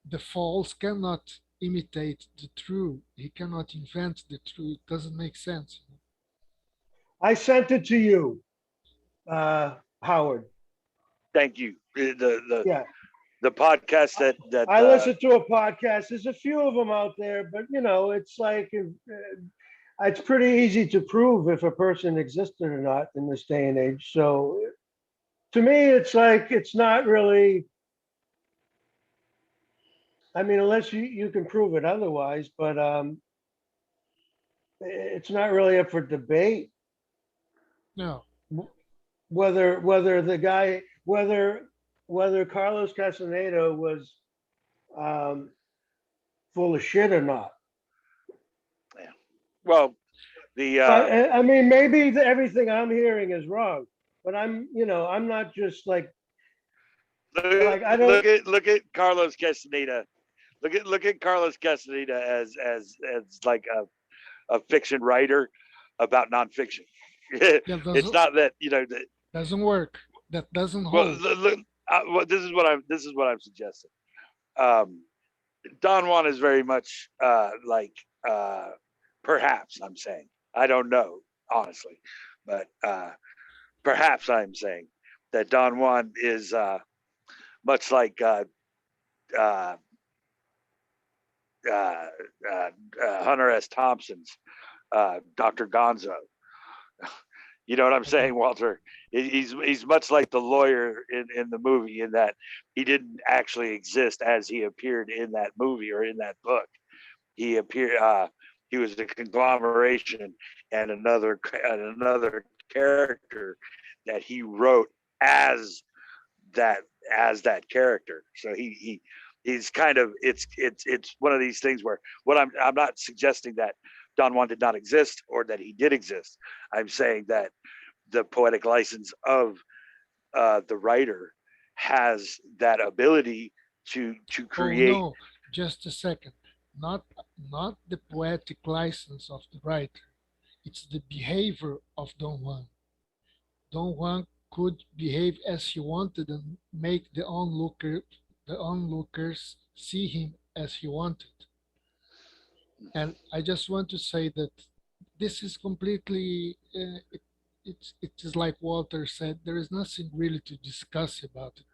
the false cannot imitate the true. He cannot invent the true. It doesn't make sense. I sent it to you, Howard. Thank you. Yeah, The podcast that I listened to a podcast. There's a few of them out there, but it's like it's pretty easy to prove if a person existed or not in this day and age. So to me, it's like it's not really. I mean, unless you can prove it otherwise, but it's not really up for debate No, whether the guy whether Carlos Castaneda was um, full of shit or not. yeah. Well, the I mean, maybe everything I'm hearing is wrong, but I'm not just like I don't. look at Carlos Castaneda. Look at Carlos Castaneda as like a fiction writer about nonfiction. that It's doesn't not that doesn't work. That doesn't well, hold. look, this is what I'm suggesting. Um, Don Juan is very much like perhaps I'm saying, I don't know honestly, but perhaps I'm saying that Don Juan is much like uh, uh, Hunter S. Thompson's Dr. Gonzo. You know what I'm saying, Walter? He's much like the lawyer in the movie, in that he didn't actually exist as he appeared in that movie or in that book. He appeared. He was a conglomeration and another character that he wrote as that as that character. So he's kind of it's one of these things where what I'm not suggesting that Don Juan did not exist or that he did exist. I'm saying that the poetic license of the writer has that ability to Oh create. no, just a second. Not not the poetic license of the writer. It's the behavior of Don Juan. Don Juan could behave as he wanted and make the onlookers see him as he wanted. And I just want to say that this is completely it is like Walter said, there is nothing really to discuss about it.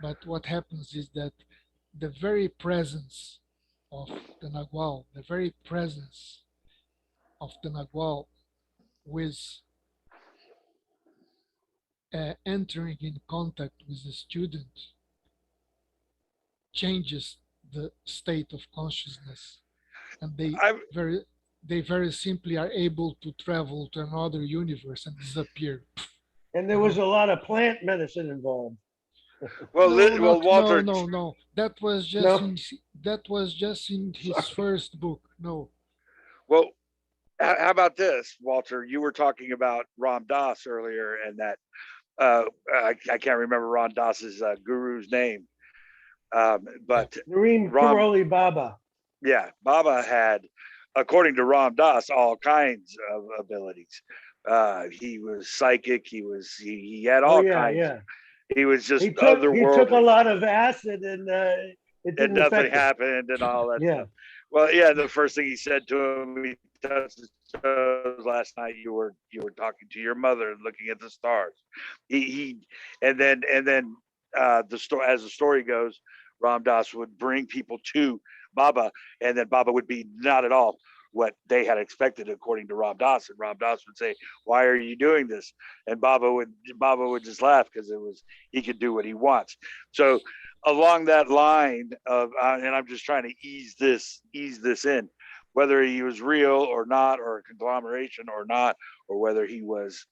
But what happens is that the very presence of the Nagual, the very presence of the Nagual with entering in contact with the student changes the state of consciousness, and I they very simply are able to travel to another universe and disappear. And there You was know? a lot of plant medicine involved. well No, well not no, Walter. no, no. No, That was just in his first book. No, Well, how about this, Walter? You were talking about Ram Dass earlier, and that I can't remember Ram Dass's guru's name, yeah. but Nareem Ram, Karoli Baba. yeah, Baba had, according to Ram Dass, all kinds of abilities. He was psychic. He had Oh all yeah, kinds. yeah. He was just He took a otherworldly, lot of acid and it and didn't nothing affect him. happened, and all that Yeah. stuff. Well, yeah, the first thing he said to him, he touched his toes last night. You were talking to your mother and looking at the stars. He and then the story, as the story goes, Ram Dass would bring people to Baba, and then Baba would be not at all what they had expected according to Ram Dass, and Ram Dass would say, "Why are you doing this?" And Baba would just laugh because it was he could do what he wants. So along that line of, and I'm just trying to ease this in, whether he was real or not, or a conglomeration or not, or whether he was,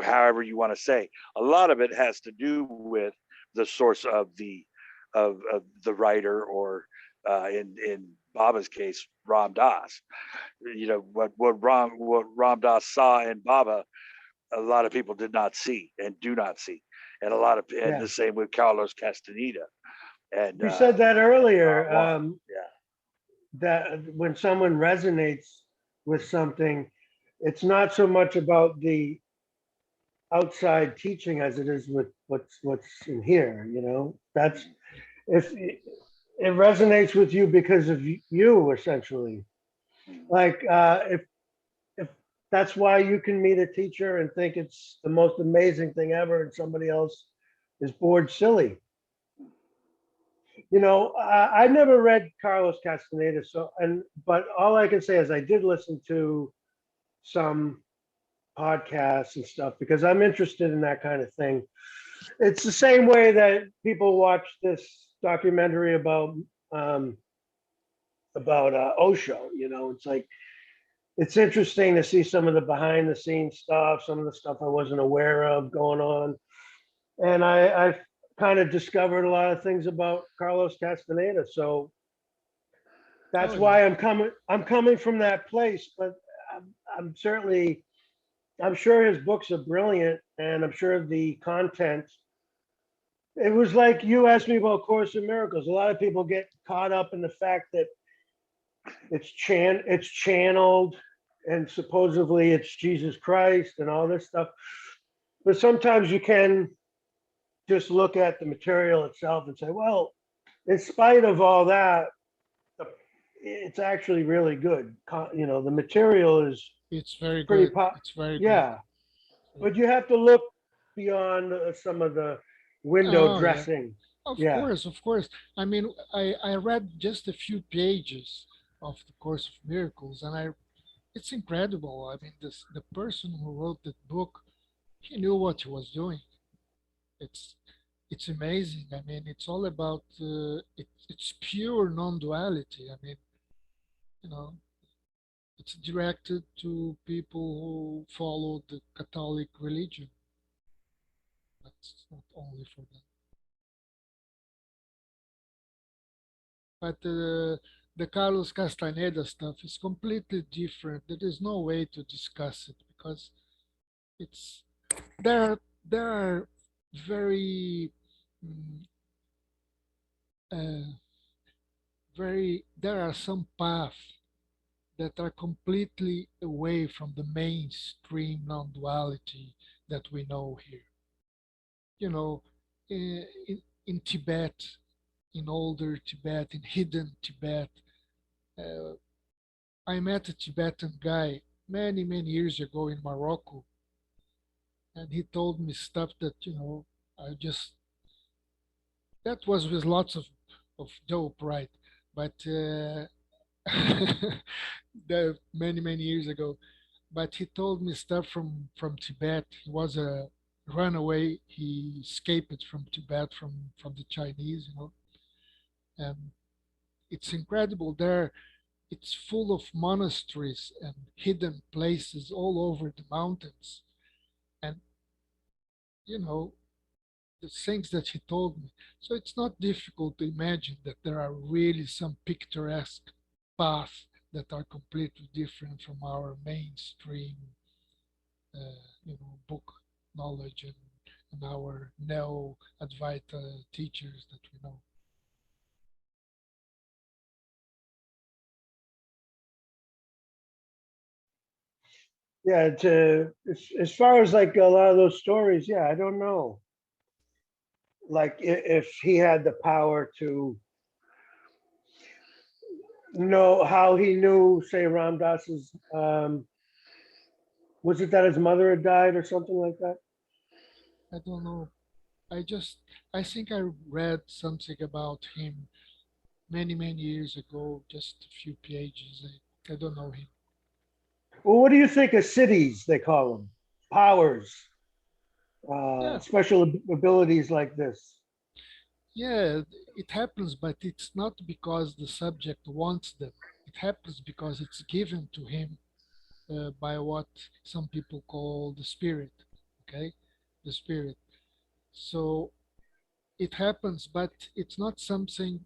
however you want to say, a lot of it has to do with the source of the writer, or in Baba's case, Ram Dass. What Ram Dass saw in Baba, a lot of people did not see and do not see, and Yeah. the same with Carlos Castaneda. And You said that earlier, Juan. Yeah. that when someone resonates with something, it's not so much about the outside teaching as it is with what's in here, you know. That's if it resonates with you because of you essentially. Like if that's why you can meet a teacher and think it's the most amazing thing ever and somebody else is bored silly. You know, I never read Carlos Castaneda, but all I can say is I did listen to some podcasts and stuff because I'm interested in that kind of thing. It's the same way that people watch this documentary um, about Osho. You know, it's like it's interesting to see some of the behind the scenes stuff, some of the stuff I wasn't aware of going on, and I've kind of discovered a lot of things about Carlos Castaneda. So Oh that's yeah. why I'm coming from that place, but I'm certainly I'm sure his books are brilliant, and I'm sure the content. It was like you asked me about Course in Miracles. A lot of people get caught up in the fact that it's channeled, and supposedly it's Jesus Christ and all this stuff. But sometimes you can just look at the material itself and say, well, in spite of all that, it's actually really good. You know, the material is It's very pretty good. pop. It's very good. Yeah, but you have to look beyond some of the window Oh yeah. dressing. Of Yeah, course, of course. I mean, I read just a few pages of the Course of Miracles, and it's incredible. I mean, the person who wrote that book, he knew what he was doing. It's it's amazing. I mean, it's all about it's pure non-duality. I mean, you know, it's directed to people who follow the Catholic religion, but it's not only for them. But the Carlos Castaneda stuff is completely different. There is no way to discuss it because it's there are very mm, uh, there are some paths that are completely away from the mainstream non-duality that we know here. You know, in Tibet, in older Tibet, in hidden Tibet, uh, I met a Tibetan guy many years ago in Morocco, and he told me stuff that I just that was with lots of dope, right? But the many years ago. But he told me stuff from Tibet. He was a runaway. He escaped from Tibet from the Chinese, and it's incredible there. It's full of monasteries and hidden places all over the mountains. And you know, the things that he told me. So it's not difficult to imagine that there are really some picturesque paths that are completely different from our mainstream, book knowledge and our neo-Advaita teachers that we know. Yeah, as far as like a lot of those stories, yeah, I don't know. Like if he had the power to know how he knew, say, Ram Dass's, was it that his mother had died or something like that? I don't know. I think I read something about him many years ago, just a few pages. I don't know him. Well, what do you think of cities? They call them powers, Yeah, special abilities like this. yeah, it happens, but it's not because the subject wants them. It happens because it's given to him by what some people call the spirit. Okay, the spirit. So it happens, but it's not something.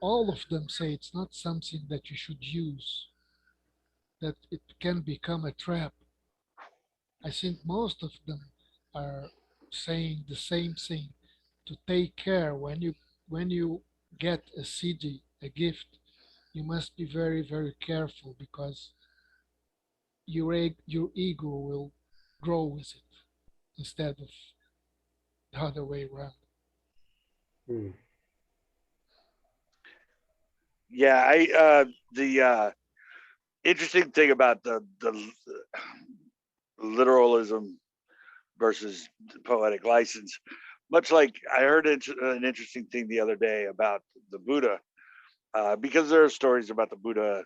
All of them say it's not something that you should use. That it can become a trap. I think most of them are saying the same thing. To take care when you get a CD, a gift, you must be very careful because your ego will grow with it instead of the other way around. Hmm. Yeah, I the interesting thing about the literalism versus poetic license, much like I heard an interesting thing the other day about the Buddha, because there are stories about the Buddha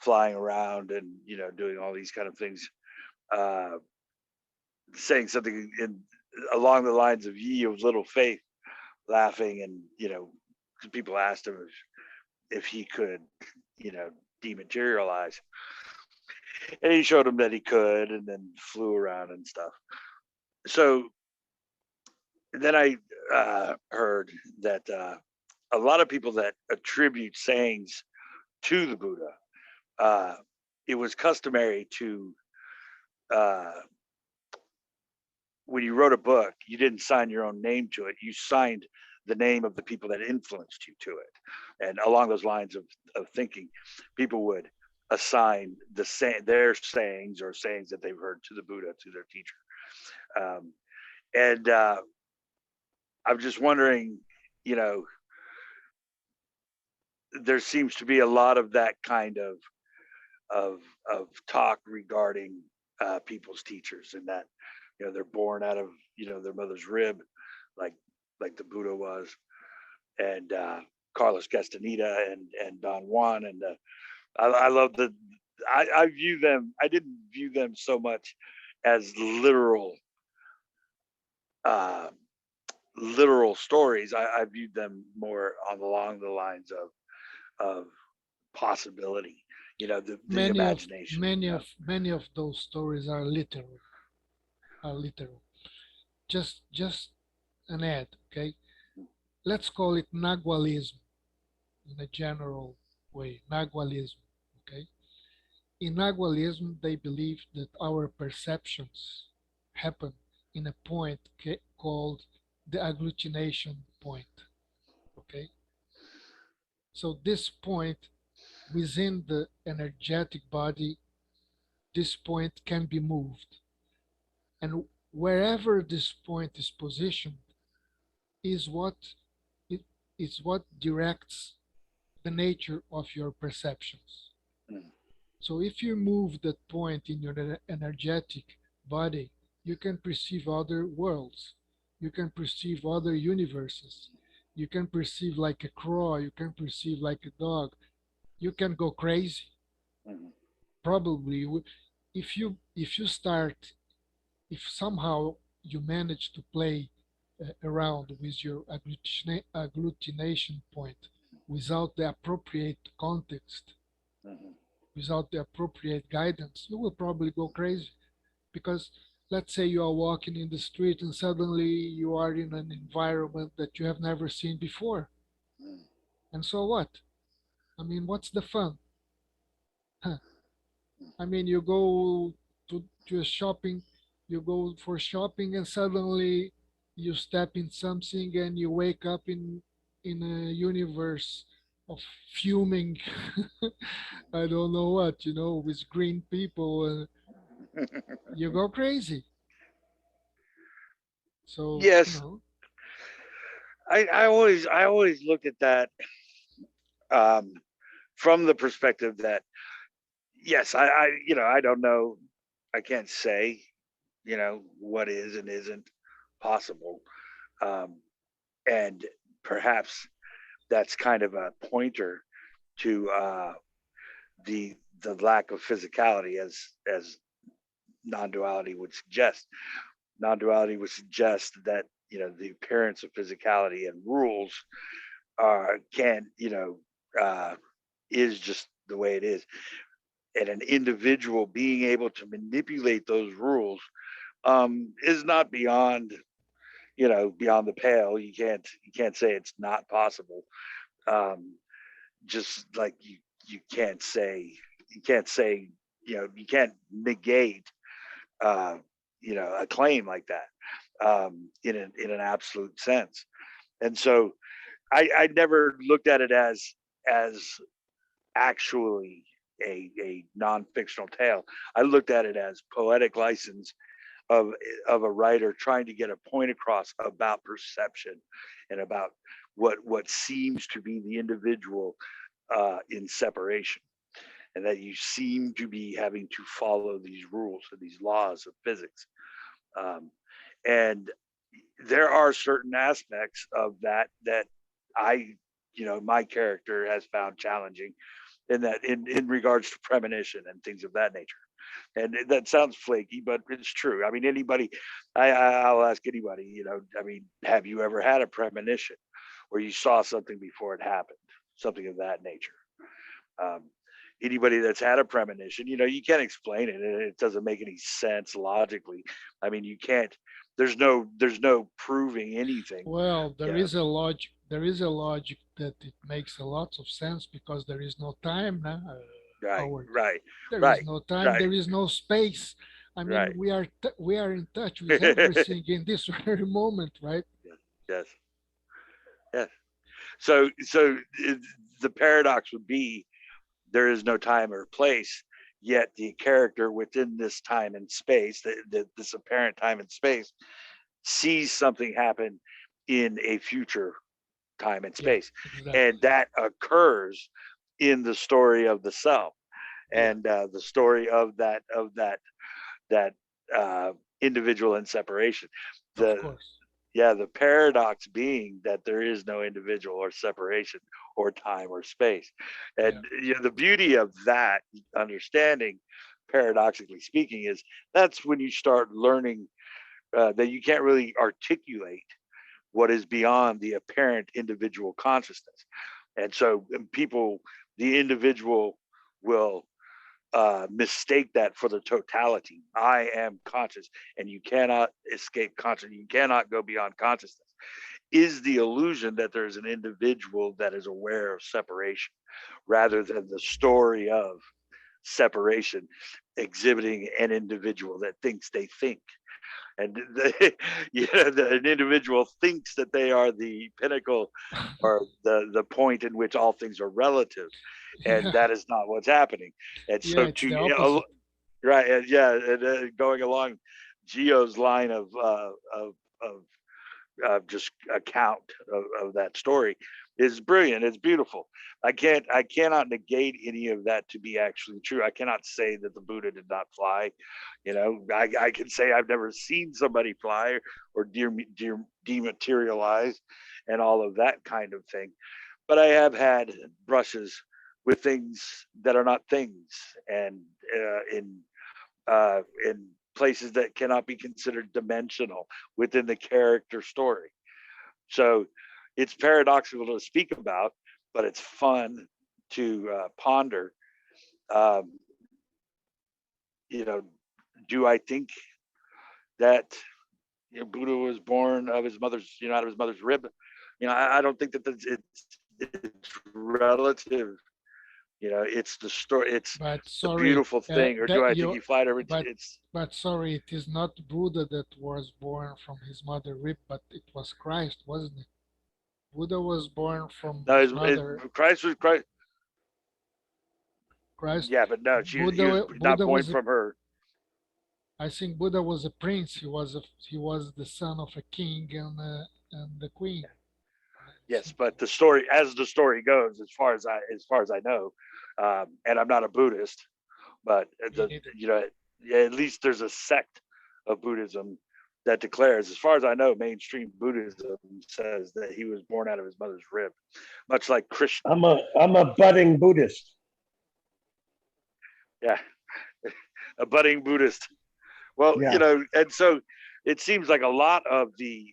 flying around and doing all these kind of things, uh, saying something in along the lines of "Ye of little faith," laughing, and people asked him if he could, you know, dematerialize, and he showed him that he could, and then flew around and stuff. So then I heard that a lot of people that attribute sayings to the Buddha, uh, it was customary to uh, when you wrote a book, you didn't sign your own name to it. You signed the name of the people that influenced you to it. And along those lines of thinking, people would assign their sayings or sayings that they've heard to the Buddha, to their teacher. And I'm just wondering, you know, there seems to be a lot of that kind of of talk regarding people's teachers, and that they're born out of their mother's rib, like the Buddha was, and Carlos Castaneda and Don Juan, and I love the I view them. I didn't view them so much as uh, literal stories. I viewed them more along the lines of possibility. The Many of imagination. many of those stories are literal. Are literal. Just an ad, okay? Let's call it Nagualism. in a general way, Nagualism. Okay. In Nagualism, they believe that our perceptions happen in a point called the agglutination point. Okay. So this point within the energetic body, this point can be moved. And wherever this point is positioned is what it is what directs the nature of your perceptions. Mm. So if you move that point in your energetic body, you can perceive other worlds, you can perceive other universes, you can perceive like a crow, you can perceive like a dog, you can go crazy. Mhm. Probably if you start, if somehow you manage to play around with your agglutination point without the appropriate context, Mhm. without the appropriate guidance, you will probably go crazy. Because let's say you are walking in the street and suddenly you are in an environment that you have never seen before. Mhm. And so what? I mean, what's the fun? Huh. I mean, you go to a shopping, you go for shopping, and suddenly you step in something and you wake up in a universe of fuming. I don't know what, with green people, and you go crazy. So, Yes, I always look at that um, from the perspective that yes, I don't know, I can't say what is and isn't possible, um, and perhaps that's kind of a pointer to the lack of physicality as non-duality would suggest. Non-duality would suggest that the appearance of physicality and rules can is just the way it is, and an individual being able to manipulate those rules is not beyond the pale. You can't say it's not possible. um, just like you can't say you can't negate uh, a claim like that in an absolute sense. And so I never looked at it as actually a non-fictional tale. I looked at it as poetic license of of a writer trying to get a point across about perception and about what seems to be the individual in separation, and that you seem to be having to follow these rules and these laws of physics. Um, and there are certain aspects of that I, my character has found challenging in regards to premonition and things of that nature. And that sounds flaky, but it's true. I mean, I'll ask anybody, I mean, have you ever had a premonition where you saw something before it happened, something of that nature? Um, Anybody that's had a premonition, you can't explain it. It doesn't make any sense logically. I mean, you can't. There's no proving anything. well, there Yeah. is a logic. There is a logic that it makes a lot of sense because there is no time now, Right. Howard. Right. There is Right. no time. Right. There is no space. I mean, Right. we are in touch with Yes. everything in this very moment, right? Yes. Yes. So the paradox would be there is no time or place, yet the character within this time and space, this apparent time and space, sees something happen in a future time and Yeah, space, exactly. and that occurs in the story of the self, Yeah, and the story of that uh, individual in separation. of The course. Yeah, the paradox being that there is no individual or separation or time or space. Yeah, And the beauty of that understanding, paradoxically speaking, is that's when you start learning that you can't really articulate what is beyond the apparent individual consciousness. And so the individual will mistake that for the totality. I am conscious, and you cannot escape consciousness. You cannot go beyond consciousness. is the illusion that there's an individual that is aware of separation rather than the story of separation exhibiting an individual that thinks they think. And an individual thinks that they are the pinnacle or the point in which all things are relative, and Yeah, that is not what's happening. And yeah, so it's the opposite. right, and yeah, and going along Geo's line of just account of that story is brilliant. It's beautiful. I cannot negate any of that to be actually true. I cannot say that the Buddha did not fly. I can say I've never seen somebody fly or dematerialize and all of that kind of thing. But I have had brushes with things that are not things, and in places that cannot be considered dimensional within the character story. So it's paradoxical to speak about, but it's fun to ponder. Um, you know, do I think that Buddha was born of his mother's, out of his mother's rib? I don't think that it's relative. It's the story. It's But the sorry, beautiful thing. Or do that I think you, he flied over? but It's sorry, it is not Buddha that was born from his mother rib, but it was Christ, wasn't it? Buddha was born from no, his mother, Christ was Christ. Christ. Yeah, but no, he was not Buddha born was a, from her. I think Buddha was a prince. He was the son of a king and the queen. Yes, but as the story goes, as far as I know, and I'm not a Buddhist, but Me neither. at least there's a sect of Buddhism that declares, as far as I know, mainstream Buddhism says that he was born out of his mother's rib, much like Krishna. I'm a budding Buddhist. Yeah, a budding Buddhist. Well, Yeah. and so it seems like a lot of the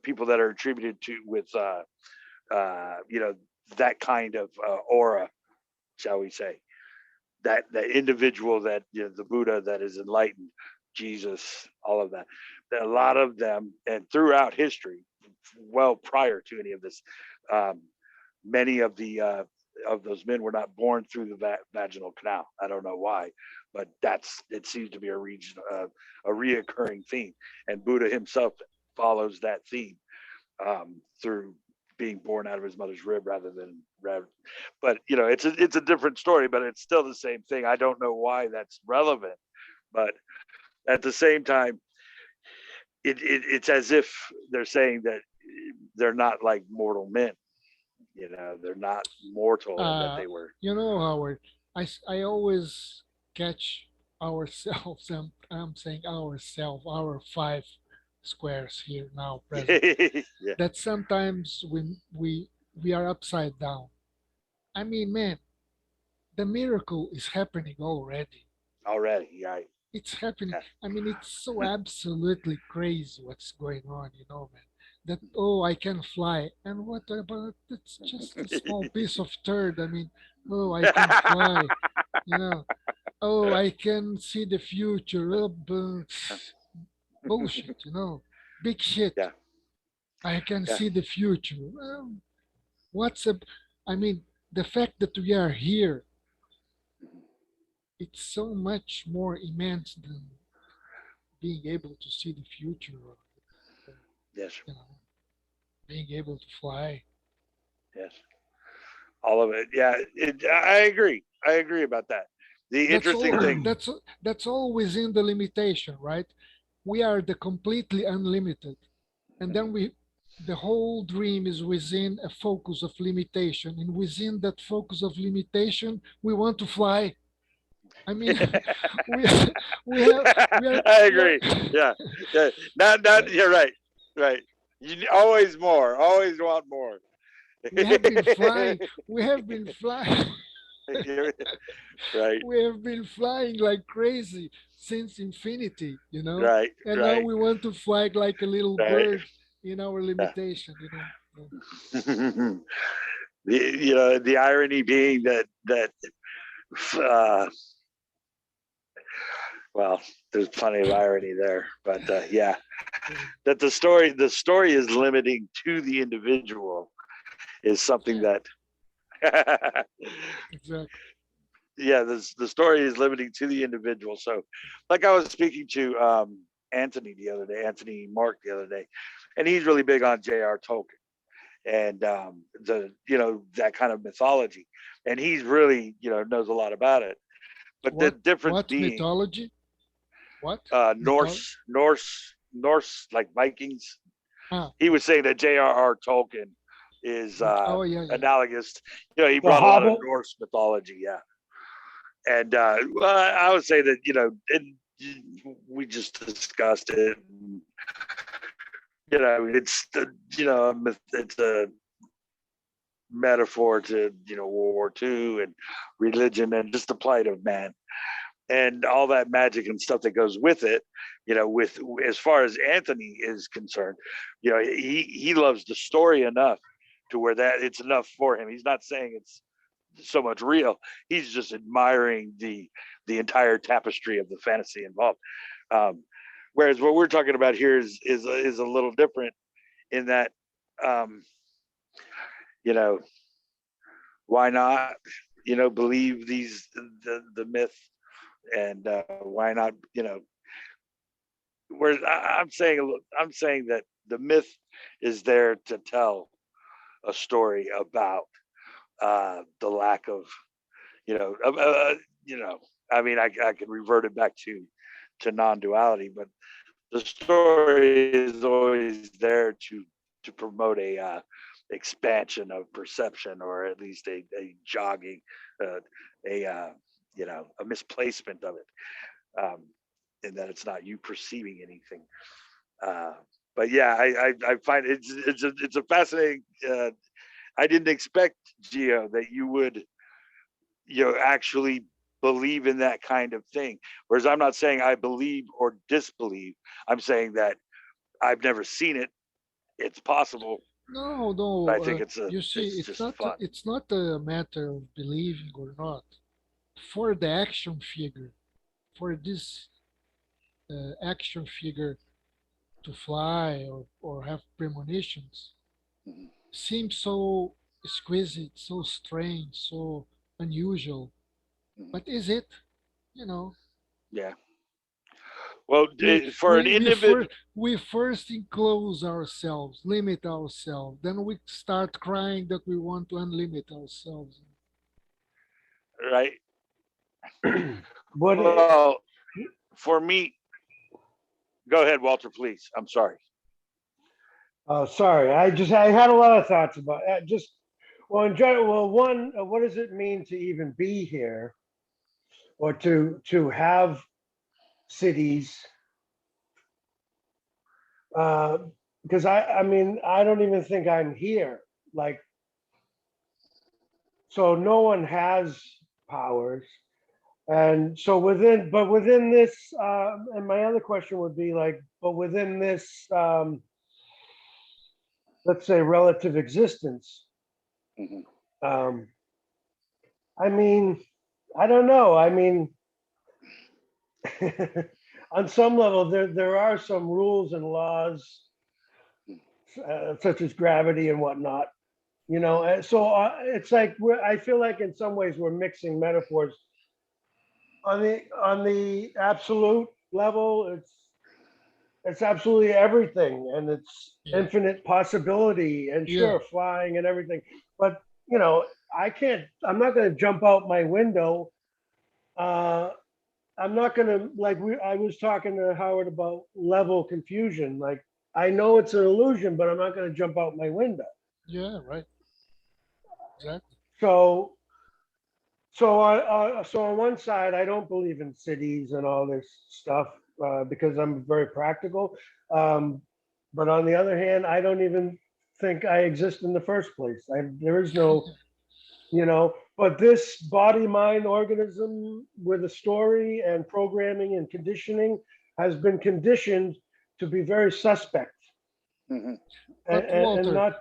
people that are attributed to with that kind of aura, shall we say, that the individual that the Buddha that is enlightened, Jesus, all of that, a lot of them, and throughout history, well prior to any of this, um, many of those men were not born through the vaginal canal. I don't know why, but it seems to be a reoccurring theme, and Buddha himself follows that theme through being born out of his mother's rib rather than. But it's a different story, but it's still the same thing. I don't know why that's relevant, but at the same time, it's as if they're saying that they're not like mortal men. They're not mortal, and that Uh, they were. Howard, I always catch ourselves. I'm saying ourselves, our five squares here now present. Yeah, That sometimes we are upside down. I mean, man, the miracle is happening already. already, right. It's happening. Yeah. I mean, it's so absolutely crazy what's going on, man. That, oh, I can fly. And what about it's just a small piece of turd. I mean, oh, I can fly, you know. Oh, I can see the future. Oh, bullshit, Big shit. Yeah, I can yeah, see the future. Well, what's up? I mean, the fact that we are here, it's so much more immense than being able to see the future, or, yes, you know, being able to fly. yes. All of it. Yeah, I agree about that. The That's interesting all. thing. That's all within the limitation, right? We are the completely unlimited, and then the whole dream is within a focus of limitation, and within that focus of limitation, we want to fly. I mean, we we have we are I we are agree. Yeah, yeah. Not. You're right. Right. You always more. Always want more. we have been flying. We have been flying. Right. We have been flying like crazy since infinity, Right. and now Right. we want to fly like a little Right. bird in our Yeah. limitation. Yeah. The irony being that uh, Well, there's plenty of irony there, but yeah, that the story is limiting to the individual is something Yeah, that exactly. yeah, the story is limiting to the individual. So, like I was speaking to Anthony Mark the other day, and he's really big on J.R. Tolkien and the that kind of mythology, and he's really knows a lot about it. But the What difference what being mythology? What mythology? Norse like Vikings. Ah, He was saying that J.R.R. Tolkien is oh yeah, yeah. analogous. He The brought a lot of Hobbit. Norse mythology, yeah. And well, I would say that we just discussed it. And, it's it's a metaphor to World War II and religion and just the plight of man and all that magic and stuff that goes with it. With as far as Anthony is concerned, he loves the story enough to where that it's enough for him. He's not saying it's so much real. He's just admiring the entire tapestry of the fantasy involved. Um, Whereas what we're talking about here is a little different in that, um, you know, why not, believe the myth, and why not, whereas I'm saying that the myth is there to tell a story about the lack of, you know, uh, uh, you know, I mean, I can revert it back to non-duality, but the story is always there to promote a expansion of perception, or at least a jogging, uh, a a misplacement of it, in that it's not you perceiving anything. Uh, but yeah, I find it's a fascinating. I didn't expect, Geo, that you would actually believe in that kind of thing. Whereas I'm not saying I believe or disbelieve. I'm saying that I've never seen it. It's possible, No, but I no. think You see, it's just fun. it's not a matter of believing or not. For the action figure, for this action figure to fly or have premonitions, Mhm, seems so exquisite, so strange, so unusual. mhm. But is it? You know, Yeah. Well, we for an we we individual, first we first enclose ourselves, limit ourselves, then we start crying that we want to unlimit ourselves. right? What? Well, for me, go ahead, Walter, please. I'm sorry. Oh, sorry. I had a lot of thoughts about just well, in general. Well, one, what does it mean to even be here, or to have cities? Uh, because I mean, I don't even think I'm here. Like, so no one has powers, and so within this, and my other question would be like, but within this, let's say, relative existence. Mhm, Um, I mean, I don't know. I mean, on some level, there are some rules and laws, such as gravity and whatnot. And so it's like I feel like in some ways we're mixing metaphors. On the absolute level, it's absolutely everything, and it's Yeah, infinite possibility, and yeah, sure, flying and everything. But I can't. I'm not going to jump out my window. Uh, I'm not gonna like I was talking to Howard about level confusion. Like I know it's an illusion, but I'm not gonna jump out my window. yeah. Right. Exactly. So so on one side, I don't believe in cities and all this stuff because I'm very practical. Um, but on the other hand, I don't even think I exist in the first place. There is no, but this body mind organism with a story and programming and conditioning has been conditioned to be very suspect mhm. But and Walter, not,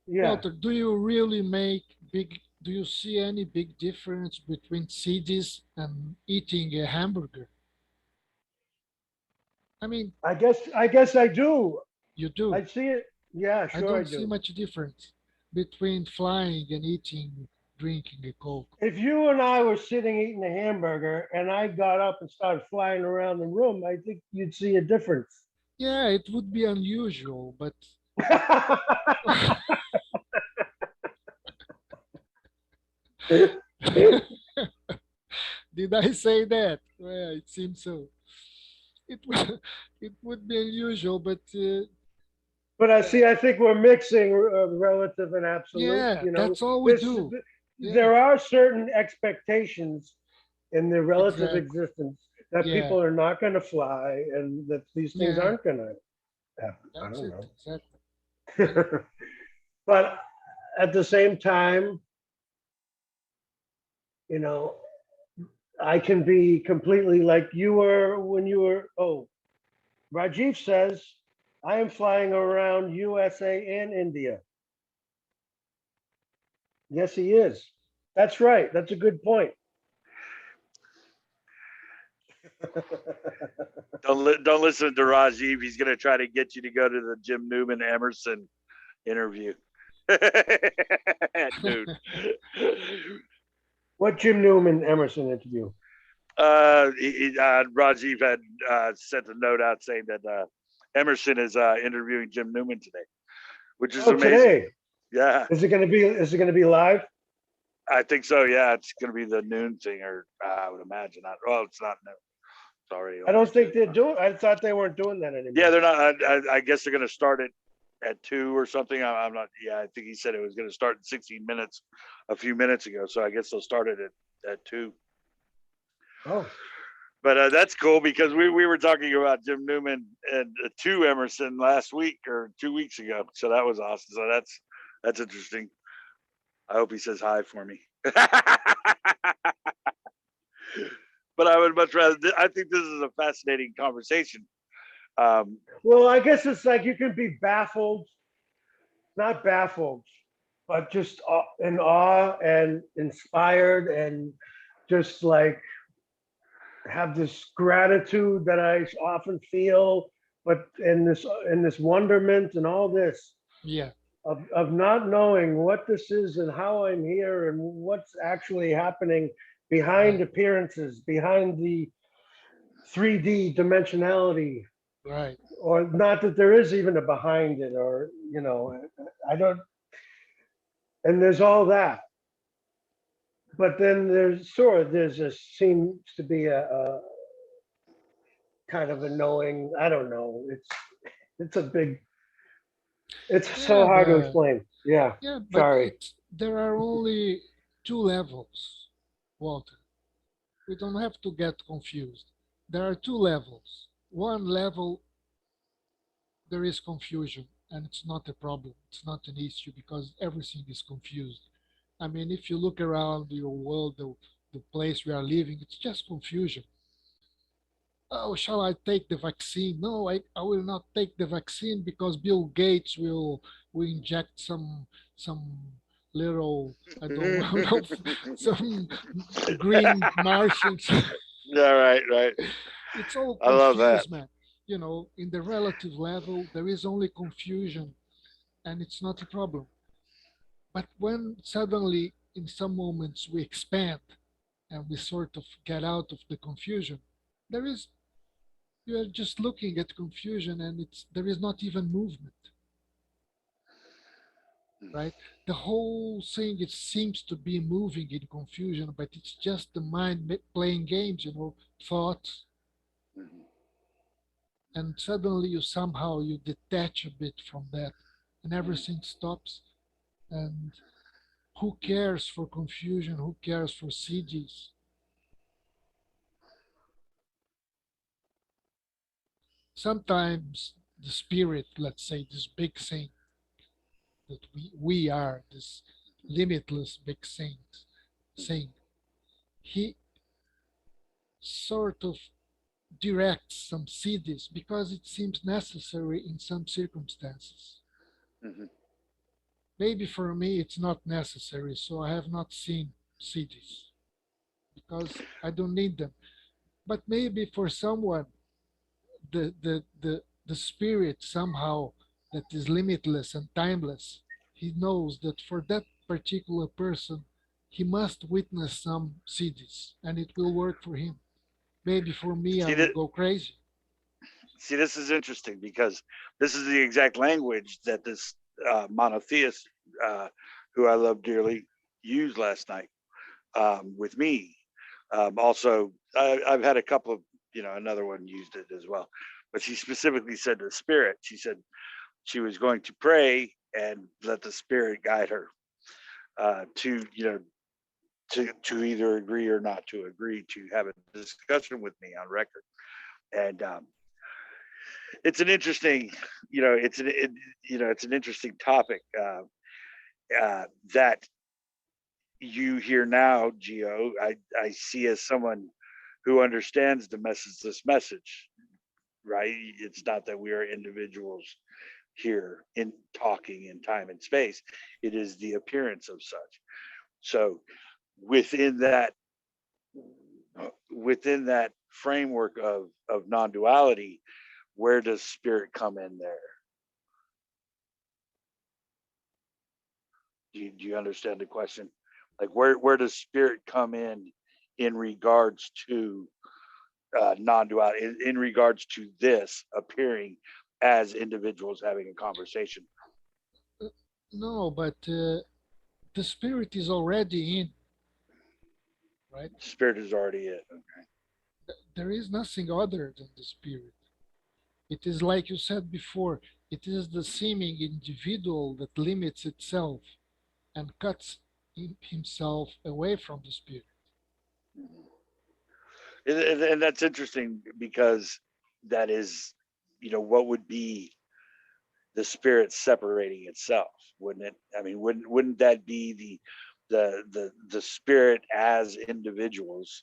yeah. Walter, do you really make big? Do you see any big difference between cities and eating a hamburger? I mean, I guess I do. you do. I see it. Yeah, I sure I don't see do. much difference between flying and eating, drinking a Coke. If you and I were sitting eating a hamburger and I got up and started flying around the room, I think you'd see a difference. Yeah, it would be unusual, but did I say that? Well, it seems so. It would, it would be unusual, but But I see. I think we're mixing relative and absolute. yeah, You know, that's all we this do. Yeah, there are certain expectations in the relative exactly. existence that Yeah, people are not going to fly, and that these things yeah, aren't going to happen. I that's don't it. know. Exactly. Yeah, But at the same time, you know, I can be completely like you were when you were. Oh, Rajiv says I am flying around USA and India. Yes, he is. That's right. That's a good point. Don't listen to Rajiv. He's gonna try to get you to go to the Jim Newman Emerson interview at noon. What Jim Newman Emerson interview? Rajiv had sent a note out saying that Emerson is interviewing Jim Newman today, which is Oh, amazing. today. Yeah, Is it going to be? Is it going to be live? I think so. Yeah, it's going to be the noon thing, or I would imagine. Well, it's not noon. It's already I don't almost think noon. they're doing. I thought they weren't doing that Yeah, anymore. they're not. I guess they're going to start it at 2 or something. I'm not. Yeah, I think he said it was going to start in 16 minutes a few minutes ago. So I guess they'll start it at 2. Oh, But that's cool because we were talking about Jim Newman and to Emerson last week or 2 weeks ago. So that was awesome. So that's interesting. I hope he says hi for me. But I would much rather. I think this is a fascinating conversation. well, I guess it's like you can be baffled, not baffled, but just in awe and inspired, and just like have this gratitude that I often feel, but in this wonderment and all this yeah, of not knowing what this is and how I'm here and what's actually happening behind right, appearances, behind the 3D dimensionality, right. or not that there is even a behind it, or I don't. And there's all that, but then there's a seems to be a kind of a knowing. I don't know. It's a big. It's so Yeah, hard to explain. Yeah. yeah, but Sorry. it's there are only two levels, Walter. We don't have to get confused. There are two levels. One level, there is confusion, and it's not a problem. It's not an issue because everything is confused. I mean, if you look around your world, the place we are living, it's just confusion. Oh, shall I take the vaccine? No, I will not take the vaccine because Bill Gates will inject some little, I don't know, some green Martians. Yeah, right. It's all I love that. confused, man. You know, in the relative level, there is only confusion, and it's not a problem. But when suddenly, in some moments, we expand and we sort of get out of the confusion, there is you are just looking at confusion, and it's there is not even movement, right? The whole thing, it seems to be moving in confusion, but it's just the mind playing games, thoughts. Mhm. And suddenly you detach a bit from that, and everything stops. And who cares for confusion? Who cares for CGs? Sometimes the spirit, let's say this big thing that we are, this limitless big thing, he sort of directs some cities because it seems necessary in some circumstances. Mhm. Maybe for me it's not necessary, so I have not seen cities because I don't need them. But maybe for someone, the spirit somehow that is limitless and timeless, he knows that for that particular person, he must witness some cities and it will work for him. Maybe for me, I See will that? go crazy. See, this is interesting because this is the exact language that this monotheist, uh, who I love dearly, used last night with me. Also, I've had a couple of, another one used it as well, but she specifically said to the spirit. She said she was going to pray and let the spirit guide her to, to either agree or not to agree to have a discussion with me on record. And it's an interesting, it's an interesting topic that you hear now, Gio. I see as someone who understands this message, right? It's not that we are individuals here in talking in time and space. It is the appearance of such. So within that, within that framework of non-duality, where does spirit come in there? Do you understand the question? Like where does spirit come in regards to non-duality, in regards to this appearing as individuals having a conversation? No, but the spirit is already in, right? Spirit is already it. Okay. There is nothing other than the spirit. It is like you said before, it is the seeming individual that limits itself and cuts himself away from the spirit. And that's interesting because that is, what would be the spirit separating itself, wouldn't it? I mean, wouldn't that be the spirit as individuals,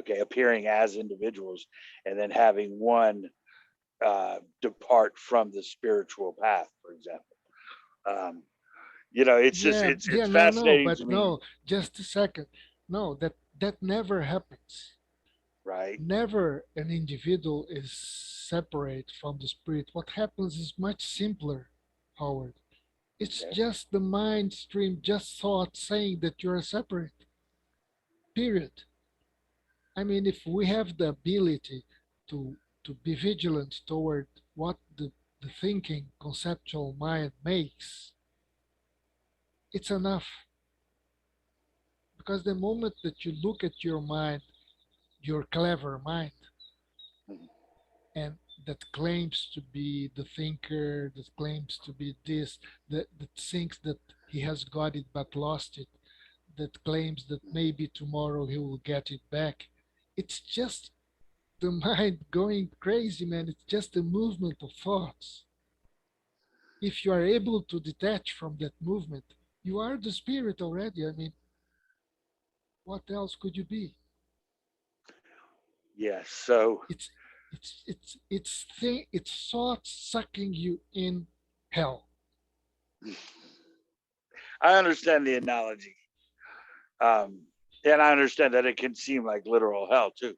okay, appearing as individuals, and then having one depart from the spiritual path, for example? Um, it's No, no, fascinating but to me, no, just a second. No, that never happens. right? Never an individual is separate from the spirit. What happens is much simpler, Howard. It's Okay. just the mind stream, just thought saying that you're separate. Period. I mean, if we have the ability to be vigilant toward what the thinking conceptual mind makes, it's enough. Because the moment that you look at your mind, your clever mind, Mhm. and that claims to be the thinker, that claims to be this, that thinks that he has got it but lost it, that claims that maybe tomorrow he will get it back. It's just the mind going crazy, man. It's just a movement of thoughts. If you are able to detach from that movement, you are the spirit already. I mean, what else could you be? Yes. So It's it's thoughts sucking you in hell. I understand the analogy. Um, and I understand that it can seem like literal hell too.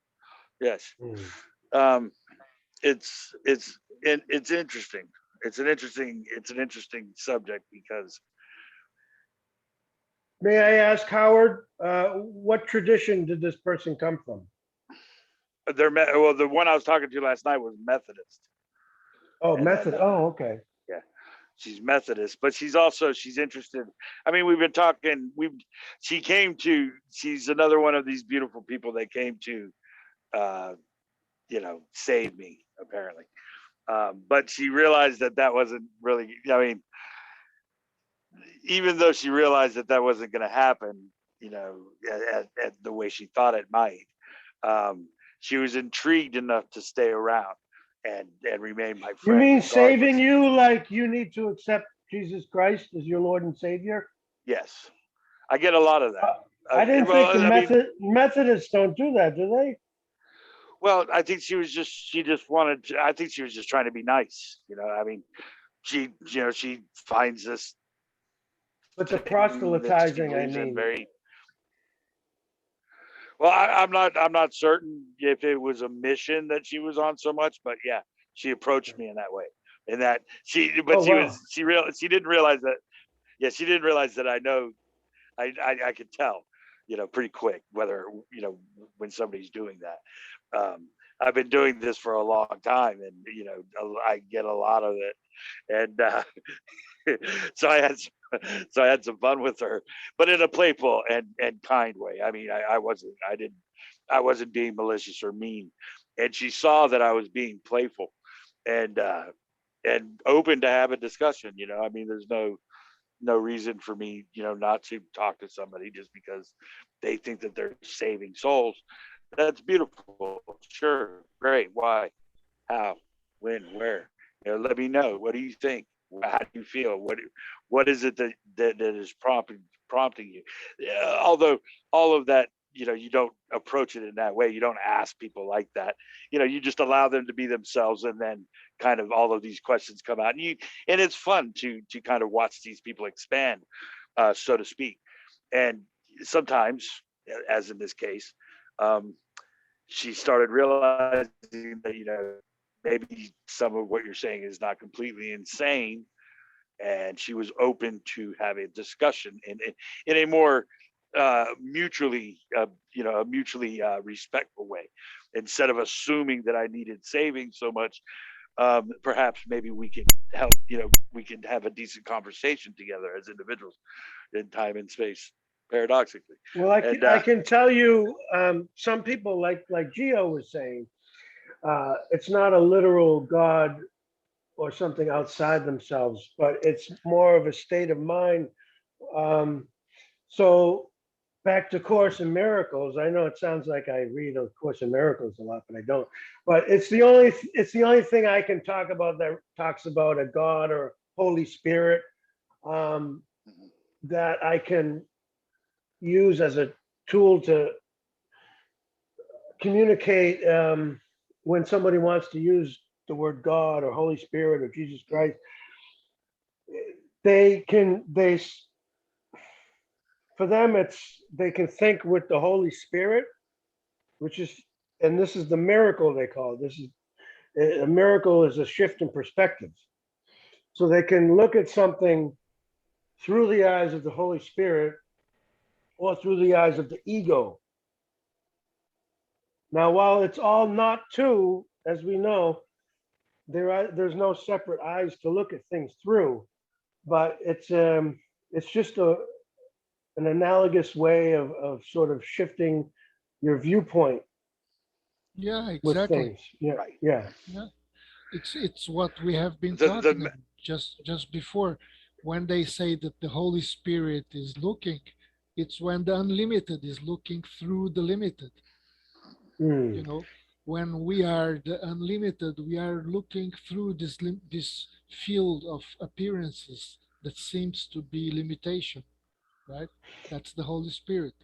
Yes. Hmm. Um, it's interesting. It's an interesting subject because May I ask, Howard, what tradition did this person come from? well, the one I was talking to last night was Methodist, Oh, and then Method. Oh, okay. yeah, she's Methodist, but she's interested. I mean, we've been talking. She's another one of these beautiful people that came to, uh, save me apparently. But she realized that wasn't really. I mean, even though she realized that wasn't going to happen, at the way she thought it might, um, she was intrigued enough to stay around and remain my You friend mean saving regardless. you like you need to accept Jesus Christ as your Lord and Savior? Yes, I get a lot of that. Uh, I didn't think the Well, I mean, Methodists don't do that, do they? well, I think she just wanted. I think she was just trying to be nice. I mean, she finds this But the thing that she proselytizing, I believes in mean, very well. I'm not certain if it was a mission that she was on so much, but yeah, she approached me in that way, and that but Oh, wow. she didn't realize that. Yeah, she didn't realize that I could tell, pretty quick whether, when somebody's doing that. I've been doing this for a long time, and I get a lot of it, and so I had some fun with her, but in a playful and kind way. I mean, I wasn't being malicious or mean, and she saw that I was being playful and open to have a discussion. I mean, there's no reason for me, not to talk to somebody just because they think that they're saving souls. That's beautiful. Sure. Great. Why? How? When? Where? Let me know. What do you think? How do you feel? What is it that is prompting you? Although all of that, you don't approach it in that way. You don't ask people like that. You just allow them to be themselves, and then kind of all of these questions come out, and it's fun to kind of watch these people expand, so to speak. And sometimes, as in this case, she started realizing that maybe some of what you're saying is not completely insane, and she was open to have a discussion in a more mutually respectful way, instead of assuming that I needed saving so much. Perhaps maybe we can help, we can have a decent conversation together as individuals in time and space, paradoxically. Well, And I can tell you, some people like Gio was saying, it's not a literal God or something outside themselves, but it's more of a state of mind. So back to Course in Miracles. I know it sounds like I read a Course in Miracles a lot, but I don't. But it's the only thing I can talk about that talks about a God or Holy Spirit, that I can use as a tool to communicate, when somebody wants to use the word God or Holy Spirit or Jesus Christ. They for them, they can think with the Holy Spirit, which is, and this is the miracle they call it. This is a miracle, is a shift in perspectives. So they can look at something through the eyes of the Holy Spirit or through the eyes of the ego. Now, while it's all not two, as we know, there's no separate eyes to look at things through, but it's just an analogous way of sort of shifting your viewpoint Yeah, with exactly. things. Yeah, right. yeah. Yeah, it's what we have been The talking the about just before. When they say that the Holy Spirit is looking, it's when the unlimited is looking through the limited. You Mm. know, when we are the unlimited, we are looking through this field of appearances that seems to be limitation, right? That's the Holy Spirit.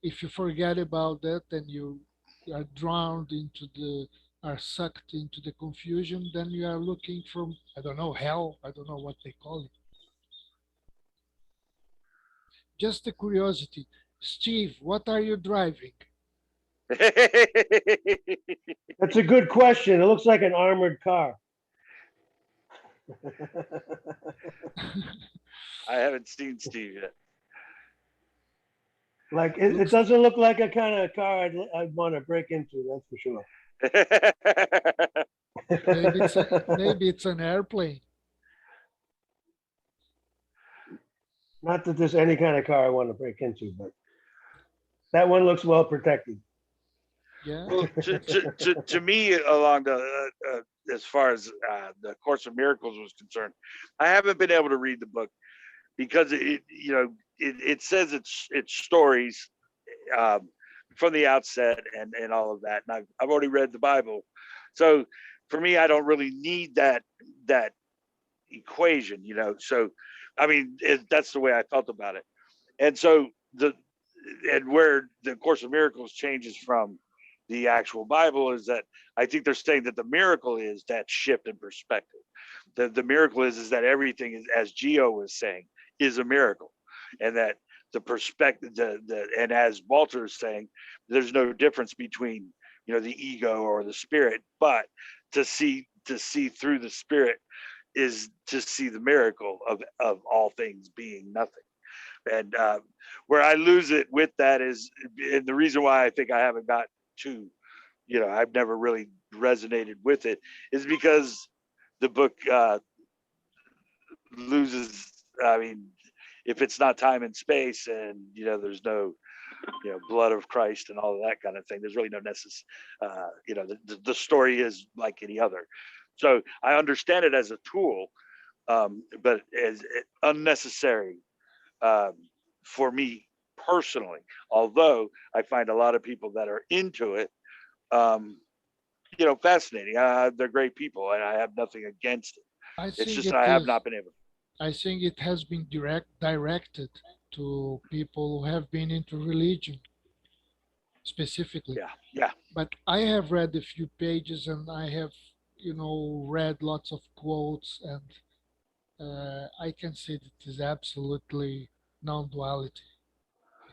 If you forget about that and you are drowned into the are sucked into the confusion, then you are looking from, I don't know, hell. I don't know what they call it. Just a curiosity. Steve, what are you driving? That's a good question. It looks like an armored car. I haven't seen Steve yet. Like it Looks doesn't look like a kind of car I'd want to break into. That's for sure. maybe it's an airplane. Not that there's any kind of car I want to break into, but that one looks well protected. Yeah. Well, to me, along the as far as the Course of Miracles was concerned, I haven't been able to read the book because it says it's stories, um, from the outset, and all of that. And I've already read the Bible, so for me, I don't really need that equation. So I mean, that's the way I felt about it. And so where the Course of Miracles changes from the actual Bible is that I think they're saying that the miracle is that shift in perspective. The miracle is that everything is, as Gio was saying, is a miracle, and that the perspective, and as Walter is saying, there's no difference between the ego or the spirit, but to see to see through the spirit is to see the miracle of all things being nothing. And where I lose it with that is, and the reason why I think I haven't got to, I've never really resonated with it, is because the book loses. I mean, if it's not time and space, and there's no blood of Christ and all of that kind of thing, there's really no the story is like any other. So I understand it as a tool, but as unnecessary for me personally. Although I find a lot of people that are into it, fascinating. They're great people, and I have nothing against it. I It's think just it that I have is. not been able. I think it has been directed to people who have been into religion specifically. Yeah, yeah. But I have read a few pages, and I have, read lots of quotes, and I can say that it is absolutely non-duality.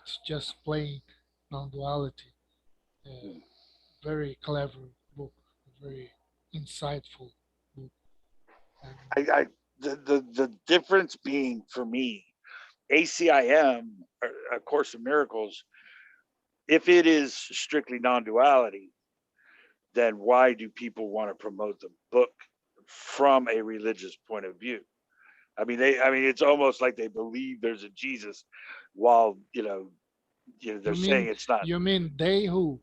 It's just plain non-duality. Uh, very clever book, very insightful book. And I the difference being for me, ACIM, or A Course in Miracles, if it is strictly non-duality, then why do people want to promote the book from a religious point of view? I mean, it's almost like they believe there's a Jesus, while they're you saying mean it's not. you mean they who?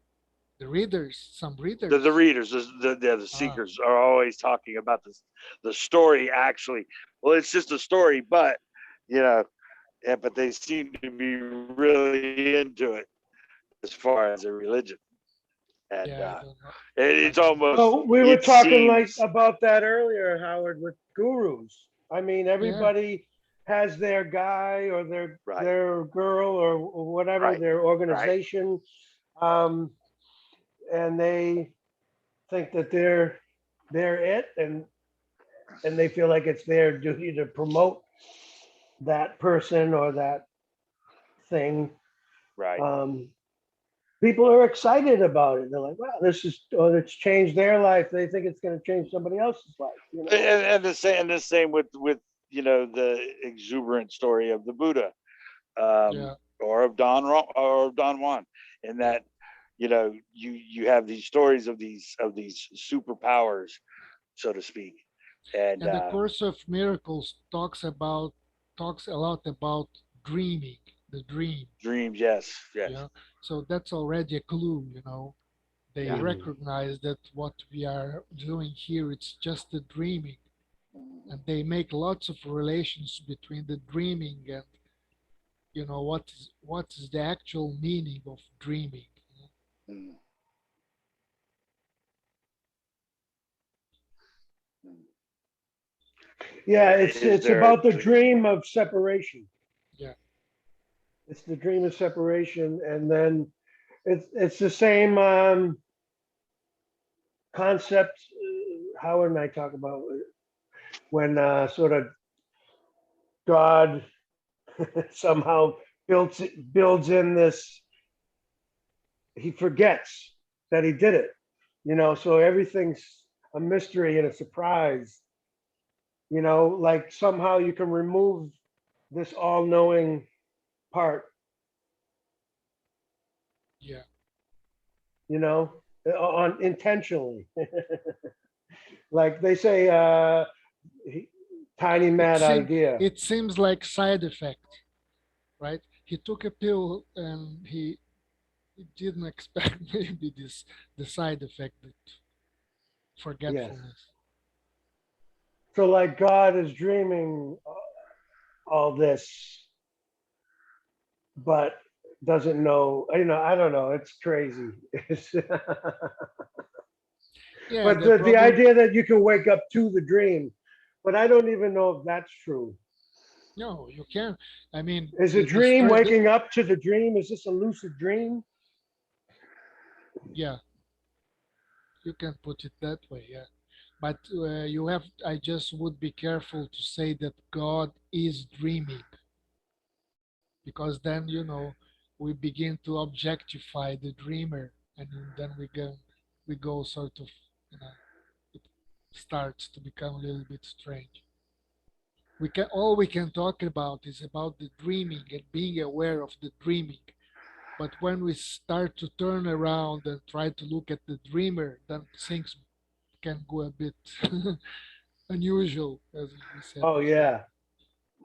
The readers, some The readers. readers, the Ah, seekers are always talking about this, the story. Actually, well, it's just a story, but yeah, but they seem to be really into it as far as a religion, and yeah, I don't know. I it's don't know. almost, Well, we were it talking like seems, about that earlier, Howard, with gurus. I mean, Yeah, everybody has their guy or their right, their girl or whatever right, their right. organization, um, and they think that they're it, and they feel like it's their duty to promote that person or that thing. Right. Um, People are excited about it. They're like, wow, it's changed their life. They think it's going to change somebody else's life. And the same with the exuberant story of the Buddha, yeah, or of Don Juan, in yeah. that you have these stories of these superpowers, so to speak, and And the Course of Miracles talks a lot about dreaming, the dream. dreams. Yes, yes. Yeah. So that's already a clue, They Yeah. recognize that what we are doing here, it's just a dreaming. And they make lots of relations between the dreaming and what is the actual meaning of dreaming. Mm, mm. Yeah, it's Is it's there a about the dream? dream of separation. Yeah, It's the dream of separation, and then it's the same concept. Howard and I talk about when sort of God somehow builds in this. He forgets that he did it, so everything's a mystery and a surprise. Like somehow you can remove this all-knowing part, yeah. you know, on intentionally. Like they say, tiny It mad seem idea. it seems like side effect, right? He took a pill and he didn't expect maybe the side effect that Yes. forgetfulness. So like God is dreaming all this, but doesn't know. I don't know. It's crazy. Yeah, But the the problem. idea that you can wake up to the dream, but I don't even know if that's true. No, you can't. I mean, Is a dream waking up to the dream? Is this a lucid dream? yeah, you can put it that way. Yeah, but I just would be careful to say that God is dreaming, because then we begin to objectify the dreamer, and then we go sort of, you know, starts to become a little bit strange. We can talk about is about the dreaming and being aware of the dreaming. But when we start to turn around and try to look at the dreamer, then things can go a bit unusual, as we said Oh before. yeah.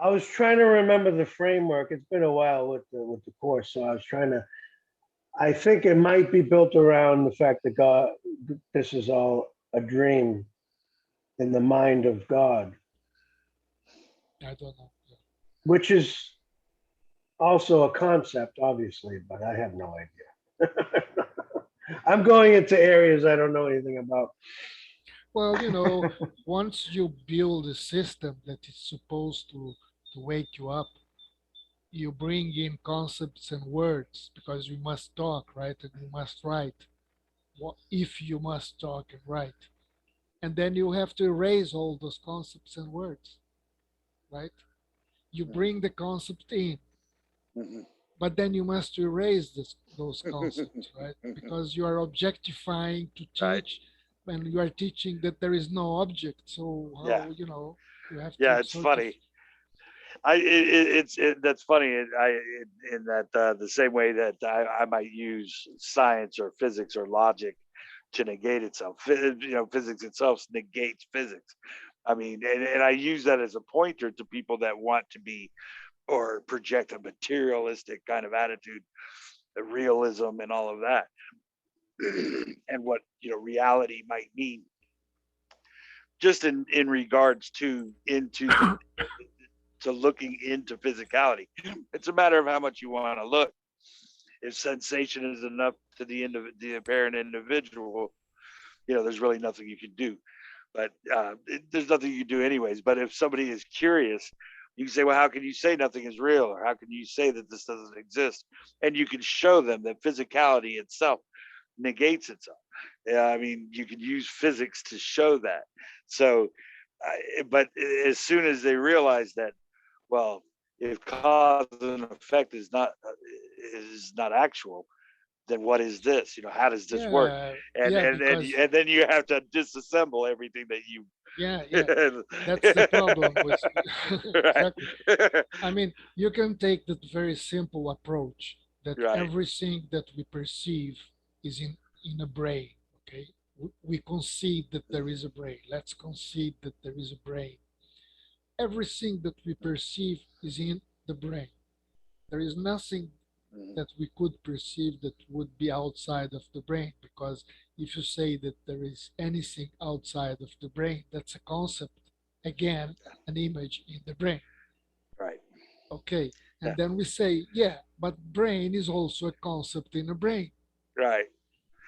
I was trying to remember the framework. It's been a while with the course, so I was trying to. I think it might be built around the fact that God, this is all a dream in the mind of God, I don't know. which is also a concept, obviously, but I have no idea. I'm going into areas I don't know anything about. Well, once you build a system that is supposed to wake you up, you bring in concepts and words because you must talk, right? And you must write. What if you must talk and write? And then you have to erase all those concepts and words, right? You bring the concept in, Mhm. but then you must erase those concepts, right? Because you are objectifying to Right. teach, and you are teaching that there is no object. So Yeah. how you have to Yeah. It's sort of funny. That's funny. In that the same way that I might use science or physics or logic to negate itself. Physics itself negates physics. I mean, and I use that as a pointer to people that want to be or project a materialistic kind of attitude, the realism and all of that, and what reality might mean, just in regards into the to looking into physicality. It's a matter of how much you want to look. If sensation is enough to the apparent individual, there's really nothing you can do. But there's nothing you can do anyways. But if somebody is curious, you can say, well, how can you say nothing is real, or how can you say that this doesn't exist? And you can show them that physicality itself negates itself. Yeah, I mean, you can use physics to show that. So, but as soon as they realize that, well, if cause and effect is not actual, then what is this? How does this work? yeah, And yeah, and and because and then you have to disassemble everything that you. yeah, that's the problem with Right. exactly. I mean, you can take that very simple approach that Right. everything that we perceive is in a brain. Okay, we concede that there is a brain. Let's concede that there is a brain. Everything that we perceive is in the brain. There is nothing Mhm. that we could perceive that would be outside of the brain, because if you say that there is anything outside of the brain, that's a concept, again, an image in the brain. Right. Okay, Yeah. and then we say, yeah, but brain is also a concept in a brain. Right.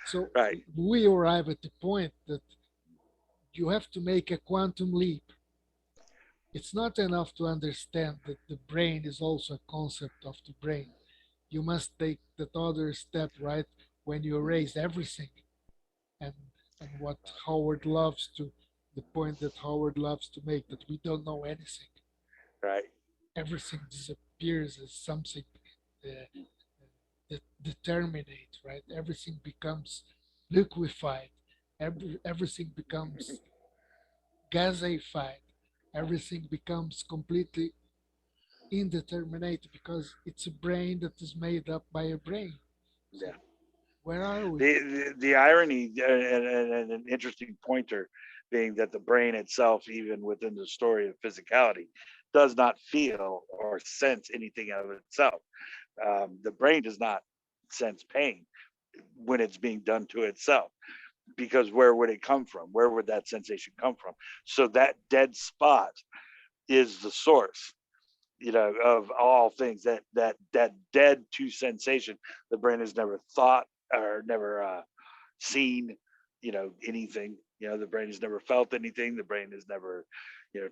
So Right. we arrive at the point that you have to make a quantum leap. It's not enough to understand that the brain is also a concept of the brain. You must take that other step, right? When you erase everything, and what Howard loves to, the point that Howard loves to make, that we don't know anything. Right. Everything disappears as something uh, determinate, right? Everything becomes liquefied. Everything becomes gasified. Everything becomes completely indeterminate because it's a brain that is made up by a brain. Yeah. So where are we? The irony and an interesting pointer being that the brain itself, even within the story of physicality, does not feel or sense anything of itself. The brain does not sense pain when it's being done to itself, because where would it come from? Where would that sensation come from? So that dead spot is the source, of all things. That dead to sensation, the brain has never thought or never seen, anything. The brain has never felt anything. The brain has never,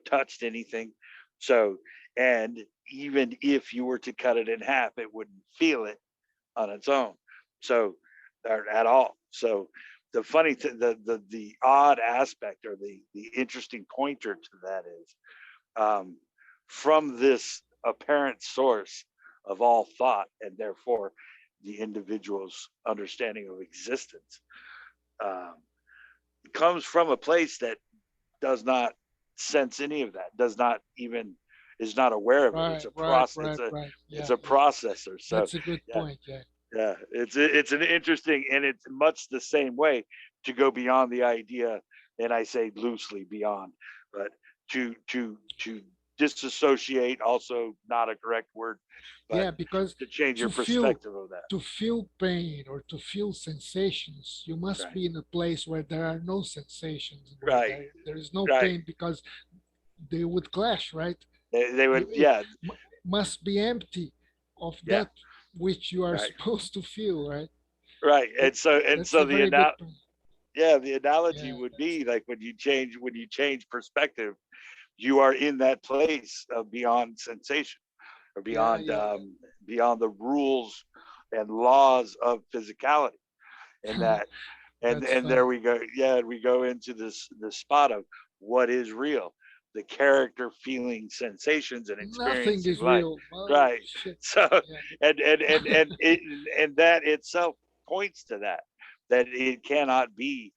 touched anything. So, and even if you were to cut it in half, it wouldn't feel it on its own. So, or at all. So, the odd aspect, or the interesting pointer to that is, um, from this apparent source of all thought, and therefore the individual's understanding of existence, um, comes from a place that does not sense any of that, does not even, is not aware of it. It's Right, a right, process. right, right. It's Yeah, a yeah. processor. So That's a good yeah, point. Yeah. yeah, it's an interesting, and it's much the same way to go beyond the idea, and I say loosely beyond, but to disassociate, also not a correct word, but Yeah, because to change your to feel perspective of that. to feel pain or to feel sensations, you must Right, be in a place where there are no sensations, where right, there is no right. pain, because they would clash, right? They would, It yeah, must be empty of yeah, that which you are right, supposed to feel, right? right. That And that's so a very good point. yeah, the analogy Yeah, would that's be like when you change perspective, you are in that place of beyond sensation, or yeah, beyond yeah, beyond the rules and laws of physicality, and yeah. that, That's and there funny. we go. Yeah, we go into this spot of what is real, the character feeling sensations and Nothing experiencing is life, real. Oh right? shit. So Yeah. and that itself points to that, that it cannot be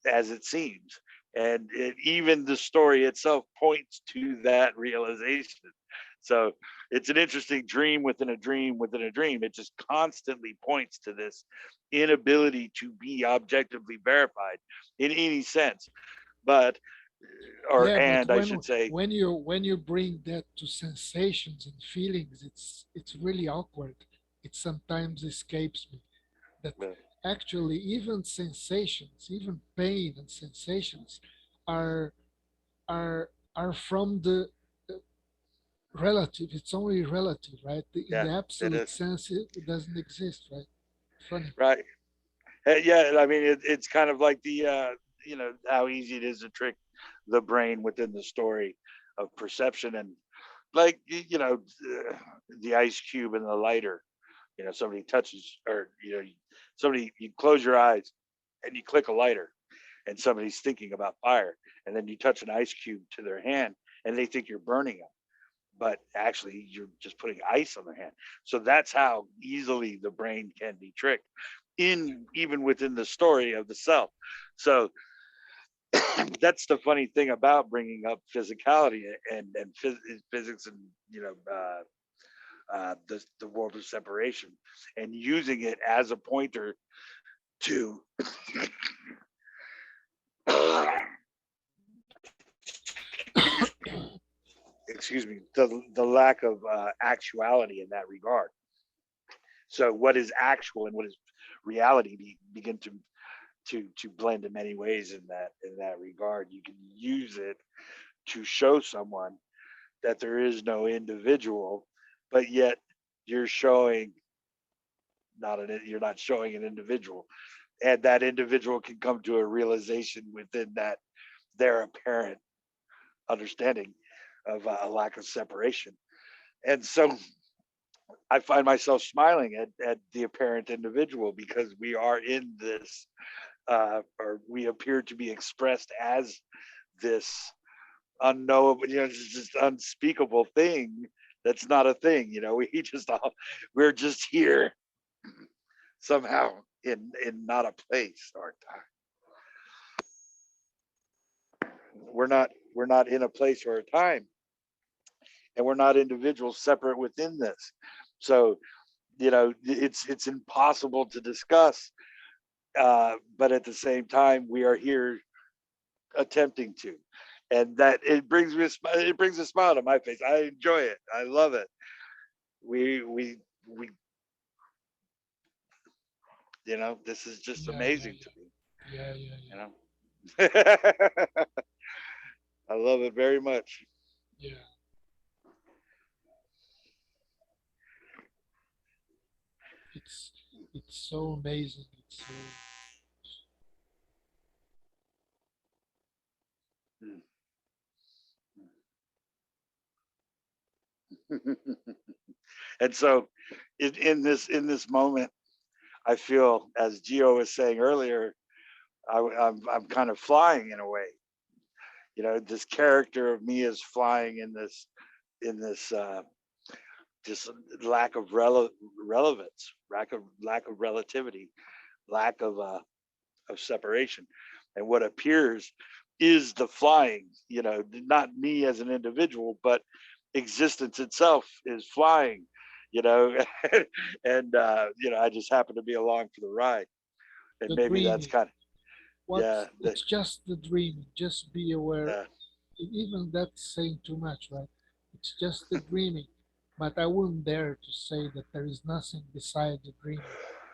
as it seems, and even the story itself points to that realization. So it's an interesting dream within a dream within a dream. It just constantly points to this inability to be objectively verified in any sense, but or Yeah, but and I should say, when you bring that to sensations and feelings, it's really awkward. It sometimes escapes me that uh, actually even sensations, even pain and sensations, are are are from the relative. It's only relative, right? In yeah, the it absolute is sense, it doesn't exist, right? Funny. right. Yeah, I mean, it's kind of like the how easy it is to trick the brain within the story of perception, and like the ice cube and the lighter. Somebody touches, or somebody, you close your eyes and you click a lighter, and somebody's thinking about fire, and then you touch an ice cube to their hand and they think you're burning them, but actually you're just putting ice on their hand. So that's how easily the brain can be tricked, in even within the story of the self. So that's the funny thing about bringing up physicality and physics, and the world of separation, and using it as a pointer to excuse me, the lack of actuality in that regard. So what is actual and what is reality begin to blend in many ways in that regard. You can use it to show someone that there is no individual, but yet you're showing you're not showing an individual, and that individual can come to a realization within that their apparent understanding of a lack of separation. And so I find myself smiling at the apparent individual, because we are in this, or we appear to be expressed as this unknowable, just unspeakable thing that's not a thing. We're just here somehow in not a place or time. We're not in a place or a time, and we're not individuals separate within this. So it's impossible to discuss, but at the same time we are here attempting to, and that it brings a smile to my face. I enjoy it. I love it. We this is just Yeah, yeah, amazing to me. yeah, yeah, you yeah, know I love it very much. yeah. It's it's so amazing. It's so And so in this moment, I feel, as Gio was saying earlier, I'm kind of flying in a way. This character of me is flying in this just lack of relevance, lack of relativity, lack of separation, and what appears is the flying, not me as an individual, but existence itself is flying, and I just happen to be along for the ride. And The maybe that's dreaming. kind of, What's it's just the dreaming. Just be aware. uh, Even that's saying too much, right? It's just the dreaming. But I wouldn't dare to say that there is nothing beside the dreaming,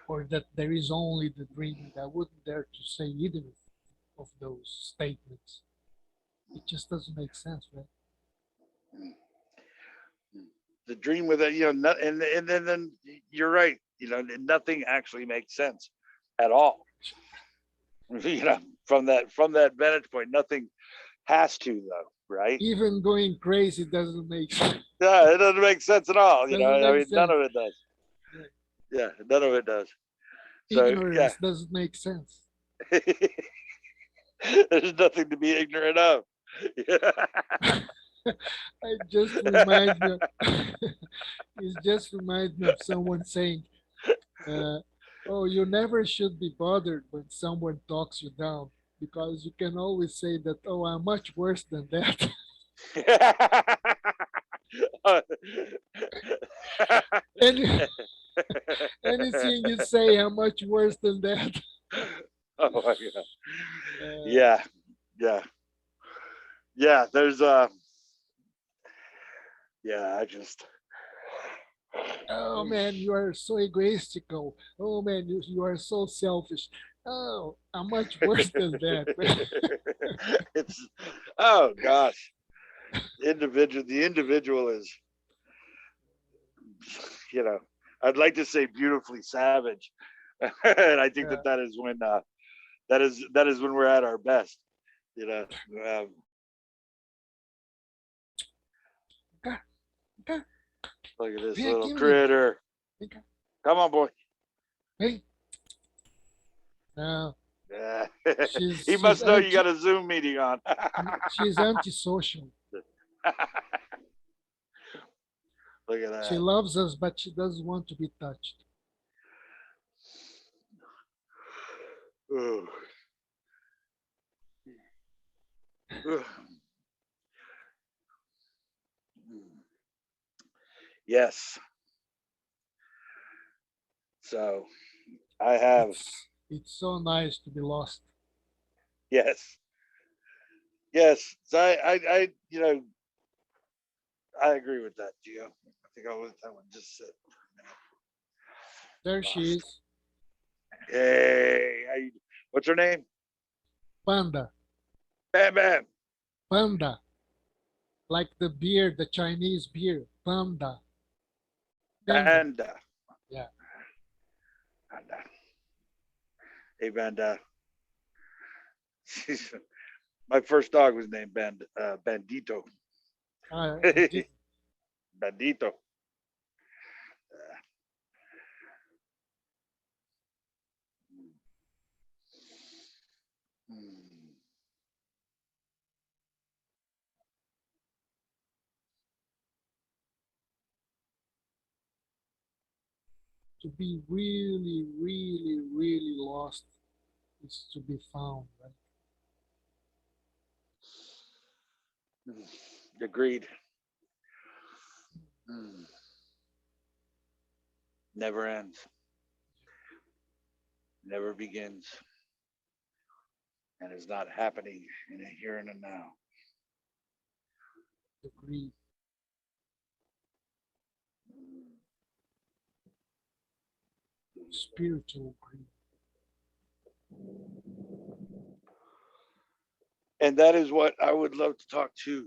or that there is only the dreaming. I wouldn't dare to say either of those statements. It just doesn't make sense, right? the dream with it, and then you're right, nothing actually makes sense at all. From that vantage point, nothing has to, though, right? Even going crazy doesn't make sense. Yeah, it doesn't make sense at all. Doesn't I make mean, none sense. of it does. Yeah. Yeah, none of it does. So yeah, Ignorance doesn't make sense. there's nothing to be ignorant of. It just reminds me of, it just reminds me of someone saying, oh, you never should be bothered when someone talks you down, because you can always say that, oh, I'm much worse than that. Any, anything you say, I'm much worse than that. Oh my god. Uh, Yeah, yeah, yeah. There's yeah. I just oh man, you are so egoistical. Oh man, you are so selfish. Oh, I'm much worse than that. it's oh gosh. The individual is, I'd like to say beautifully savage, and I think Yeah. that is when that is when we're at our best. You know, um, Okay, okay. look at this Hey, little give me. critter. Okay. Come on, boy. Hey. Now Yeah. she's He she's must know you got anti a Zoom meeting on. she's antisocial. Look at She that. loves us, but she doesn't want to be touched. Ooh. Ooh. Yes. So I have, It's so nice to be lost. yes. Yes. So I agree with that, Gio. I think I'll let that one just sit. There she Lost. is. Hey, what's her name? Panda. Bam Bam. Panda. Like the beer, the Chinese beer. Panda. Panda. Banda. Yeah. Banda. Hey, Banda. My first dog was named Bandito. I did. Bandito. Hmm. To be really, really, really lost is to be found, right? Agreed. Hmm. Never ends. Never begins. And is not happening in a here and a now. Agreed. Spiritual greed. And that is what I would love to talk to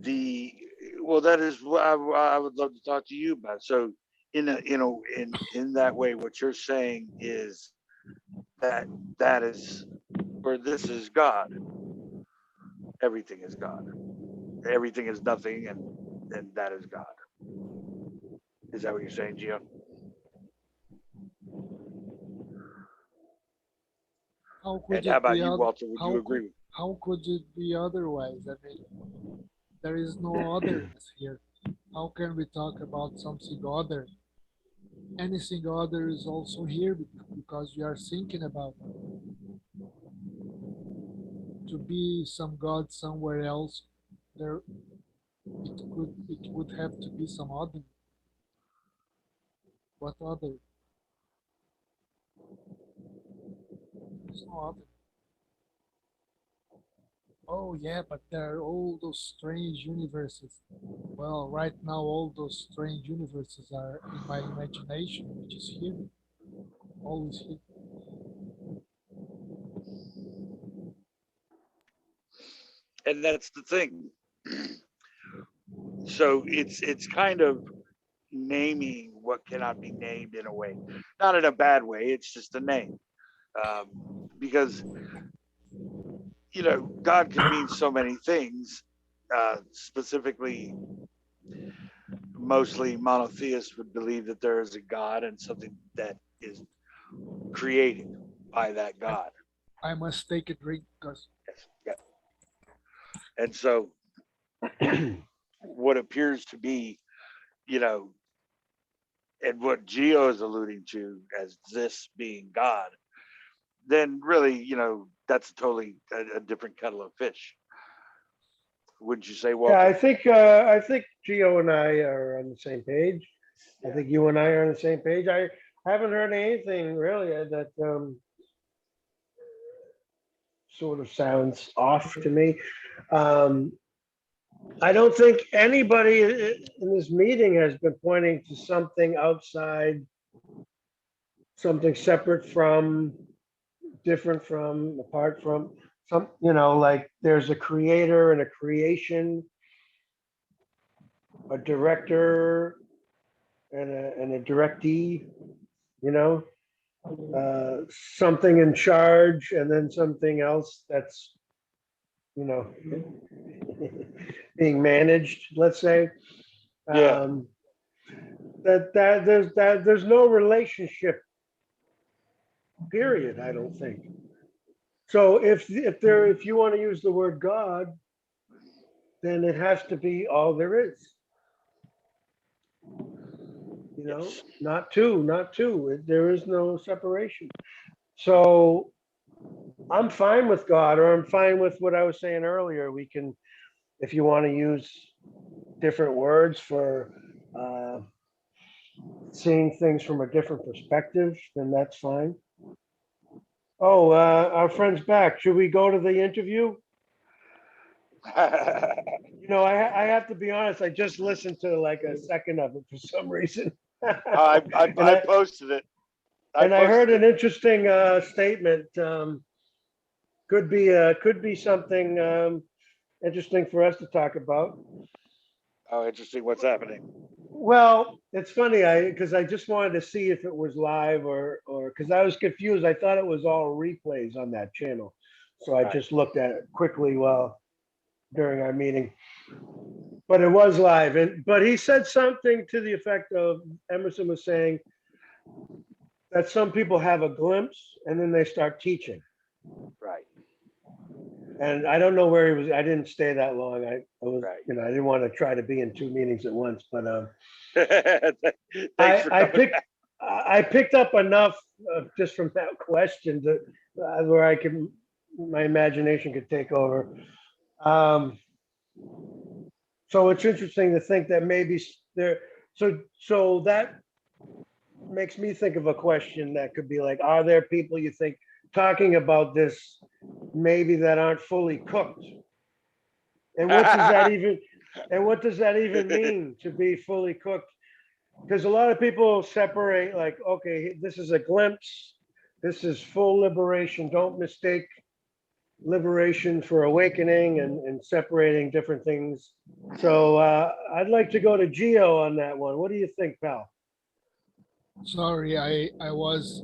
the well, that is what I would love to talk to you about. So in that way, what you're saying is that that is, or this is God. Everything is God. Everything is nothing, and that is God. Is that what you're saying, Gio? How could And how it about be you, other? Walter? Would you agree with? How could it be otherwise? I mean, there is no otherness here. How can we talk about something other? Anything other is also here because we are thinking about it. to be some God somewhere else, there it would have to be some other. What other? There's no other. Oh yeah, but there are all those strange universes. Well, right now all those strange universes are in my imagination, which is here, always here. And that's the thing. So it's kind of naming what cannot be named in a way, not in a bad way. It's just a name, because God can mean so many things. Specifically, mostly monotheists would believe that there is a God and something that is created by that God. I must take a drink because Yes. Yeah. And so, what appears to be, you know, and what Geo is alluding to as this being God, then really, that's a totally a different kettle of fish. Wouldn't you say, Yeah, Walter? I think Gio and I are on the same page. I Yeah. think you and I are on the same page. I haven't heard anything really that sort of sounds off to me. Um, I don't think anybody in this meeting has been pointing to something outside, something separate from, different from, apart from some, like there's a creator and a creation, a director and a directee, you know, something in charge and then something else that's, you know, being managed, let's say. Yeah. There's no relationship, period, I don't think. So if you want to use the word God, then it has to be all there is. Yes. Not two, not two. There is no separation. So I'm fine with God, or I'm fine with what I was saying earlier. We can, if you want to use different words for seeing things from a different perspective, then that's fine. Oh, our friend's back. Should we go to the interview? I have to be honest. I just listened to like a second of it for some reason. And I posted it. I heard an interesting statement. Could be something interesting for us to talk about. Oh, interesting. What's happening? Well, it's funny, because I just wanted to see if it was live or because I was confused. I thought it was all replays on that channel, so I Right. just looked at it quickly while during our meeting. But it was live, but he said something to the effect of, Emerson was saying that some people have a glimpse and then they start teaching. Right. And I don't know where he was. I didn't stay that long. I was, Right. I didn't want to try to be in two meetings at once, but Thanks for coming back. I picked up enough just from that question to where my imagination could take over. So it's interesting to think that maybe there. So that makes me think of a question that could be like, are there people you think talking about this maybe that aren't fully cooked? And what does that even mean to be fully cooked? Because a lot of people separate like, okay, this is a glimpse, this is full liberation. Don't mistake liberation for awakening and separating different things. So I'd like to go to Geo on that one. What do you think, pal? sorry, I was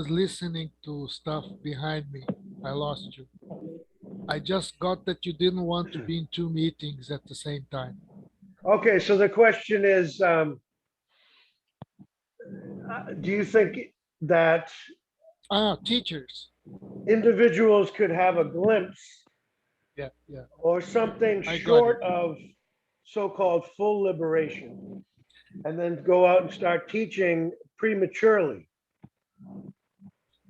listening to stuff behind me. I lost you. I just got that you didn't want to be in two meetings at the same time. Okay, so the question is, do you think that Teachers. individuals could have a glimpse Yeah, yeah. or something I got it. short of so-called full liberation and then go out and start teaching prematurely?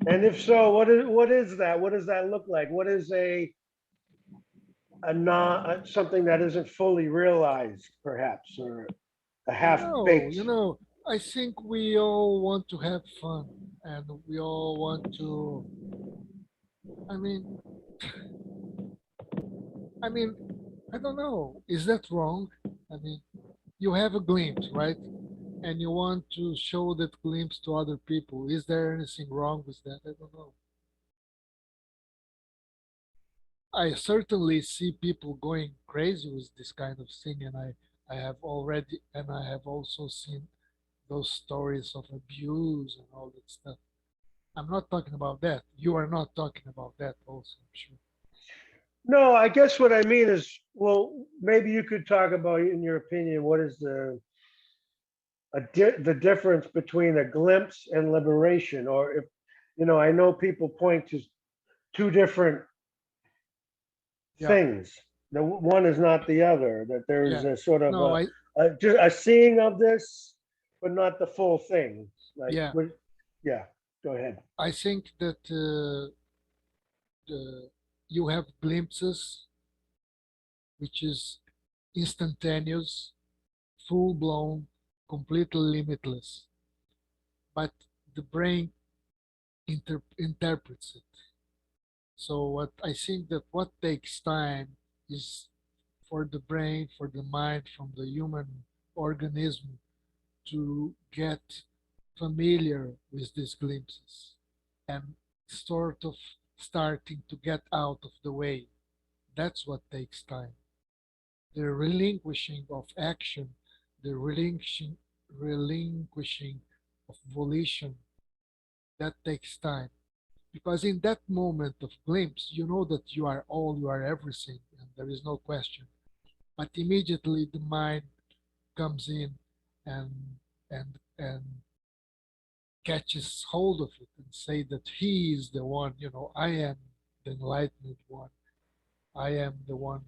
And if so, what is that? What does that look like? What is a something that isn't fully realized, perhaps, or a half No, baked. I think we all want to have fun and we all want to, I mean, I mean, I don't know. Is that wrong? I mean, you have a glimpse, right? And you want to show that glimpse to other people. Is there anything wrong with that? I don't know. I certainly see people going crazy with this kind of thing, and I have also seen those stories of abuse and all that stuff. I'm not talking about that. You are not talking about that, also, I'm sure. No, I guess what I mean is, well, maybe you could talk about, in your opinion, what is the difference between a glimpse and liberation, or if, I know people point to two different Yeah, things. The one is not the other. That there's yeah. a sort of No, just a seeing of this, but not the full thing. Like, yeah. yeah. Go ahead. I think that you have glimpses, which is instantaneous, full blown, completely limitless, but the brain interprets it. So what I think that what takes time is for the brain, for the mind, from the human organism to get familiar with these glimpses and sort of starting to get out of the way. That's what takes time. The relinquishing of action, the relinquishing of volition, that takes time. Because in that moment of glimpse, you know that you are all, you are everything, and there is no question. But immediately the mind comes in and and catches hold of it and say that he is the one, I am the enlightened one. I am the one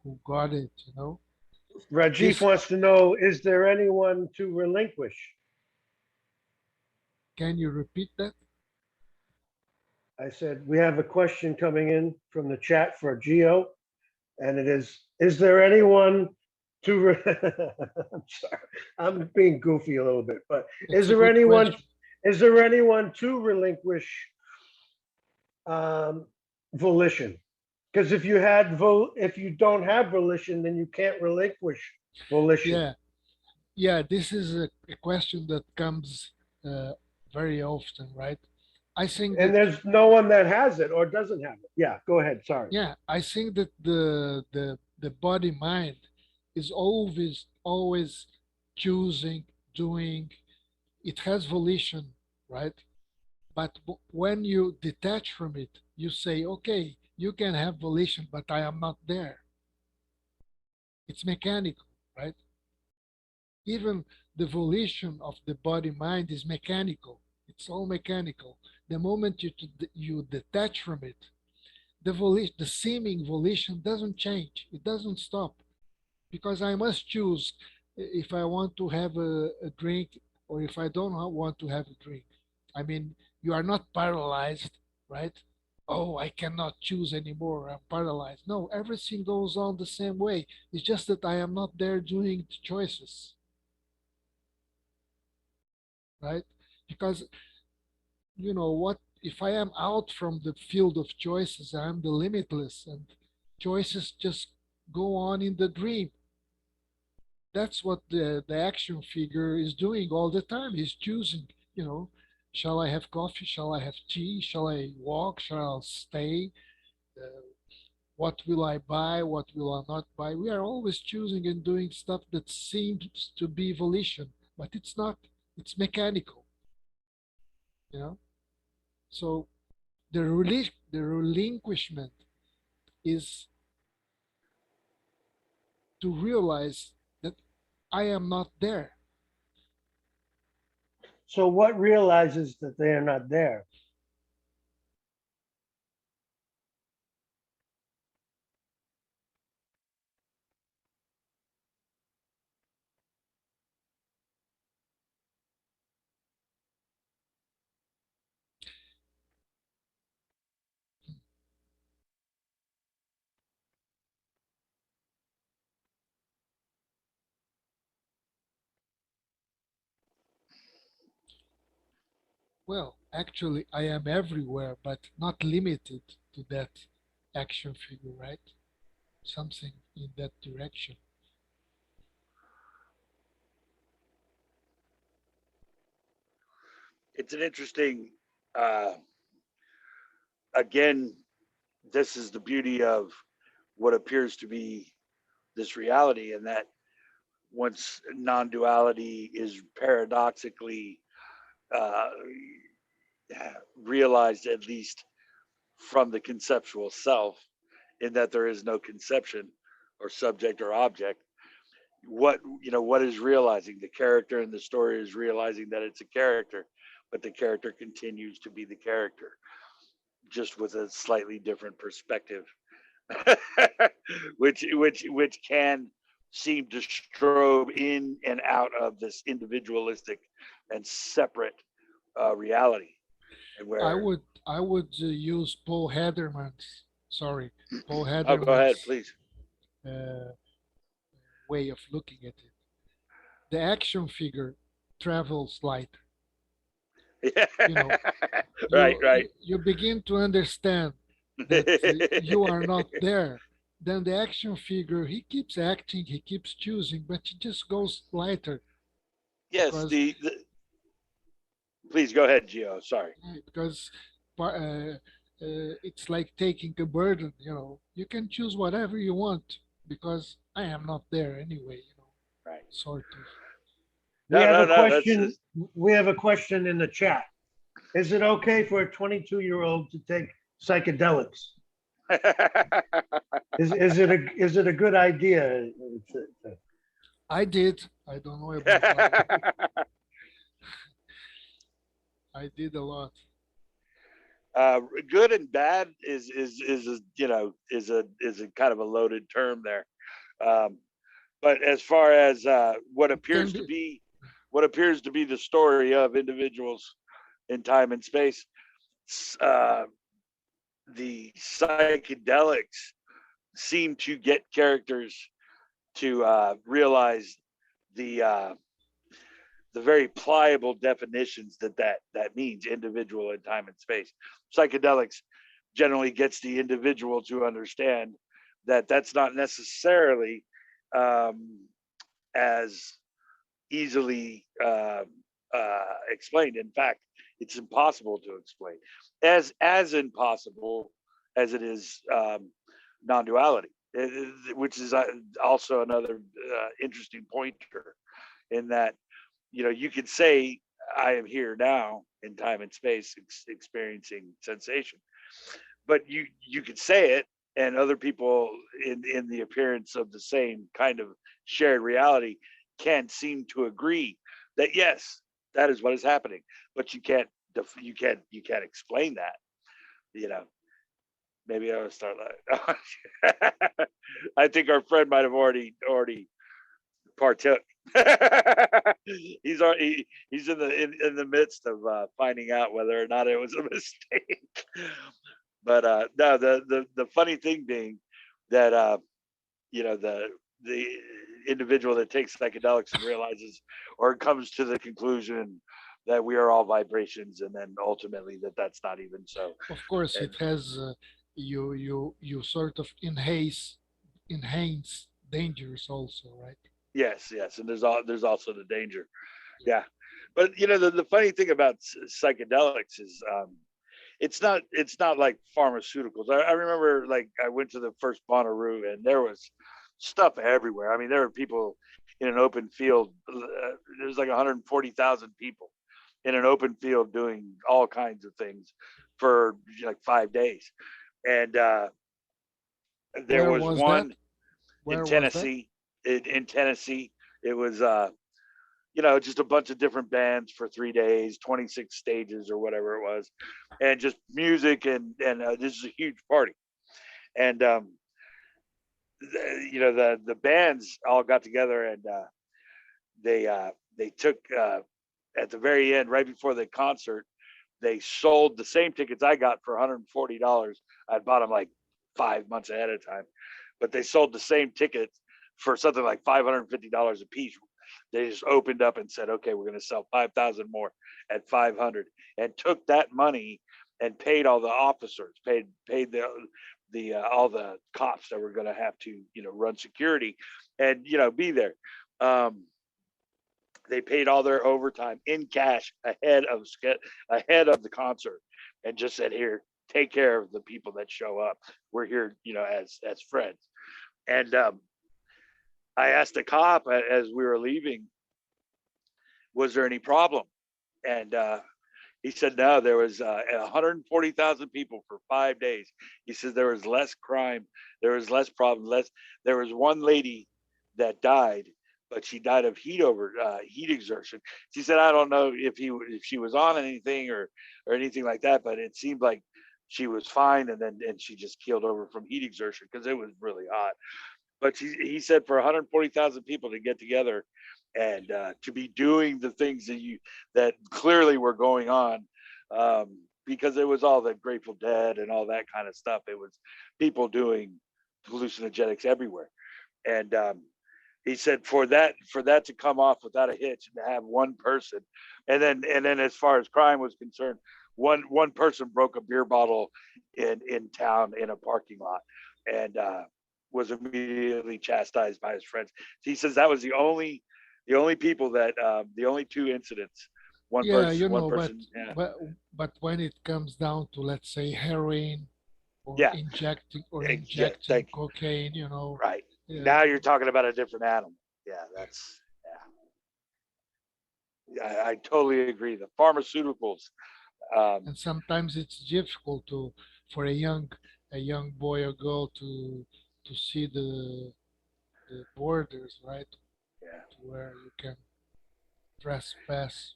who got it. Rajiv This, wants to know: is there anyone to relinquish? can you repeat that? I said we have a question coming in from the chat for Geo, and it is: is there anyone to? I'm sorry, I'm being goofy a little bit, but It's a good question. Is there anyone to relinquish um, volition? Because if you don't have volition, then you can't relinquish volition. Yeah, yeah, this is a question that comes uh, very often, right? I think And that, there's no one that has it or doesn't have it. Yeah, go ahead. Sorry. yeah, I think that the body mind is always choosing, doing. It has volition, right? But when you detach from it, you say, okay, you can have volition, but I am not there. It's mechanical, right? Even the volition of the body mind is mechanical. It's all mechanical. The moment you detach from it, the seeming volition doesn't change. It doesn't stop because I must choose if I want to have a drink or if I don't want to have a drink. I mean, you are not paralyzed, right? Oh, I cannot choose anymore. I'm paralyzed. No, everything goes on the same way. It's just that I am not there doing the choices, right? Because you know what? If I am out from the field of choices, I am the limitless, and choices just go on in the dream. That's what the action figure is doing all the time. He's choosing, shall I have coffee? Shall I have tea? Shall I walk? Shall I stay? Uh, what will I buy? What will I not buy? We are always choosing and doing stuff that seems to be volition, but it's not. It's mechanical, you know. So the relinquishment is to realize that I am not there. So what realizes that they are not there? Well, actually, I am everywhere, but not limited to that action figure, right? Something in that direction. It's an interesting, uh, again, this is the beauty of what appears to be this reality, and that once non-duality is paradoxically uh, realized, at least from the conceptual self, in that there is no conception or subject or object, what is realizing? The character in the story is realizing that it's a character, but the character continues to be the character, just with a slightly different perspective. which can seem to strobe in and out of this individualistic and separate reality, and I where would I would use Paul oh, go ahead, Hederman's please. uh, way of looking at it. The action figure travels light. You know, Right, right. you begin to understand that you are not there. Then the action figure, he keeps acting, he keeps choosing, but he just goes lighter Yes, because please go ahead, Gio. Sorry. because it's like taking a burden. You can choose whatever you want because I am not there anyway. Right. Sort of. We No, have no, a no. That's question. just, We have a question in the chat. Is it okay for a 22-year-old to take psychedelics? Is it a good idea? I did. I don't know about other. I did a lot. uh, Good and bad is a, is a kind of a loaded term there. Um, but as far as It can be. what appears to be the story of individuals in time and space, uh, the psychedelics seem to get characters to realize the uh, the very pliable definitions that means, individual in time and space. Psychedelics generally gets the individual to understand that that's not necessarily um, as easily explained. In fact, it's impossible to explain, as impossible as it is non-duality, which is also another interesting pointer, in that you could say I am here now in time and space experiencing sensation, but you could say it, and other people in the appearance of the same kind of shared reality can seem to agree that yes, that is what is happening, but you can't explain that. you know Maybe I will start like I think our friend might have already partook. He's in the midst of finding out whether or not it was a mistake. But no, the funny thing being that the individual that takes psychedelics and realizes, or comes to the conclusion that we are all vibrations, and then ultimately that that's not even so. Of course, And it has you sort of enhance dangers also, right? yes, yes, and there's also the danger. Yeah, but the funny thing about psychedelics is it's not like pharmaceuticals. I remember, like, I went to the first Bonnaroo, and there was stuff everywhere. I mean, there were people in an open field. There's like 140,000 people in an open field doing all kinds of things for like 5 days. And there Where was was that? one in Where was that? Tennessee. In Tennessee, it was just a bunch of different bands for 3 days, 26 stages or whatever it was, and just music, and this is a huge party. And the bands all got together, and they took at the very end, right before the concert, they sold the same tickets I got for $140. I bought them like 5 months ahead of time, but they sold the same tickets for something like $550 a piece, they just opened up and said, okay, we're going to sell 5,000 more at 500, and took that money and paid all the officers, paid the all the cops that were going to have to, run security and, be there. They paid all their overtime in cash ahead of the concert, and just said, here, take care of the people that show up. We're here, as friends. And I asked the cop as we were leaving, was there any problem? And he said, no, there was 140,000 people for 5 days. He says there was less crime, there was less problem, there was one lady that died, but she died of heat exertion. She said, I don't know if she was on anything or anything like that, but it seemed like she was fine, and she just keeled over from heat exertion because it was really hot. But he said for 140,000 people to get together and to be doing the things that clearly were going on, because it was all the Grateful Dead and all that kind of stuff. It was people doing hallucinogenics everywhere. And he said for that to come off without a hitch, and to have one person, and then as far as crime was concerned, one person broke a beer bottle in town in a parking lot, and was immediately chastised by his friends. He says that was the only people that the only two incidents. Yeah, One person. Yeah. but when it comes down to, let's say, heroin or Yeah. Yeah. injecting cocaine, Right. yeah, Now you're talking about a different animal. Yeah. That's. Yeah. I totally agree. The pharmaceuticals. and sometimes it's difficult for a young boy or girl to see the borders, right? Yeah. To where you can trespass.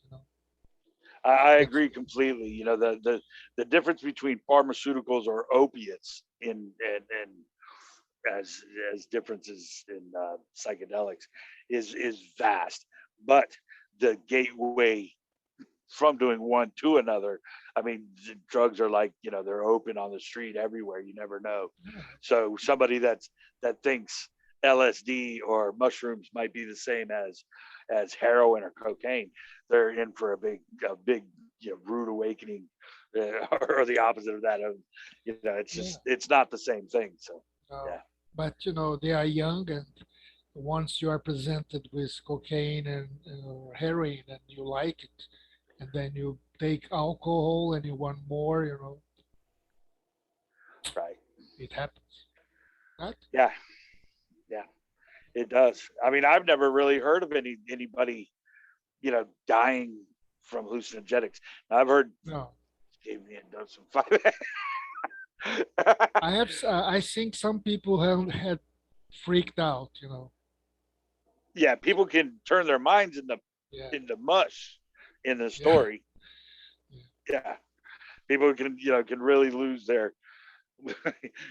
I That's agree completely. The difference between pharmaceuticals or opiates and as differences in psychedelics is vast, but the gateway from doing one to another, I mean, drugs are like, they're open on the street everywhere. You never know. yeah, So somebody that thinks LSD or mushrooms might be the same as heroin or cocaine, they're in for a big, rude awakening, or the opposite of that. It's yeah. it's not the same thing. So No. yeah, But they are young, and once you are presented with cocaine and heroin and you like it, and then you take alcohol and you want more, right. it happens. Right? Yeah, yeah, it does. I mean, I've never really heard of anybody, dying from hallucinogenics. I've heard No. gave me a dose of five. I think some people have had freaked out. Yeah, people can turn their minds Yeah, into mush in the yeah, story. yeah. Yeah, people can really lose their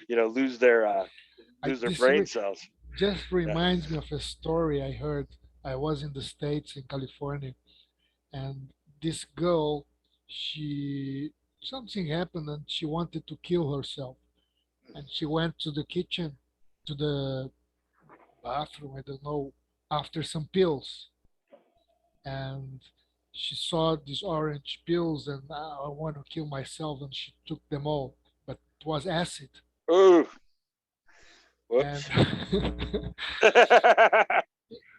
lose their I this brain cells. just Yeah. reminds me of a story I heard. I was in the States, in California, and this girl, she something happened and she wanted to kill herself, and she went to the kitchen, to the bathroom, I don't know, after some pills, and she saw these orange pills, and I want to kill myself, and she took them all, but it was acid. Ooh, And whoops.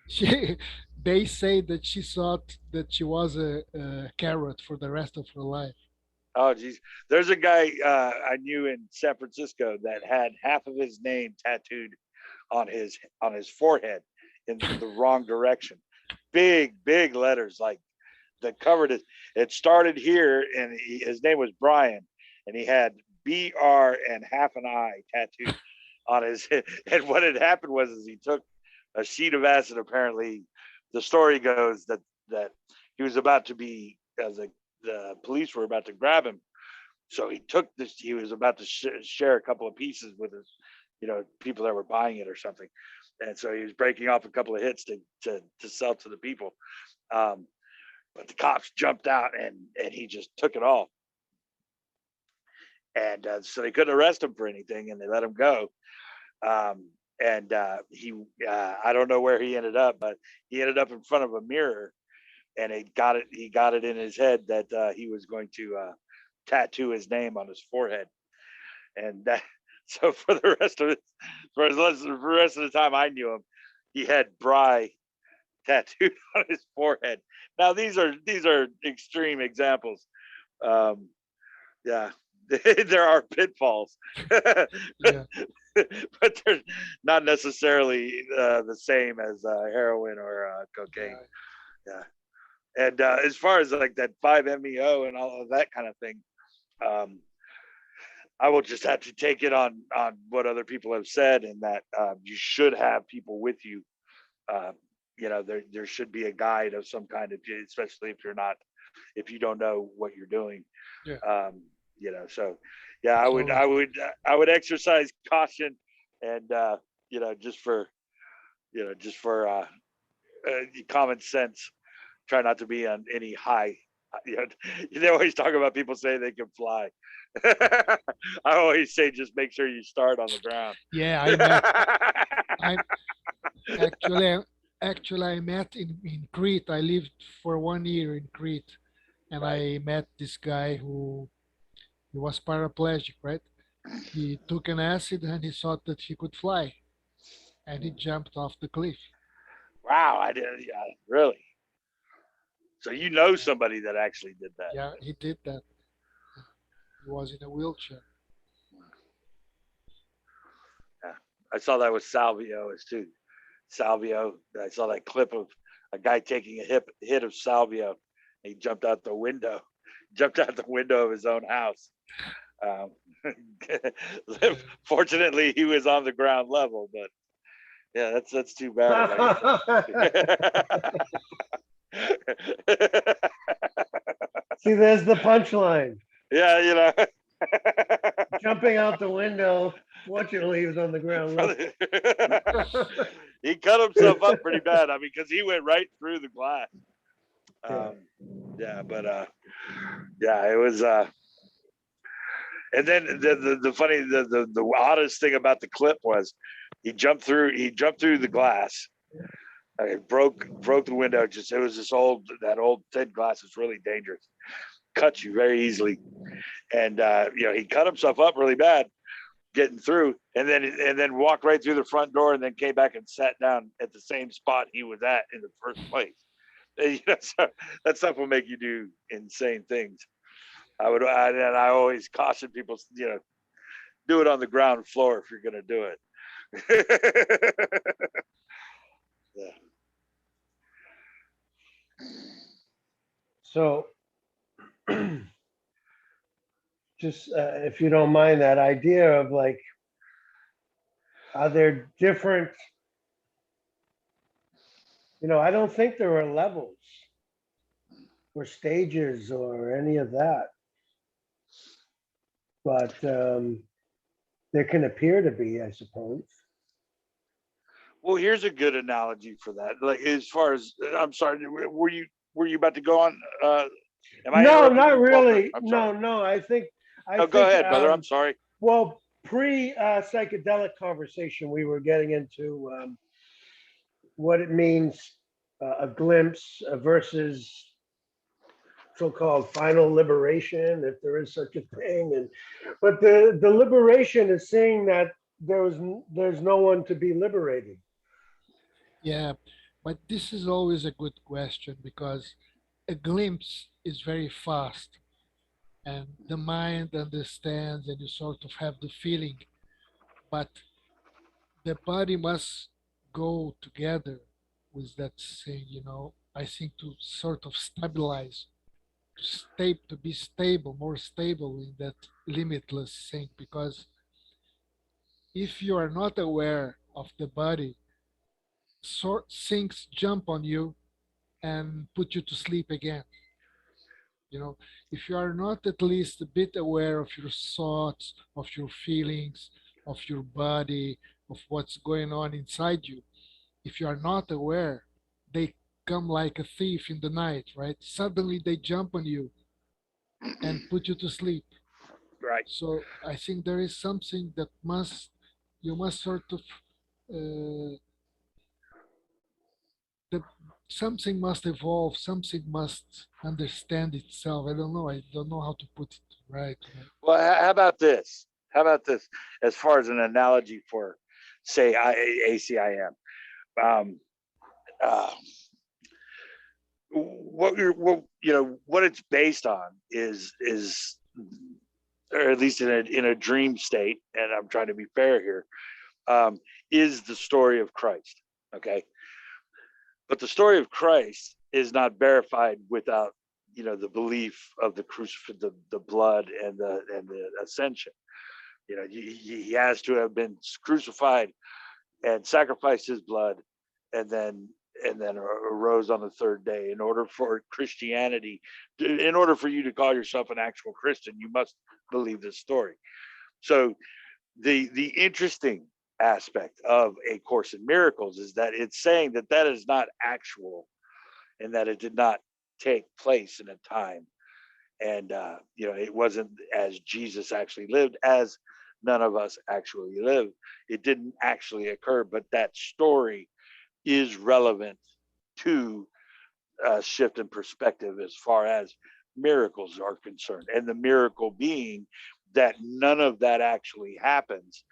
she they say that she thought that she was a carrot for the rest of her life. Oh, geez. There's a guy I knew in San Francisco that had half of his name tattooed on his forehead in the wrong direction. Big letters, like that covered it. It started here, and his name was Brian, and he had BR and half an I tattooed on his head. And what had happened was, is he took a sheet of acid. Apparently, the story goes that he was about to be, as the police were about to grab him. So he took this. He was about to share a couple of pieces with his, people that were buying it or something. And so he was breaking off a couple of hits to sell to the people. Um, but the cops jumped out, and he just took it all. And so they couldn't arrest him for anything, and they let him go. Um, and he I don't know where he ended up, but he ended up in front of a mirror, and he got it in his head that he was going to tattoo his name on his forehead, and that so for the rest of it, for the rest of the time I knew him, he had Bry tattooed on his forehead. Now these are extreme examples. Um, yeah, there are pitfalls, but Yeah. they're not necessarily the same as heroin or cocaine. Yeah. Yeah, and as far as like that 5-MeO and all of that kind of thing, um, I will just have to take it on what other people have said, and that you should have people with you. Uh, there should be a guide of some kind, especially if you're not, if you don't know what you're doing. Yeah. So yeah, It's always good. I would exercise caution, and just for common sense, try not to be on any high. You know, they always talk about people saying they can fly. I always say just make sure you start on the ground. Yeah, I met. I actually actually I met in Crete. I lived for 1 year in Crete, and Right. I met this guy who he was paraplegic, right? He took an acid and he thought that he could fly, and he jumped off the cliff. Wow, I didn't. Yeah, really. So you know Yeah, somebody that actually did that. yeah, he did that. He was in a wheelchair. Yeah. I saw that with Salvio as too. Salvio. I saw that clip of a guy taking a hit of Salvio. He jumped out the window, jumped out the window of his own house. Um, Yeah, Fortunately, he was on the ground level, but yeah, that's too bad. Like I said. See, there's the punchline. Yeah, Jumping out the window. Fortunately, he was on the ground level. he cut himself up pretty bad. I mean, because he went right through the glass. Yeah. Yeah, but yeah, it was. And then the funny the oddest thing about the clip was he jumped through the glass. Broke the window. Just it was that old thin glass is really dangerous. Cuts you very easily, and he cut himself up really bad getting through, and then walked right through the front door, and then came back and sat down at the same spot he was at in the first place. So that stuff will make you do insane things. And I always caution people, do it on the ground floor if you're going to do it. Yeah. So, just if you don't mind, that idea of like, are there different, I don't think there are levels or stages or any of that, but there can appear to be, I suppose. Well, here's a good analogy for that. Like as far as I'm sorry, were you about to go on? Am I No, interrupting not you, Walter? really. I'm sorry. No. I No, go think, ahead, brother. I'm sorry. well, pre psychedelic conversation, we were getting into what it means, a glimpse versus so-called final liberation, if there is such a thing. But the liberation is saying that there's no one to be liberated. yeah, but this is always a good question because a glimpse is very fast, and the mind understands, and you sort of have the feeling, but the body must go together with that thing, I think, to sort of stabilize, to be stable, more stable in that limitless thing. Because if you are not aware of the body, things jump on you and put you to sleep again. You know, if you are not at least a bit aware of your thoughts, of your feelings, of your body, of what's going on inside you, if you are not aware, they come like a thief in the night, right? Suddenly they jump on you and put you to sleep. Right. So I think there is something that you must sort of uh, the something must evolve, something must understand itself. I don't know. I don't know how to put it right. Well, how about this? How about this? As far as an analogy for, say, ACIM, um, uh, what it's based on is, or at least in a dream state, and I'm trying to be fair here, is the story of Christ. Okay, but the story of Christ is not verified without the belief of the crucifix, the blood, and the ascension. He has to have been crucified and sacrificed his blood, and then arose on the third day. In order for Christianity, in order for you to call yourself an actual Christian, you must believe this story. So the interesting aspect of A Course in Miracles is that it's saying that that is not actual, and that it did not take place in a time, and it wasn't as Jesus actually lived, as none of us actually live. It didn't actually occur, but that story is relevant to a shift in perspective as far as miracles are concerned, and the miracle being that none of that actually happens.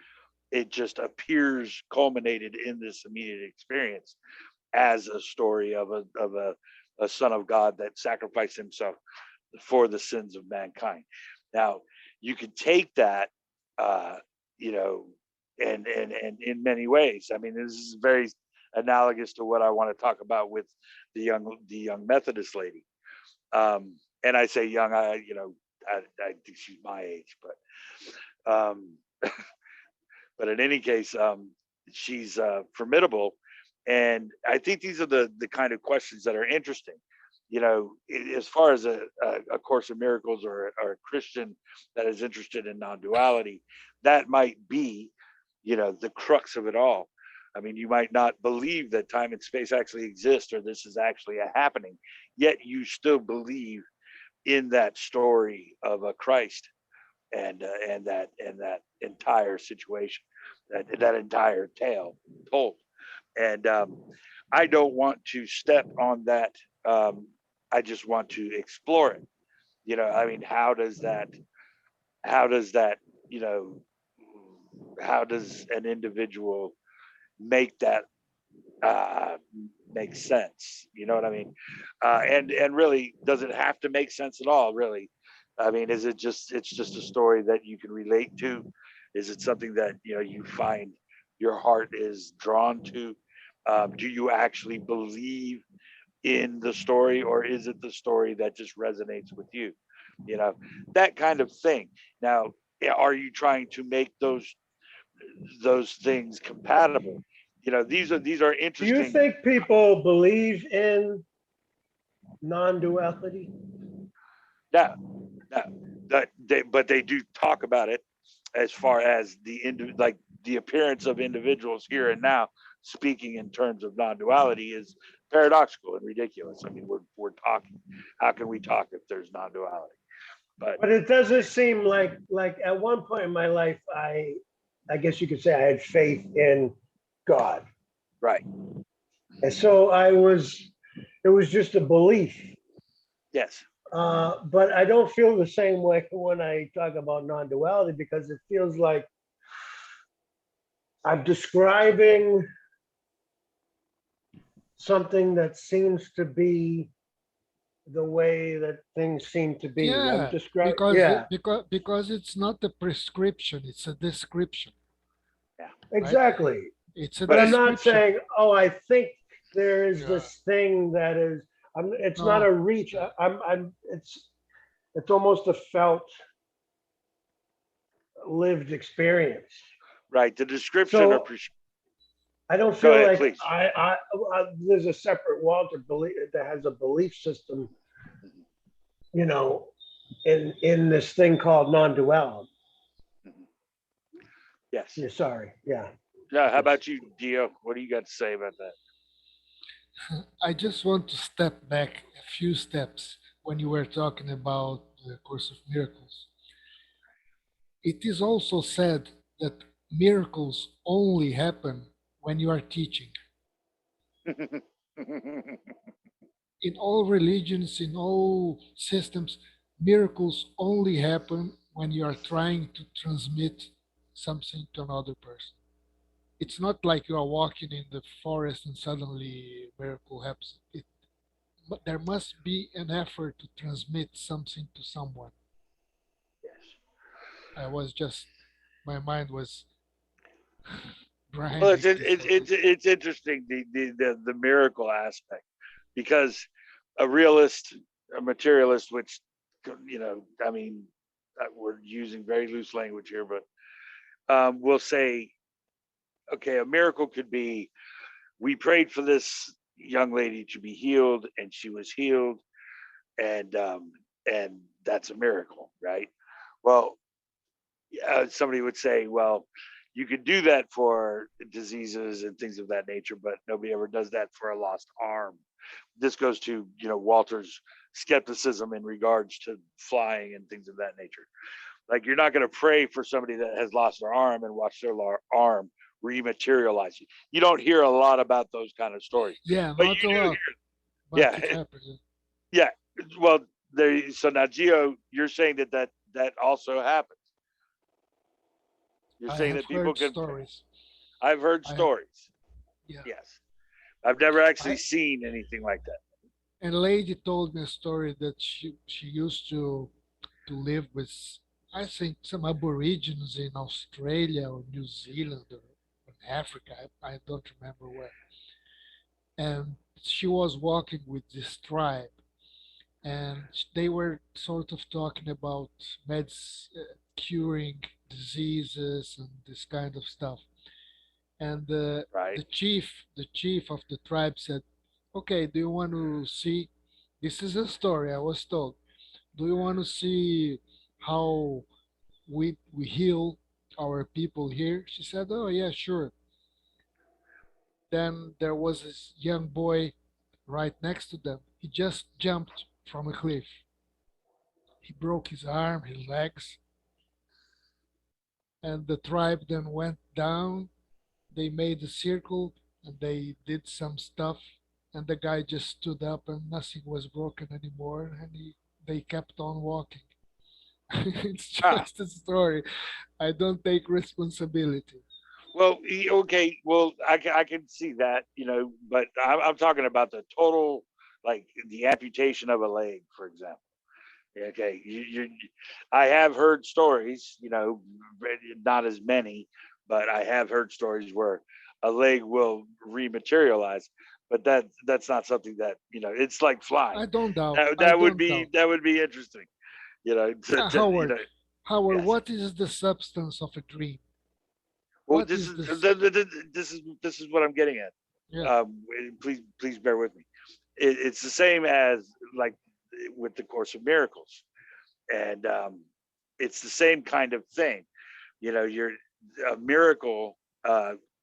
It just appears culminated in this immediate experience as a story of a son of God that sacrificed himself for the sins of mankind. Now, you could take that, uh, you know, and in many ways. I mean, this is very analogous to what I want to talk about with the young Methodist lady. And I say young, I think she's my age, but but in any case, she's formidable, and I think these are the kind of questions that are interesting. As far as a Course in Miracles, or a Christian that is interested in non-duality, that might be, the crux of it all. I mean, you might not believe that time and space actually exist, or this is actually a happening, yet you still believe in that story of a Christ, and that entire situation, that entire tale told. And I don't want to step on that. I just want to explore it. I mean, how does that, you know, how does an individual make that uh, make sense? You know what I mean? And really, does it have to make sense at all? Really, I mean, it's just a story that you can relate to? Is it something that you find your heart is drawn to? Do you actually believe in the story, or is it the story that just resonates with you? You know, that kind of thing. Now, are you trying to make those things compatible? These are Do you interesting. think people believe in non-duality? No, no, but they do talk about it, as far as like the appearance of individuals here and now speaking in terms of non-duality is paradoxical and ridiculous. I mean, we're talking. How can we talk if there's non-duality? But But it doesn't seem like at one point in my life, I guess you could say I had faith in God. right, And so it was just a belief. yes, But I don't feel the same way when I talk about non-duality, because it feels like I'm describing something that seems to be the way that things seem to be. I'm Yeah, describing, yeah, because it's not a prescription, it's a description, yeah. right? exactly. It's a But But I'm not description. saying, oh, I think there is Yeah. this thing that is, it's not No. a reach. Yeah. It's almost a felt lived experience. right, the description or So I don't go feel ahead, like please. there's a separate Walter belief that has a belief system, you know, in this thing called non-duality. Mhm. Yes. Yeah, sorry. Yeah. No, how Just about you, Dio? What do you got to say about that? I just want to step back a few steps when you were talking about the Course of Miracles. It is also said that miracles only happen when you are teaching. In all religions, in all systems, miracles only happen when you are trying to transmit something to another person. It's not like you are walking in the forest and suddenly a miracle happens. But there must be an effort to transmit something to someone. Yes. I was just, my mind was Well, grinding this it's interesting, the miracle aspect, because a realist, a materialist, which, I mean, we're using very loose language here, but will say, okay, a miracle could be, we prayed for this young lady to be healed, and she was healed, and that's a miracle, right? Well, somebody would say, well, you could do that for diseases and things of that nature, but nobody ever does that for a lost arm. This goes to, Walter's skepticism in regards to flying and things of that nature. Like, you're not going to pray for somebody that has lost their arm and watch their arm rematerialize. You don't hear a lot about those kind of stories, Yeah, but not you a do lot, hear, but yeah, it happens. yeah. Well, there. So now, Gio, you're saying that also happens. You're I saying have that people heard can. stories. I've heard I have, stories. yeah. Yes, I've never actually I seen anything like that. A lady told me a story that she used to live with, I think, some Aborigines in Australia or New Zealand or in Africa. I don't remember where. And she was walking with this tribe, and they were sort of talking about curing diseases and this kind of stuff. And Right. the chief of the tribe said, "Okay, do you want to see? This is a story I was told. Do you want to see how we heal our people here?" She said, "Oh yeah, sure." Then there was this young boy right next to them. He just jumped from a cliff. He broke his arm, his legs, and the tribe then went down. They made a circle and they did some stuff, and the guy just stood up and nothing was broken anymore, and they kept on walking. It's Ah, just a story. I don't take responsibility. well, okay. Well, I can see that, but I'm talking about the total, like the amputation of a leg, for example. Okay, I have heard stories, not as many, but I have heard stories where a leg will rematerialize, but that's not something that, it's like flying. I don't doubt. That I that would don't be doubt. that would be interesting, Howard, Howard, yes. what is the substance of a dream? Well, What is this? this is what I'm getting at. Yeah, Please bear with me. It's the same as, like, with the Course of Miracles, and it's the same kind of thing. You're a miracle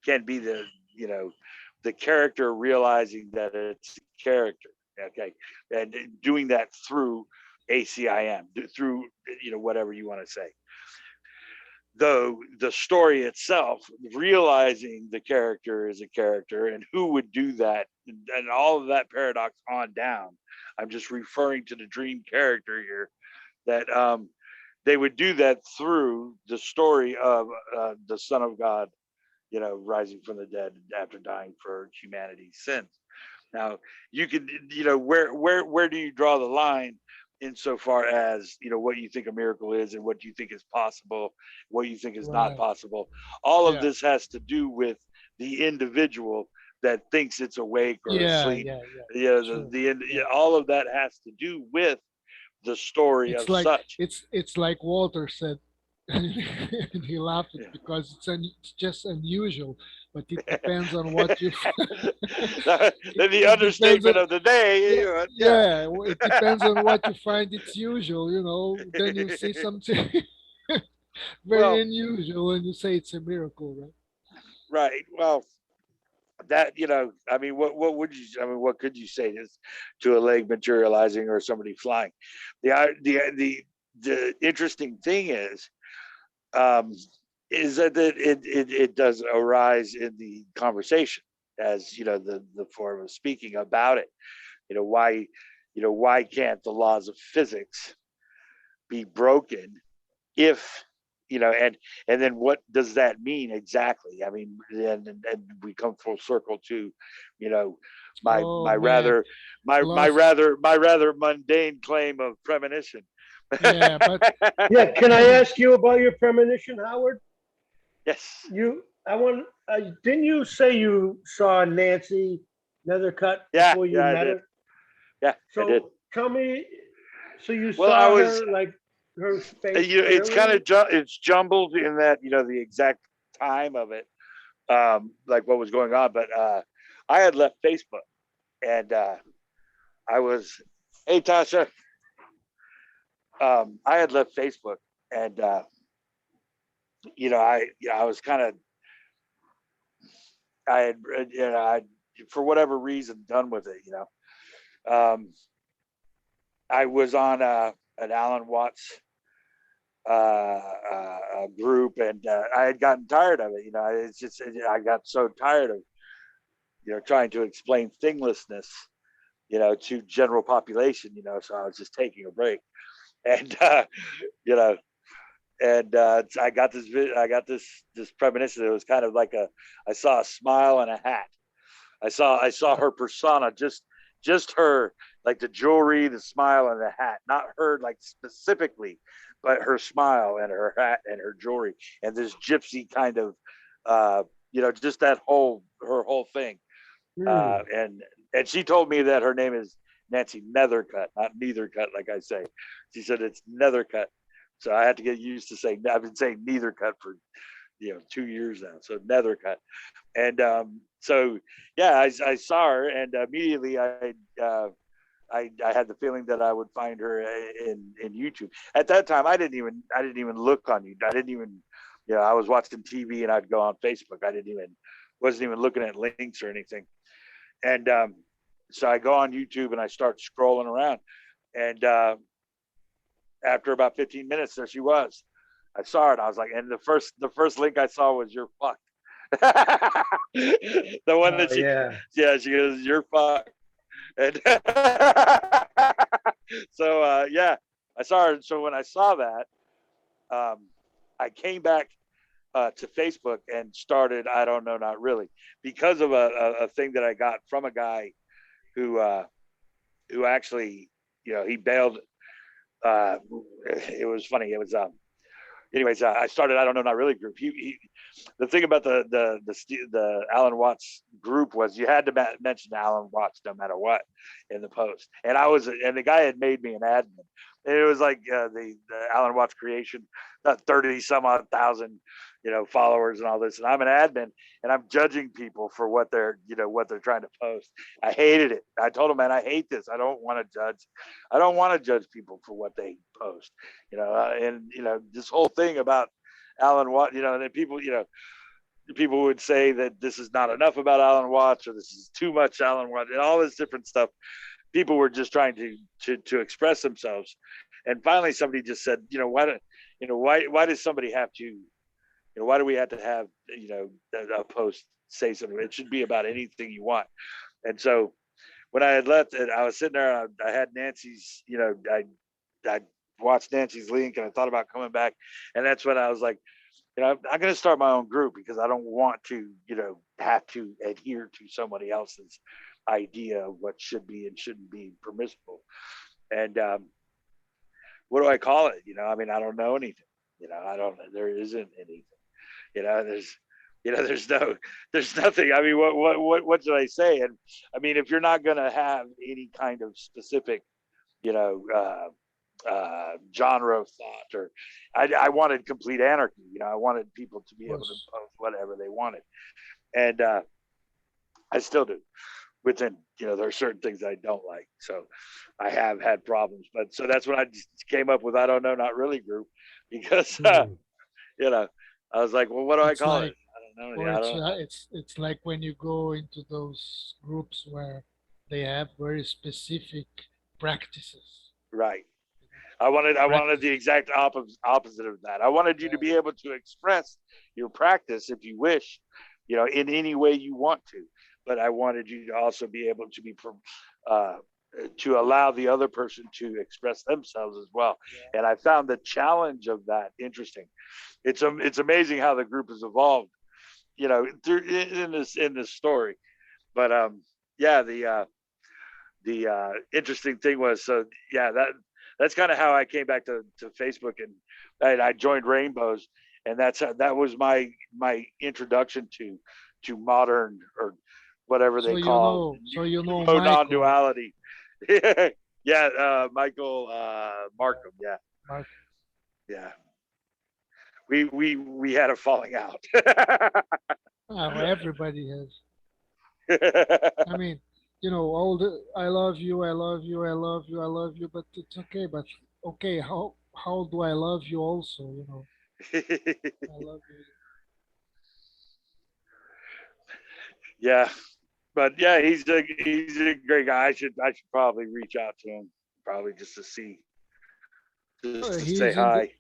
can be the character realizing that it's a character. Okay, and doing that through ACIM, through whatever you want to say. Though the story itself, realizing the character is a character and who would do that, and all of that paradox on down. I'm just referring to the dream character here, that they would do that through the story of the Son of God, rising from the dead after dying for humanity's sins. Now, you could, where do you draw the line insofar as, what you think a miracle is and what you think is possible, what you think is not right. possible? All of Yeah, this has to do with the individual that thinks it's awake or yeah, asleep. yeah, yeah. Sure. Yeah, Yeah. all of that has to do with the story It's of like such. it's like Walter said, and he laughed Yeah. because it's just unusual, but it depends on what you. The It depends understatement on, of the day. yeah, Yeah. yeah. It depends on what you find it's usual. Then you see something very Well, unusual, and you say it's a miracle, right? right. Well, that, I mean, what could you say to a leg materializing or somebody flying? The interesting thing is, um is that it does arise in the conversation as the form of speaking about it. Why why can't the laws of physics be broken if and then what does that mean exactly? I mean, and we come full circle to my Oh my man, rather my my philosophy. rather my rather mundane claim of premonition. Yeah, but Yeah, can I ask you about your premonition, Howard? Yes. I want. Didn't you say you saw Nancy Nethercutt Yeah, before you yeah, I met did. her? Yeah, I did. So tell me. So you Well, I saw was her, like her face it's kind clearly? of it's jumbled in that the exact time of it, like what was going on, but I had left Facebook and I was, hey Tasha, I had left Facebook and I was kind of I had I for whatever reason done with it. I was on an Alan Watts group, and I had gotten tired of it. It's just I got so tired of trying to explain thinglessness, to general population. So I was just taking a break, and you know, I got this premonition. It was kind of like I saw a smile and a hat. I saw her persona, just her, like the jewelry, the smile, and the hat. Not her like specifically, but her smile and her hat and her jewelry and this gypsy kind of, just that her whole thing. Hmm. And she told me that her name is Nancy Nethercutt, not Neithercut, like I say. She said it's Nethercutt. So I had to get used to saying. I've been saying Neithercut for 2 years now. So Nethercutt. And so yeah, I saw her, and immediately I had the feeling that I would find her in YouTube. At that time, I didn't even look on YouTube. I didn't even I was watching TV and I'd go on Facebook. I didn't even wasn't even looking at links or anything. And so I go on YouTube and I start scrolling around, and after about 15 minutes, there she was. I saw it. I was like, and the first link I saw was "You're fucked." The one that Oh yeah. she goes, "You're fucked," and so yeah, I saw her. So when I saw that, um, I came back to Facebook and started. I don't know, not really, because of a thing that I got from a guy who actually, he bailed. Uh, it was funny. It was anyways, I started. I don't know, not really group. The thing about the Alan Watts group was you had to mention Alan Watts no matter what in the post. And the guy had made me an admin. And it was like the Alan Watts creation, 30 some odd thousand, followers and all this. And I'm an admin, and I'm judging people for what they're trying to post. I hated it. I told him, man, I hate this. I don't want to judge. I don't want to judge people for what they post. And this whole thing about Alan Watts, and then people would say that this is not enough about Alan Watts, or this is too much Alan Watts, and all this different stuff. People were just trying to express themselves, and finally somebody just said, why does somebody have to, why do we have to have a post say something? It should be about anything you want. And so when I had left, and I was sitting there, I had Nancy's, I watched Nancy's link, and I thought about coming back, and that's when I was like, I'm going to start my own group because I don't want to, have to adhere to somebody else's idea of what should be and shouldn't be permissible. And what do I call it? I mean, I don't know anything. I don't. There isn't anything. There's, there's nothing. I mean, what should I say? And I mean, if you're not going to have any kind of specific, you know, genre of thought, or I wanted complete anarchy. I wanted people to be able to was post whatever they wanted, and I still do. Within, there are certain things I don't like, so I have had problems. But so that's when I just came up with I don't know, not really group, because Hmm. you know I was like, well, what do I it's call it? like I don't or know. I don't know. it's like when you go into those groups where they have very specific practices. Right. I wanted the exact opposite of that. I wanted you to be able to express your practice if you wish, in any way you want to. But I wanted you to also be able to uh, to allow the other person to express themselves as well. And I found the challenge of that interesting. It's amazing how the group has evolved, in this story. But yeah, the interesting thing was, so yeah, that's kind of how I came back to Facebook, and I joined Rainbows, and that was my introduction to modern, or whatever they call Michael. non-duality. Yeah, Michael Markham. Yeah, Mark. yeah. We had a falling out. Oh, everybody has. I mean, all the I love you, I love you, I love you, I love you, but it's okay. But okay, how do I love you also? I love you. Yeah, but yeah, he's a great guy. I should probably reach out to him, probably just to He say is in the hi.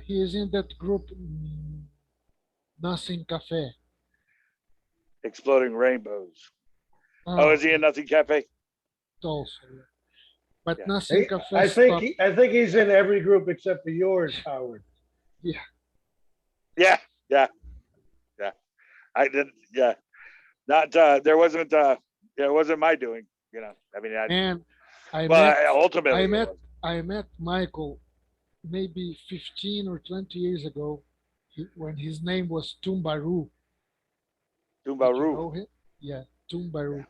he is in that group, Nothing Cafe. Exploding Rainbows. Oh, Oh, is he in Nothing Cafe? also, yeah. But Yeah. Nothing Cafe I think stopped. I think he's in every group except for yours, Howard. Yeah, Yeah, yeah, yeah. I did. Yeah, not. It wasn't my doing. I mean, and I met I ultimately it met was. I met Michael maybe 15 or 20 years ago, when his name was Tumbaru. Did you Tumbaru. know him? Yeah, Yeah. Tumbaru.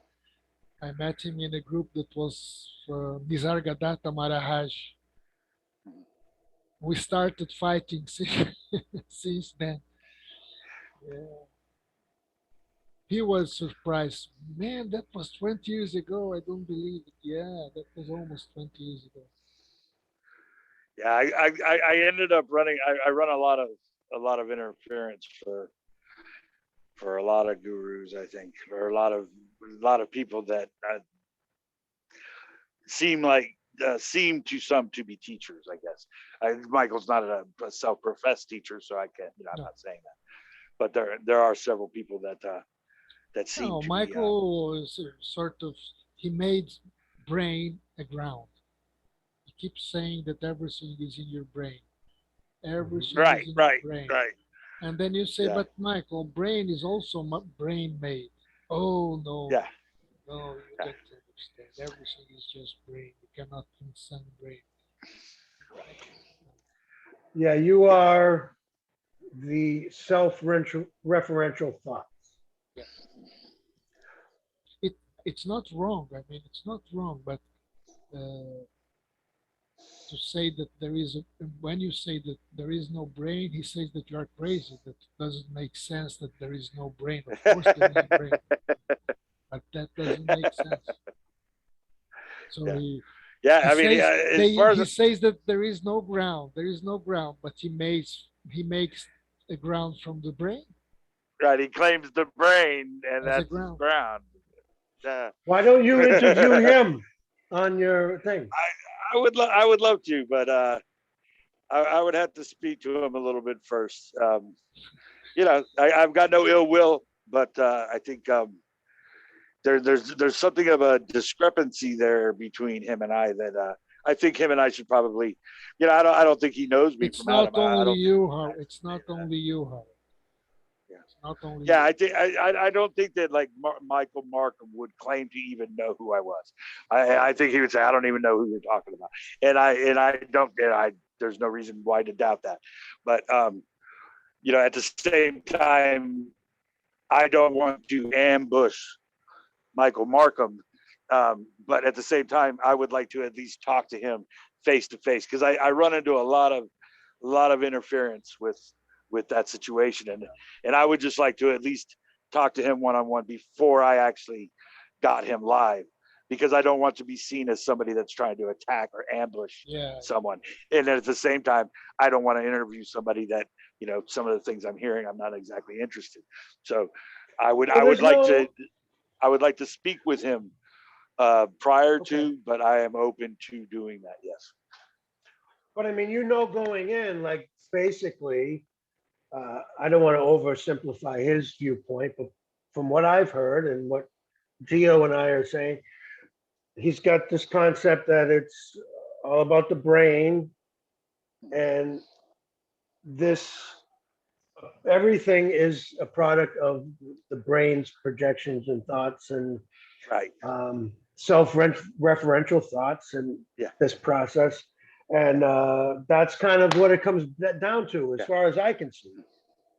I met him in a group that was Nisargadatta Maharaj. We started fighting since then. Yeah. He was surprised. Man, that was 20 years ago. I don't believe it. Yeah, that was almost 20 years ago. Yeah, I ended up running. I run a lot of interference for a lot of gurus. I think, or a lot of people that seem to some to be teachers. I guess Michael's not a self-professed teacher, so I can't. I'm No, not saying that, but there are several people that seem no, to be. Michael is sort of, he made brain a ground. He keeps saying that everything is in your brain. Everything Right, is in your right, brain. right. And then you say, Yeah, but Michael, brain is also brain made. Oh, no, yeah, no, you yeah. don't understand. Everything is just brain. You cannot transcend brain. Yeah, you are the self-referential thoughts. Yeah. It, it's not wrong. I mean, it's not wrong, but uh, to say that there is when you say that there is no brain, he says that you are crazy. That doesn't make sense. That there is no brain. Of course, there is a brain, but that doesn't make sense. So Yeah, yeah. he I mean, says as far as he says that there is no ground. There is no ground, but he makes a ground from the brain right, he claims the brain, and as a that's his ground. ground. Uh, Why don't you interview I, him on your thing? I would love to, but I would have to speak to him a little bit first. I've got no ill will, but I think there's something of a discrepancy there between him and I that I think him and I should probably, I don't think he knows me It's from Adam. not I only don't think you, he Har. has It's me. not only you, Har. Yeah. It's not only Yeah, you. I don't think that like Michael Markham would claim to even know who I was. I think he would say I don't even know who you're talking about, and I don't. And I there's no reason why to doubt that. But at the same time, I don't want to ambush Michael Markham. But at the same time, I would like to at least talk to him face to face, because I run into a lot of interference with that situation, and I would just like to at least talk to him one on one before I actually got him live, because I don't want to be seen as somebody that's trying to attack or ambush Yeah. someone. And at the same time, I don't want to interview somebody that some of the things I'm hearing I'm not exactly interested. So I would Well, I would there's like no. to I would like to speak with him prior Okay. to, but I am open to doing that. Yes. But I mean, going in, like basically, I don't want to oversimplify his viewpoint, but from what I've heard and what Gio and I are saying, he's got this concept that it's all about the brain and this everything is a product of the brain's projections and thoughts and Right. self-referential thoughts and Yeah. this process. And that's kind of what it comes down to, as Yeah. far as I can see.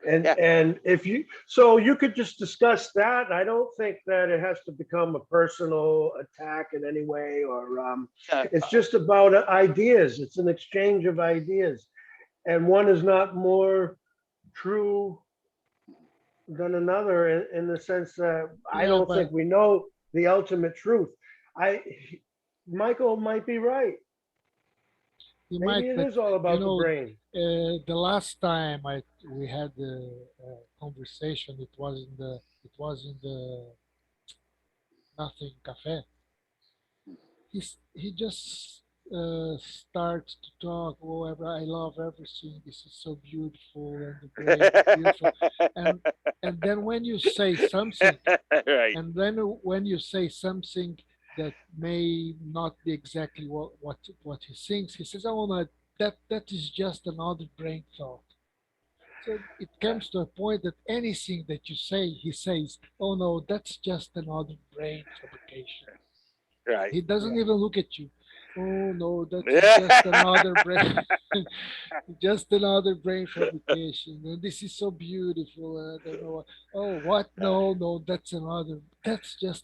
And Yeah. and if you so you could just discuss that. I don't think that it has to become a personal attack in any way, or it's just about ideas. It's an exchange of ideas, and one is not more true than another in the sense that I Yeah, don't but think we know the ultimate truth. I Michael might be right. you might, Maybe it but is all you about the know, brain. the last time we had the conversation, it was in the Nothing Cafe. He just starts to talk. Oh, I love everything. This is so beautiful, and the brain is beautiful. And and then when you say something, Right. and then when you say something that may not be exactly what he thinks, he says, "Oh no, that is just another brain thought." So it Yeah. comes to a point that anything that you say, he says, "Oh no, that's just another brain fabrication." Right. He doesn't Yeah. even look at you. Oh no, that is just Yeah. another brain, just another brain fabrication. And this is so beautiful. I don't know. Oh, what? No, no, that's just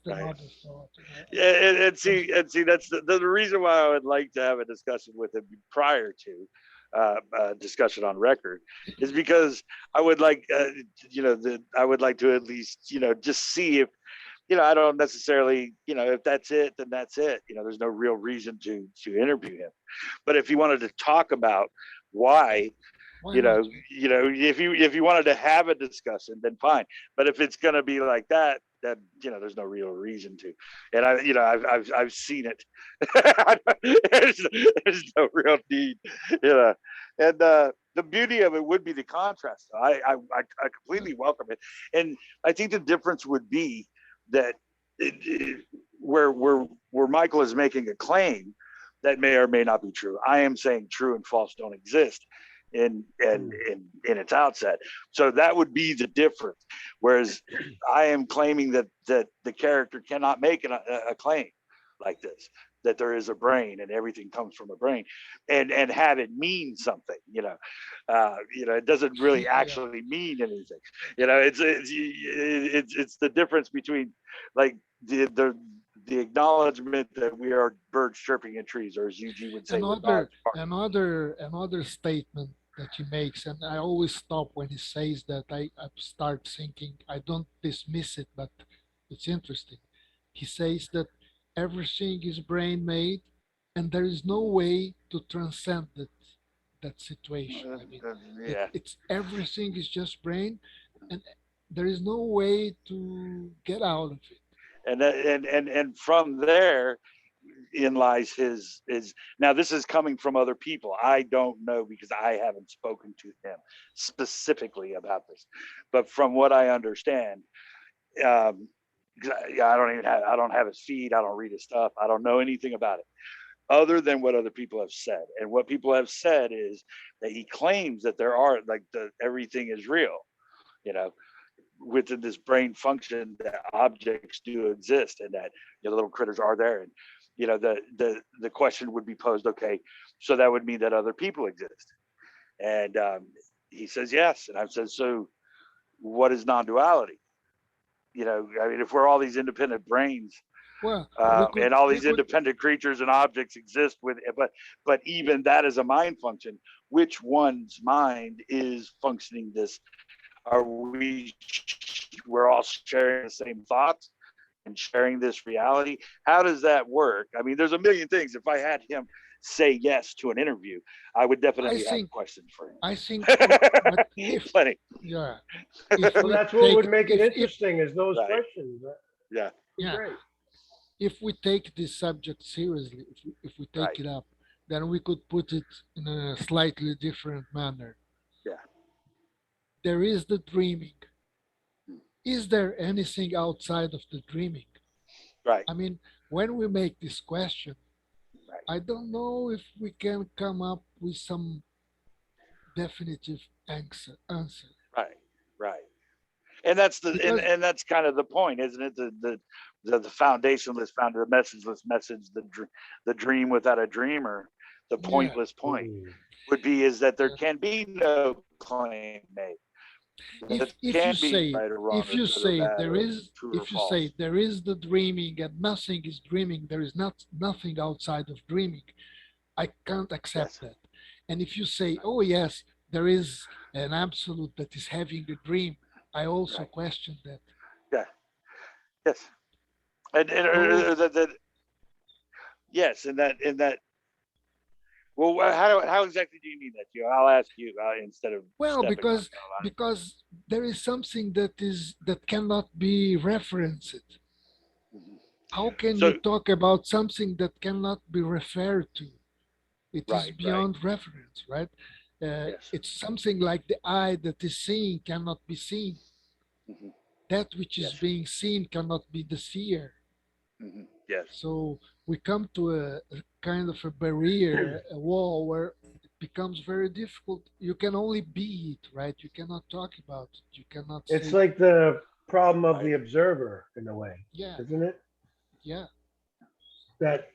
Right. another thought. Yeah, And and see, that's the reason why I would like to have a discussion with him prior to discussion on record, is because I would like, I would like to at least, just see if, I don't necessarily, if that's it, then that's it. There's no real reason to interview him. But if you wanted to talk about why, why not? if you wanted to have a discussion, then fine. But if it's going to be like that, then there's no real reason to. And I've seen it. there's no real need, you know. And the beauty of it would be the contrast. I completely welcome it, and I think the difference would be that where Michael is making a claim that may or may not be true. I am saying true and false don't exist in its outset. So that would be the difference. Whereas I am claiming that the character cannot make a claim like this, that there is a brain and everything comes from a brain, and have it mean something. It doesn't really Yeah. actually mean anything. It's the difference between like the acknowledgement that we are birds chirping in trees, or as Eugene would say, with Another dogs barking. another statement that he makes, and I always stop when he says that. I start thinking, I don't dismiss it, but it's interesting. He says that everything is brain made, and there is no way to transcend that situation. I mean, Yeah, it's everything is just brain, and there is no way to get out of it. and from there in lies his. Now this is coming from other people. I don't know because I haven't spoken to him specifically about this, but from what I understand, um, yeah, I don't have his feed. I don't read his stuff. I don't know anything about it other than what other people have said. And what people have said is that he claims that there are like everything is real. You know, within this brain function that objects do exist, and that the little critters are there. And the question would be posed, okay, so that would mean that other people exist. And he says yes, and I said, so what is non-duality? I mean, if we're all these independent brains, Well, we could and all we these could independent creatures and objects exist with it, but even that is a mind function. Which one's mind is functioning this? Are we're all sharing the same thoughts and sharing this reality? How does that work? I mean, there's a million things. If I had him say yes to an interview, I would I definitely have think questions for him. I think, but if Plenty. yeah, if Well, we that's what would take make it if interesting is those Right. questions. That Yeah. would be yeah, great. if we take this subject seriously, if we take Right. it up, then we could put it in a slightly different manner. Yeah. There is the dreaming. Mm. Is there anything outside of the dreaming? Right. I mean, when we make this question, Right. I don't know if we can come up with some definitive answer. Right. Right. And that's the Because and that's kind of the point, isn't it? The foundationless found the messageless message, the dream without a dreamer, the yeah, pointless point Hmm. would be is that there yeah. can be no claim made. That If you can't be say right or wrong or good or bad or true or if you say false. there is the dreaming and nothing is dreaming, there is not nothing outside of dreaming, I can't accept Yes. that. And if you say, oh yes, there is an absolute that is having a dream, I also Right. question that. Yeah. Yes. And So that yes, and that. Well, how exactly do you mean that? You, I'll ask you instead of well, stepping on you. because there is something that cannot be referenced. Mhm. How can you So talk about something that cannot be referred to? It is right, right, beyond reference, right? yes, It's something like the eye that is seeing cannot be seen. hmm That which is yes, being seen cannot be the seer. yes, So we come to a kind of a barrier, a wall where it becomes very difficult. You can only be it, right? You cannot talk about it. You cannot It's say, like the problem of right. the observer in a way, yeah, isn't it? yeah, That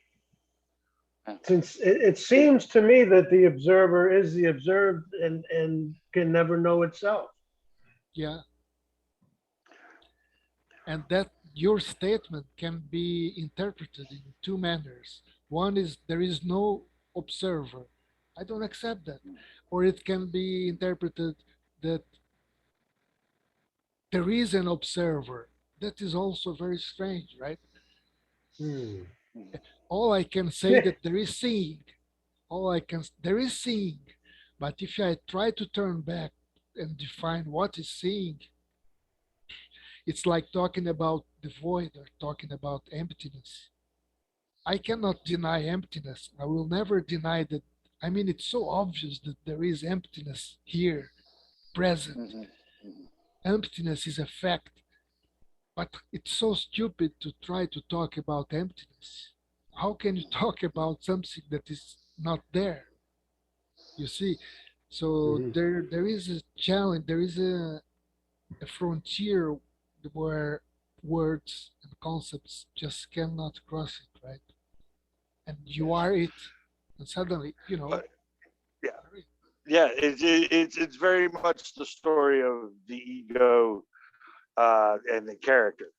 Yeah. since it seems to me that the observer is the observed and can never know itself. yeah. And that your statement can be interpreted in two manners. One is there is no observer. I don't accept that. Or it can be interpreted that there is an observer. That is also very strange, right? Hmm. Mhm. All I can say that there is seeing. There is seeing. But if I try to turn back and define what is seeing, it's like talking about the void or talking about emptiness. I cannot deny emptiness. I will never deny that. I mean, it's so obvious that there is emptiness here, present. Mhm. Mhm. Emptiness is a fact, but it's so stupid to try to talk about emptiness. How can you talk about something that is not there? You see, so Mhm. there is a challenge. There is a frontier where words and concepts just cannot cross it, right? And you Yes. are it, and suddenly, But yeah, yeah. It's very much the story of the ego and the character.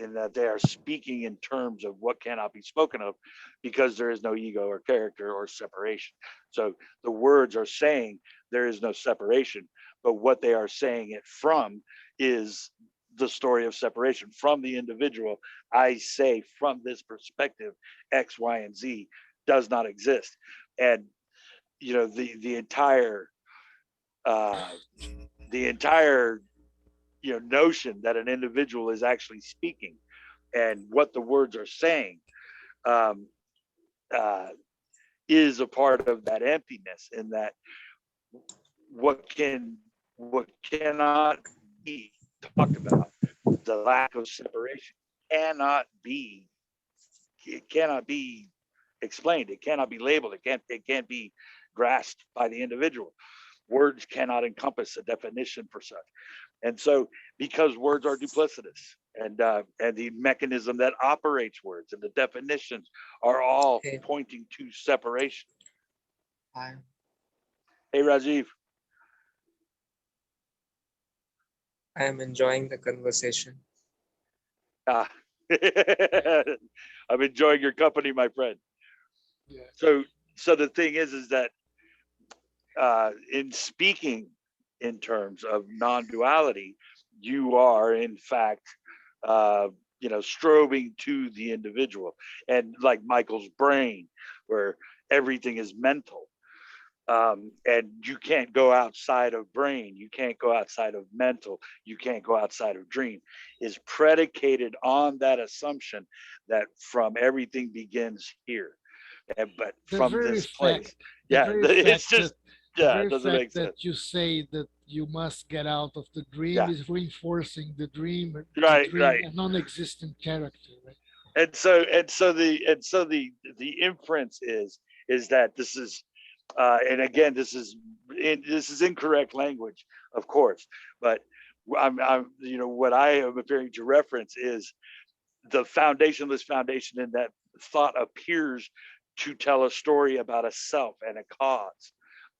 In that they are speaking in terms of what cannot be spoken of because there is no ego or character or separation. So the words are saying there is no separation, but what they are saying it from is the story of separation from the individual. I say from this perspective, X, Y, and Z does not exist. And the uh, the entire notion that an individual is actually speaking and what the words are saying um, uh, is a part of that emptiness in that what cannot be talked about, the lack of separation cannot be it cannot be explained, it cannot be labeled, it can't be grasped by the individual. Words cannot encompass a definition for such. And so, because words are duplicitous, and the mechanism that operates words and the definitions are all Hey, pointing to separation. I, Hey, Rajiv. I am enjoying the conversation. Ah. I'm enjoying your company, my friend. yeah, So, so the thing is that in speaking in terms of non-duality, you are in fact, uh, strobing to the individual, and like Michael's brain, where everything is mental, and you can't go outside of brain, you can't go outside of mental, you can't go outside of dream, is predicated on that assumption that from everything begins here. but The from very this fact, place. the Yeah, very it's fact just, that the yeah, it very doesn't fact make that sense. you say that you must get out of the dream Yeah, is reinforcing the right, dream right. a non-existent character, right? And so the inference is that this is and again, this is incorrect language, of course, but I'm what I am appearing to reference is the foundationless foundation in that thought appears to tell a story about a self and a cause.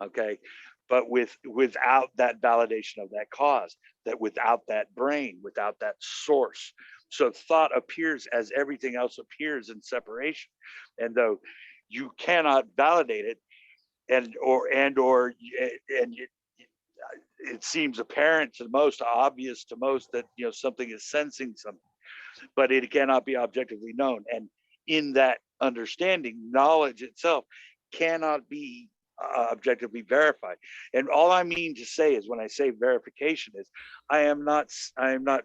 Okay. But without that validation of that cause, that without that brain, without that source. So thought appears as everything else appears in separation. And though you cannot validate it, and it seems apparent to most, obvious to most, that something is sensing something, but it cannot be objectively known. And in that understanding, knowledge itself cannot be objectively verified. And all I mean to say is, when I say verification, is I am not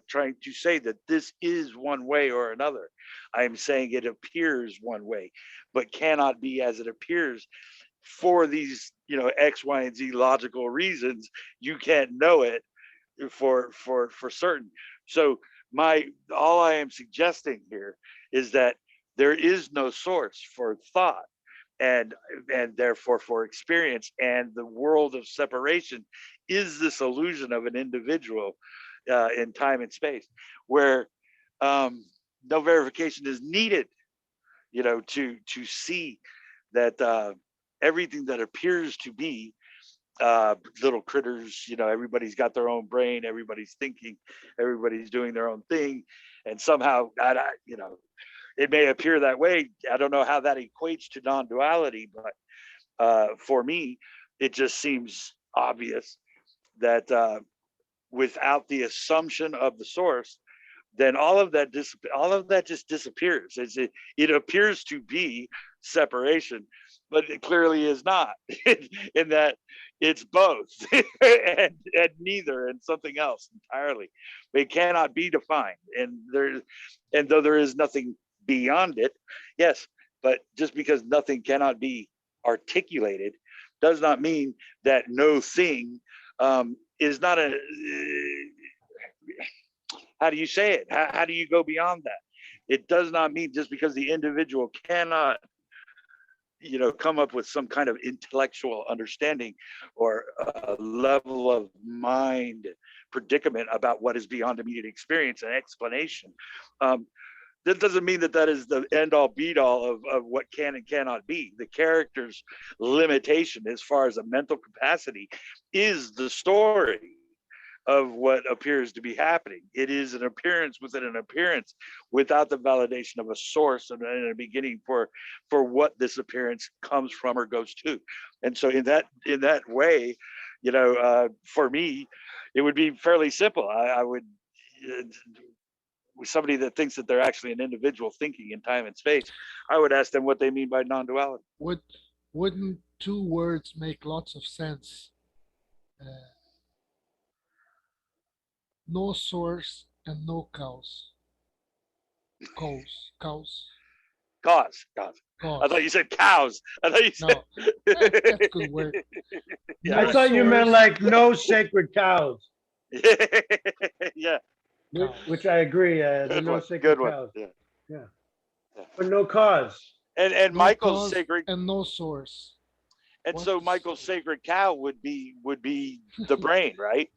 trying to say that this is one way or another. I am saying it appears one way, but cannot be as it appears for these X, Y, and Z logical reasons. You can't know it for certain. So my all I am suggesting here is that there is no source for thought, and therefore for experience, and the world of separation is this illusion of an individual in time and space, where no verification is needed, to see that everything that appears to be little critters, everybody's got their own brain, everybody's thinking, everybody's doing their own thing, and somehow it may appear that way. I don't know how that equates to non-duality, but for me it just seems obvious that without the assumption of the source, then all of that just disappears. It appears to be separation, but it clearly is not. In that it's both, and neither, and something else entirely. It cannot be defined, and though there is nothing beyond it, yes, but just because nothing cannot be articulated does not mean that no thing is not a how do you say it? How do you go beyond that? It does not mean just because the individual cannot, come up with some kind of intellectual understanding or a level of mind predicament about what is beyond immediate experience and explanation. Um, that doesn't mean that is the end all be all of what can and cannot be. The character's limitation as far as a mental capacity is the story of what appears to be happening. It is an appearance within an appearance, without the validation of a source and a beginning for what this appearance comes from or goes to. And so in that way, for me, it would be fairly simple. I would somebody that thinks that they're actually an individual thinking in time and space, I would ask them what they mean by non-duality. Wouldn't two words make lots of sense? Uh, no source and no cause. Cause. Cause. I thought you said cows. I thought you said. No, that could work. Yeah, I No thought you meant source, like no sacred cows, yeah, which cows. I agree. The good no one. Good sacred one. cows. Yeah. Yeah. Yeah. But no cause. And No Michael's cause sacred, and no source. and so What's Michael's sacred cow would be the brain, right?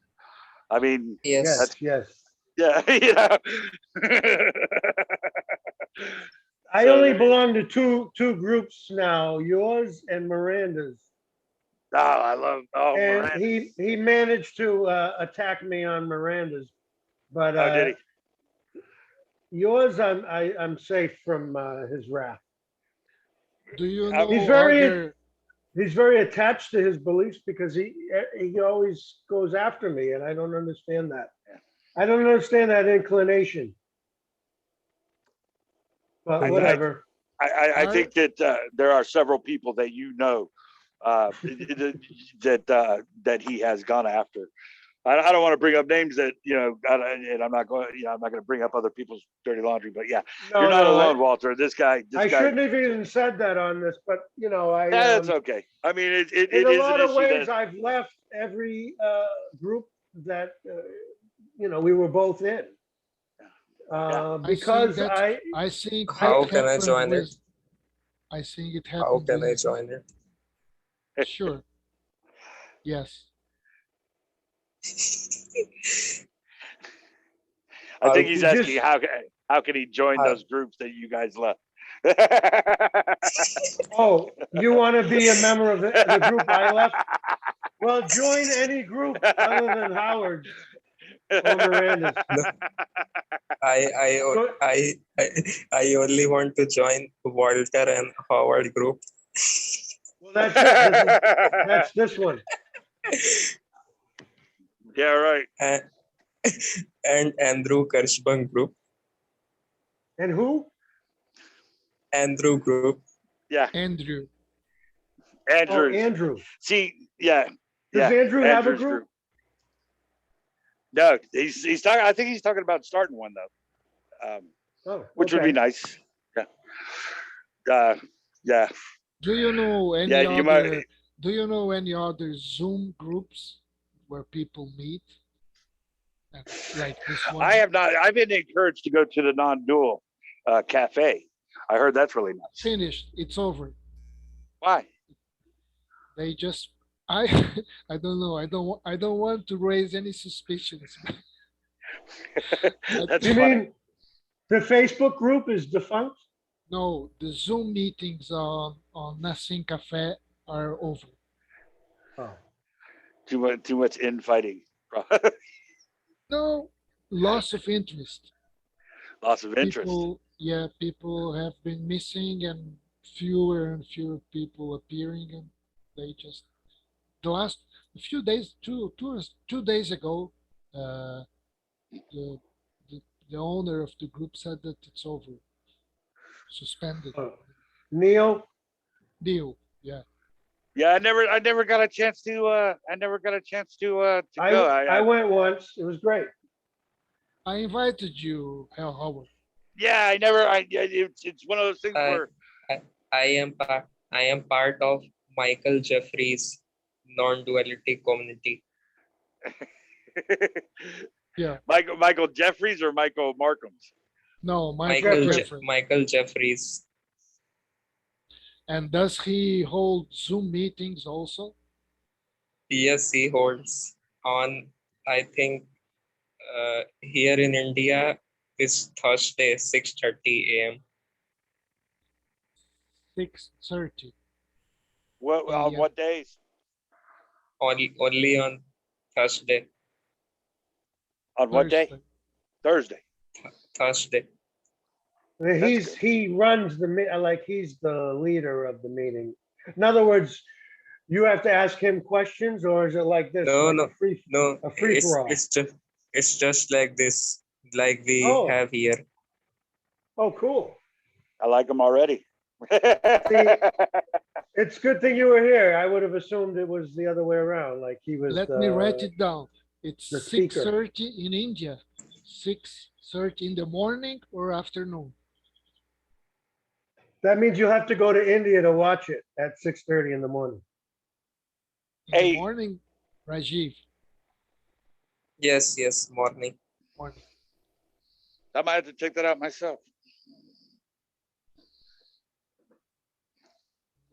I mean, Yes. Yes, that's yes. yeah, I So only there, belong to two groups now, yours and Miranda's. oh, I love And Miranda's. he managed to attack me on Miranda's, but Oh, did he? yours I'm safe from his wrath. Do you I He's know very other? he's very attached to his beliefs because he always goes after me, and I don't understand that. I don't understand that inclination, but I, whatever. I Are think that there are several people that that he has gone after. I don't want to bring up names that, and I'm not going, I'm not going to bring up other people's dirty laundry, but yeah, No, you're not no, alone, Walter. This guy, I shouldn't have even said that on this, but that's okay. I mean, it in a is an lot of issue ways, that, I've left every group that we were both in because I think How it can I happened join it? with, I think it How happened can I with, join it? sure, yes. I think How, he's you asking just how can he join how, those groups that you guys left? you want to be a member of the group I left? Well, join any group other than Howard's or Miranda's. no, I, o- Go- I only want to join Walter and Howard group Well, that's it. That's this one. Yeah, right. and, and Andrew Kirschbang group. And who? Andrew group. Yeah, Andrew, Oh, Andrews. Andrew. See, yeah, Does yeah. Andrew have a Andrews group? No, he's talking. I think he's talking about starting one though, Oh, which would be okay. nice. Yeah, yeah, do you know yeah. any You might. other, do you know any other Zoom groups where people meet and like this one? I have not. I've been encouraged to go to the non-dual cafe. I heard that's really nice. Finished, it's over. Why? They just, I, I don't know. I don't want to raise any suspicions. That's You funny. mean the Facebook group is defunct? No, the Zoom meetings on Nassim Cafe are over. Oh, Too much infighting. No, loss of interest. Loss of interest. People have been missing and fewer people appearing, and they just the last a few days, 2 days ago, uh, the, the the owner of the group said that it's over, suspended oh. Neil, deal. Yeah, Yeah, I never got a chance to. I never got a chance to go. I went once. It was great. I invited you, Howard. Yeah, I never. It's one of those things I, where. I, I am part of Michael Jeffrey's non-duality community. Yeah, Michael Jeffries or Michael Markham's? no, Michael Jeffrey. Michael Jeffrey's. And does he hold Zoom meetings also? Yes, he holds on, I think, here in India this Thursday, 6:30 a.m. 6:30 What on a.m. what days? Only on Thursday. On what day? Thursday. Thursday. He runs like he's the leader of the meeting. In other words, you have to ask him questions, or is it like this? No, like no, a free no. for all? It's just like this, like we Oh. have here. Oh, cool. I like them already. It's a good thing you were here. I would have assumed it was the other way around. Like he was. Let me write it down. It's the speaker. 6:30 in India. 6:30 in the morning or afternoon. That means you'll have to go to India to watch it at 6:30 in the morning. In the morning, Rajiv. Yes, morning. Morning. I might have to check that out myself.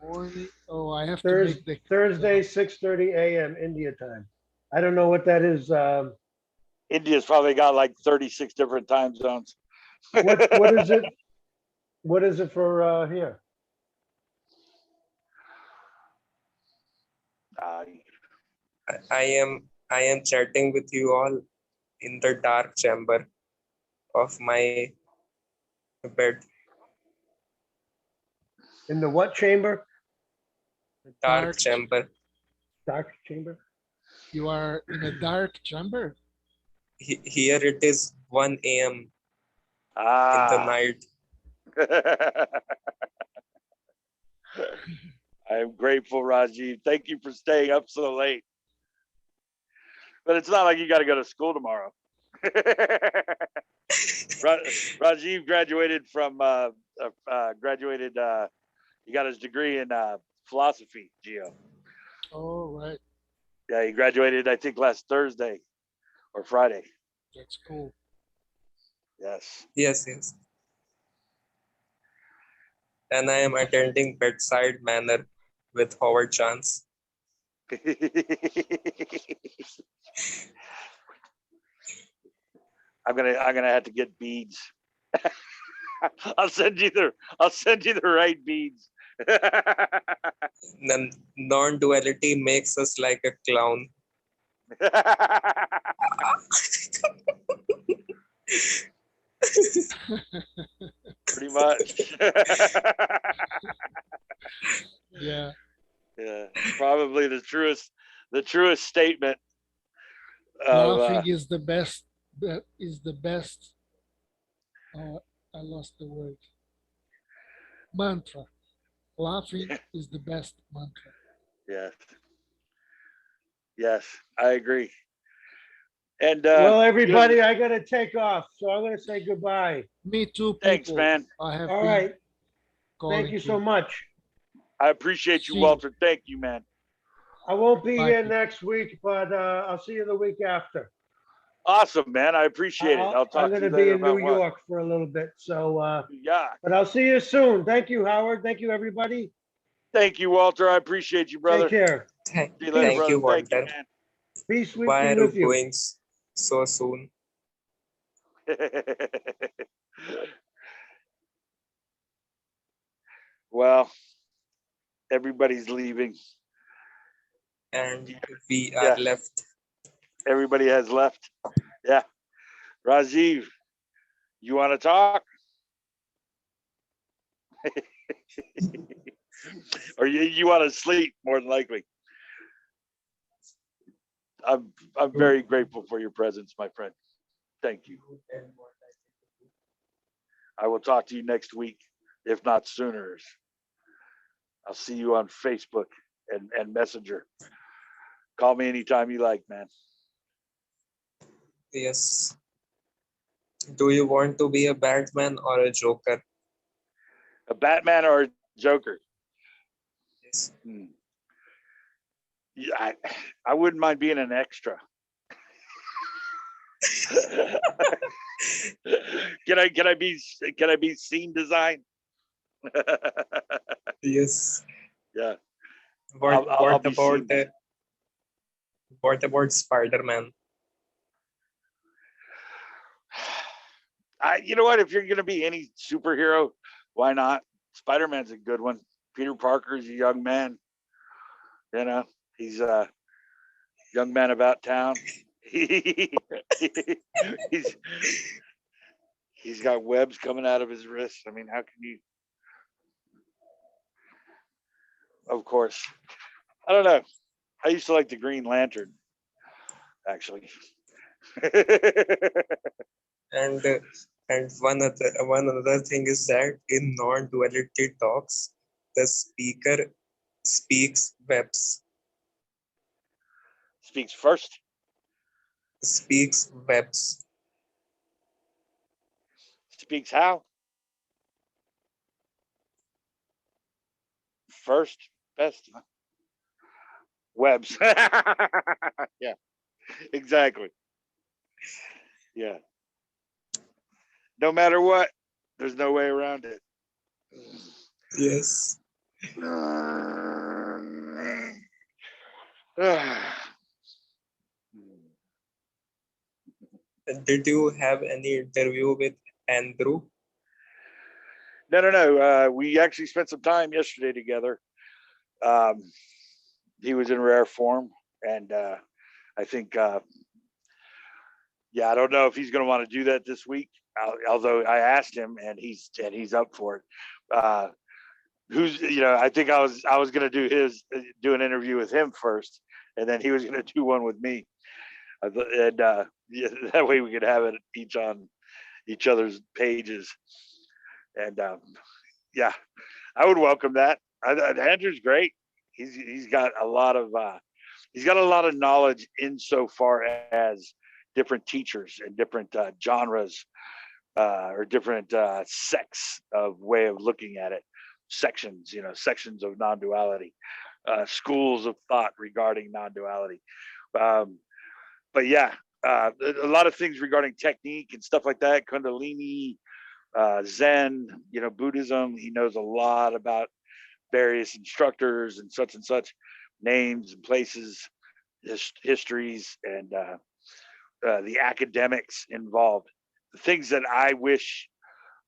Morning. Oh, I have Thursday, to make the Thursday 6:30 a.m. India time. I don't know what that is. India's probably got like 36 different time zones. What is it? What is it for here? I am chatting with you all in the dark chamber of my bed. In the what chamber? Dark chamber. Dark chamber. You are in a dark chamber. Here it is 1 a.m. in the night. I am grateful, Rajiv. Thank you for staying up so late. But it's not like you got to go to school tomorrow. Rajiv graduated from graduated. He got his degree in philosophy, Geo. All right. Yeah, he graduated, I think, last Thursday or Friday. That's cool. Yes. Yes, yes. And I am attending Bedside Manor with Howard Chance. I'm gonna have to get beads. I'll send you the right beads. Non-duality makes us like a clown. Pretty much. Yeah. Yeah, probably the truest statement of Laughing is the best. Is the best. I lost the word. Mantra. Laughing is the best mantra. yes, yes, I agree. And Well, you have, everybody, I gotta take off, so I'm gonna say goodbye. Me too, thanks, people. man. I have All been right. calling Thank you to. so much. I appreciate you, See you. Walter. Thank you, man. I won't be Bye, here people. next week, but I'll see you the week after. Awesome, man. I appreciate it. I'll I'm talk to gonna you be later in New about what. York for a little bit, so Yeah. but I'll see you soon. Thank you, Howard. Thank you, everybody. Thank you, Walter. I appreciate you, brother. Take care. Thank, See you later, Peace. thank brother. you, Thank you, Walter. Peace Why be are you with you. going so soon? man. Well, everybody's leaving. And we are Yeah, left. everybody has left. Yeah. Rajiv, you want to talk? Or you want to sleep more than likely? I'm very grateful for your presence, my friend. Thank you. I will talk to you next week, if not sooner. I'll see you on Facebook and Messenger. Call me anytime you like, man. Yes. Do you want to be a Batman or a Joker? A Batman or a Joker? Yes. Yeah, I wouldn't mind being an extra. Can I be scene design? Yes. Yeah. What I'll what be about scene. what about Spider-Man? You know what? If you're gonna be any superhero, why not? Spider-Man's a good one. Peter Parker's a young man. You know, he's a young man about town. he's he's got webs coming out of his wrists. I mean, how can you? Of course, I don't know. I used to like the Green Lantern, actually. And and one other thing is that in non-duality talks, the speaker speaks webs. Speaks first. Speaks webs. Speaks how? First, best. Webs. Yeah, exactly. Yeah. No matter what, there's no way around it. Yes. Did you have any interview with Andrew? No. We actually spent some time yesterday together. Um, he was in rare form, and I think, yeah, I don't know if he's going to want to do that this week. Although I asked him, and he's up for it. I think I was going to do an interview with him first, and then he was going to do one with me, and yeah, that way we could have it each on each other's pages. And yeah, I would welcome that. Andrew's great. He's got a lot of he's got a lot of knowledge insofar as different teachers and different genres or different sects of way of looking at it, sections, sections of non-duality, schools of thought regarding non-duality. Um, but yeah, a lot of things regarding technique and stuff like that, Kundalini, Zen, Buddhism. He knows a lot about various instructors and such names and places, histories, and the academics involved. The things that I wish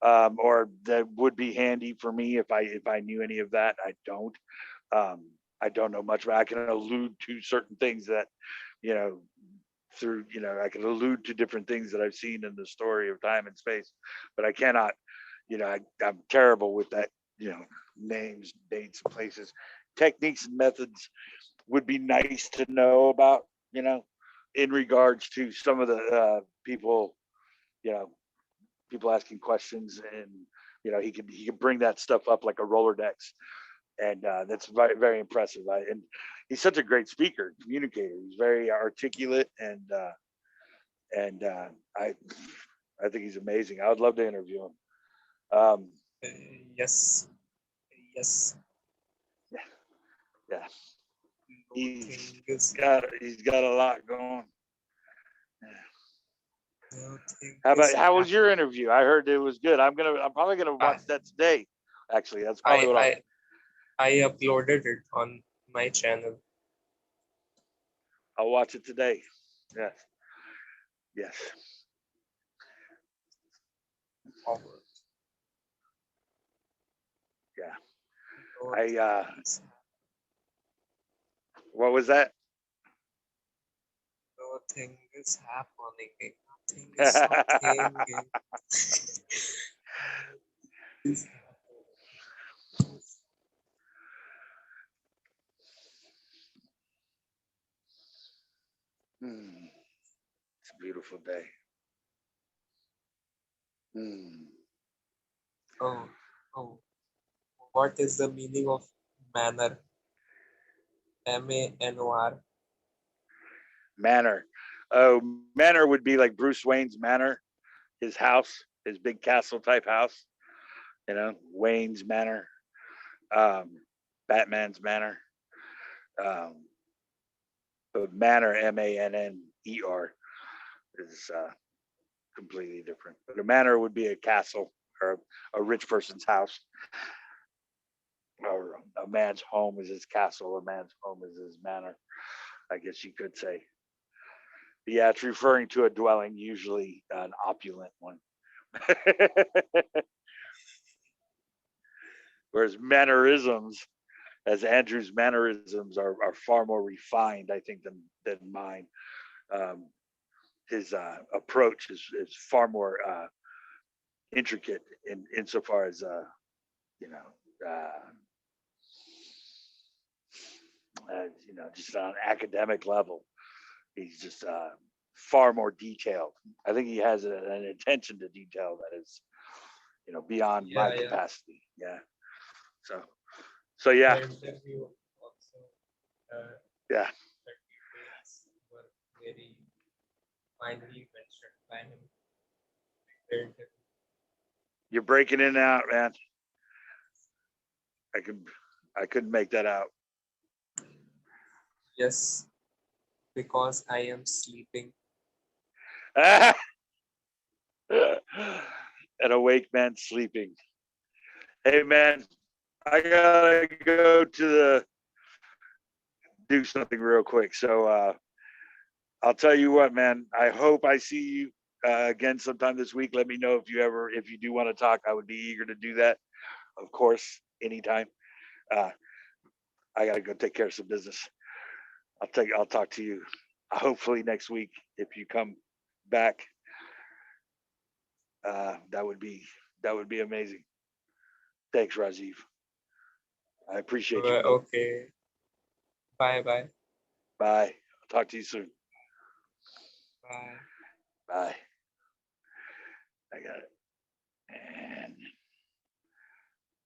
or that would be handy for me if I knew any of that. I don't. I don't know much, but I can allude to certain things that, through, I can allude to different things that I've seen in the story of time and space, but I cannot, I'm terrible with that, names, dates, places, techniques and methods would be nice to know about, in regards to some of the people, people asking questions, and he can bring that stuff up like a Rolodex, and that's very, very impressive. And he's such a great speaker, communicator. He's very articulate, and I think he's amazing. I would love to interview him. Yes. Yes. Yeah, No he's thing is got a lot going. no thing How is was your interview? I heard it was good. I'm probably gonna watch that today. Actually, that's probably what I uploaded it on my channel. I'll watch it today. Yes. Yes. Forward. Yeah. No I things- what was that? Nothing is happening. Nothing is happening. Is happening. It's a beautiful day. Oh, what is the meaning of manner? MANOR. Manor. Oh, manor would be like Bruce Wayne's manor, his house, his big castle type house. Wayne's Manor, Batman's Manor. But manor, MANNER, is completely different. But a manor would be a castle or a rich person's house. Or a man's home is his castle, a man's home is his manor, I guess you could say. But yeah, it's referring to a dwelling, usually an opulent one. Whereas mannerisms, as Andrew's mannerisms are far more refined, I think, than mine. His approach is far more intricate insofar as just on an academic level. He's just far more detailed. I think he has an attention to detail that is, beyond my Yeah. capacity. Yeah. So yeah. The interview also, Yeah. the details were very finely mentioned by him. The interview. You're breaking in and out, man. I couldn't make that out. Yes, because I am sleeping. An awake man sleeping. Hey man, I gotta go do something real quick. So I'll tell you what, man. I hope I see you again sometime this week. Let me know if you do want to talk. I would be eager to do that. Of course, anytime. I gotta go take care of some business. I'll talk to you hopefully next week if you come back. That would be amazing. Thanks, Rajiv. I appreciate you. Okay. Bye. Bye. I'll talk to you soon. Bye. Bye. I got it.